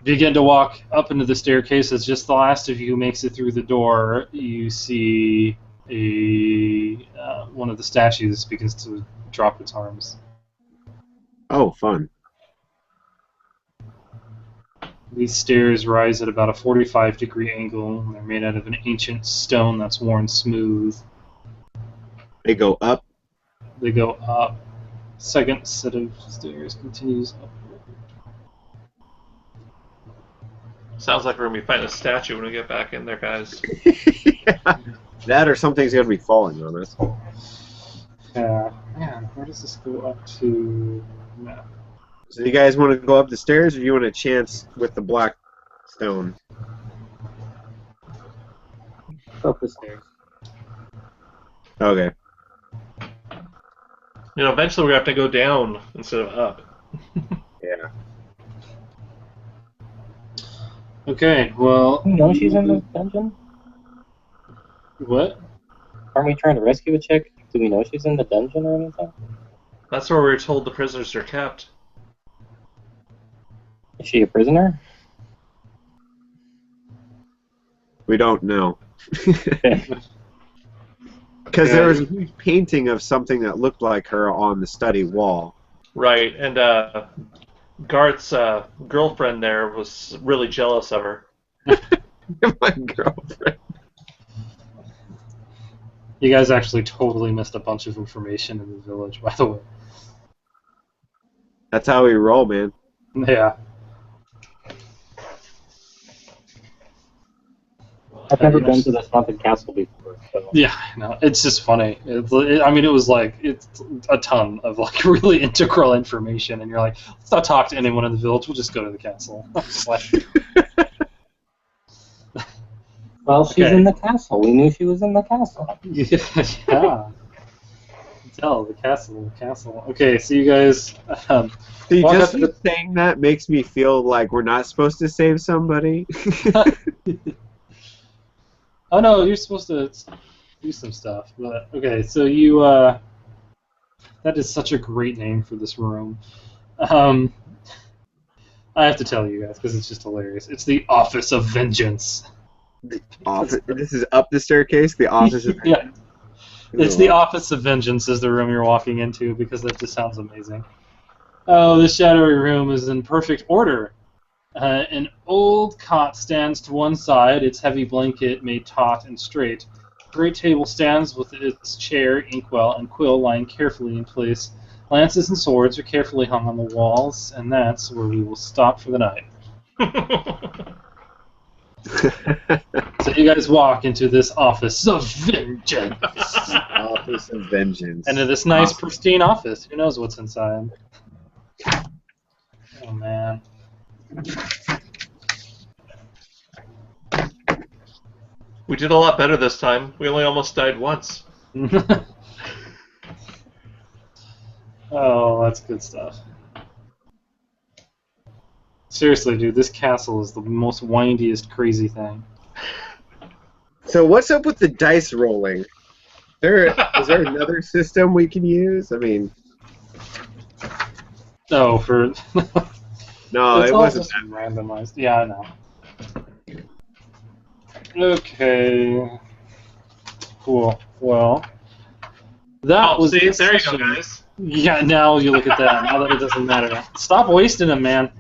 begin to walk up into the staircase, as just the last of you makes it through the door, you see one of the statues begins to drop its arms. Oh, fun. These stairs rise at about a 45-degree angle. They're made out of an ancient stone that's worn smooth. They go up. They go up. Second set of stairs continues up. Sounds like we're gonna be fighting a statue when we get back in there, guys. Yeah. That or something's gonna be falling on us. Yeah. Man, where does this go up to? No. So you guys want to go up the stairs, or do you want a chance with the black stone? Go up the stairs. Okay. You know, eventually we're gonna have to go down instead of up. Yeah. Okay, well. You know she's in the dungeon? What? Aren't we trying to rescue a chick? Do we know she's in the dungeon or anything? That's where we were told the prisoners are kept. Is she a prisoner? We don't know. Okay. Because there was a huge painting of something that looked like her on the study wall. Right, and Garth's girlfriend there was really jealous of her. My girlfriend. You guys actually totally missed a bunch of information in the village, by the way. That's how we roll, man. Yeah. I've never been to this haunted castle before. So. Yeah, no, it's just funny. I mean, it was like it's a ton of like really integral information, and you're like, let's not talk to anyone in the village. We'll just go to the castle. Just like, Well, she's Okay. in the castle. We knew she was in the castle. yeah. Tell the castle, the castle. Okay, so you guys. See, Walk just up to you saying that makes me feel like we're not supposed to save somebody. Oh no, you're supposed to do some stuff. But okay, so you. That is such a great name for this room. I have to tell you guys because it's just hilarious. It's the Office of Vengeance. Office. This is up the staircase. The office is. Yeah. It's the Office of Vengeance is the room you're walking into because that just sounds amazing. Oh, this shadowy room is in perfect order. An old cot stands to one side, its heavy blanket made taut and straight. A great table stands with its chair, inkwell, and quill lying carefully in place. Lances and swords are carefully hung on the walls, and that's where we will stop for the night. So you guys walk into this Office of Vengeance. Office of Vengeance. Into this nice, pristine office. Who knows what's inside? Oh, man. We did a lot better this time. We only almost died once. Oh, that's good stuff. Seriously, dude, this castle is the most windiest, crazy thing. So what's up with the dice rolling? Is there another system we can use? I mean, Oh, for no, it's it all wasn't. just randomized. Yeah, I know. Okay. Cool. Well, that was. See, the there you go, session. guys. Yeah, now you look at that. Now that it doesn't matter. Stop wasting them, man.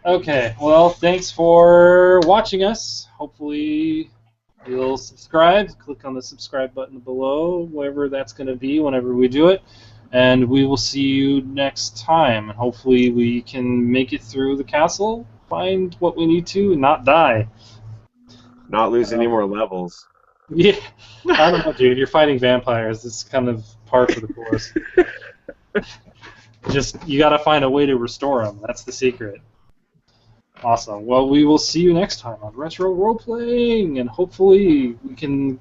Okay, well, thanks for watching us. Hopefully you'll subscribe. Click on the subscribe button below, wherever that's going to be whenever we do it. And we will see you next time. And hopefully we can make it through the castle, find what we need to, and not die. Not lose any more levels. Yeah, I don't know, dude. You're fighting vampires. It's kind of par for the course. Just, you got to find a way to restore them. That's the secret. Awesome. Well, we will see you next time on Retro Roleplaying, and hopefully we can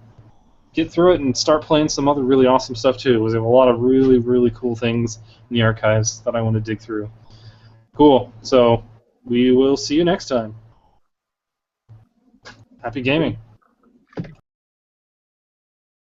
get through it and start playing some other really awesome stuff too. We have a lot of really, really cool things in the archives that I want to dig through. Cool. So we will see you next time. Happy gaming.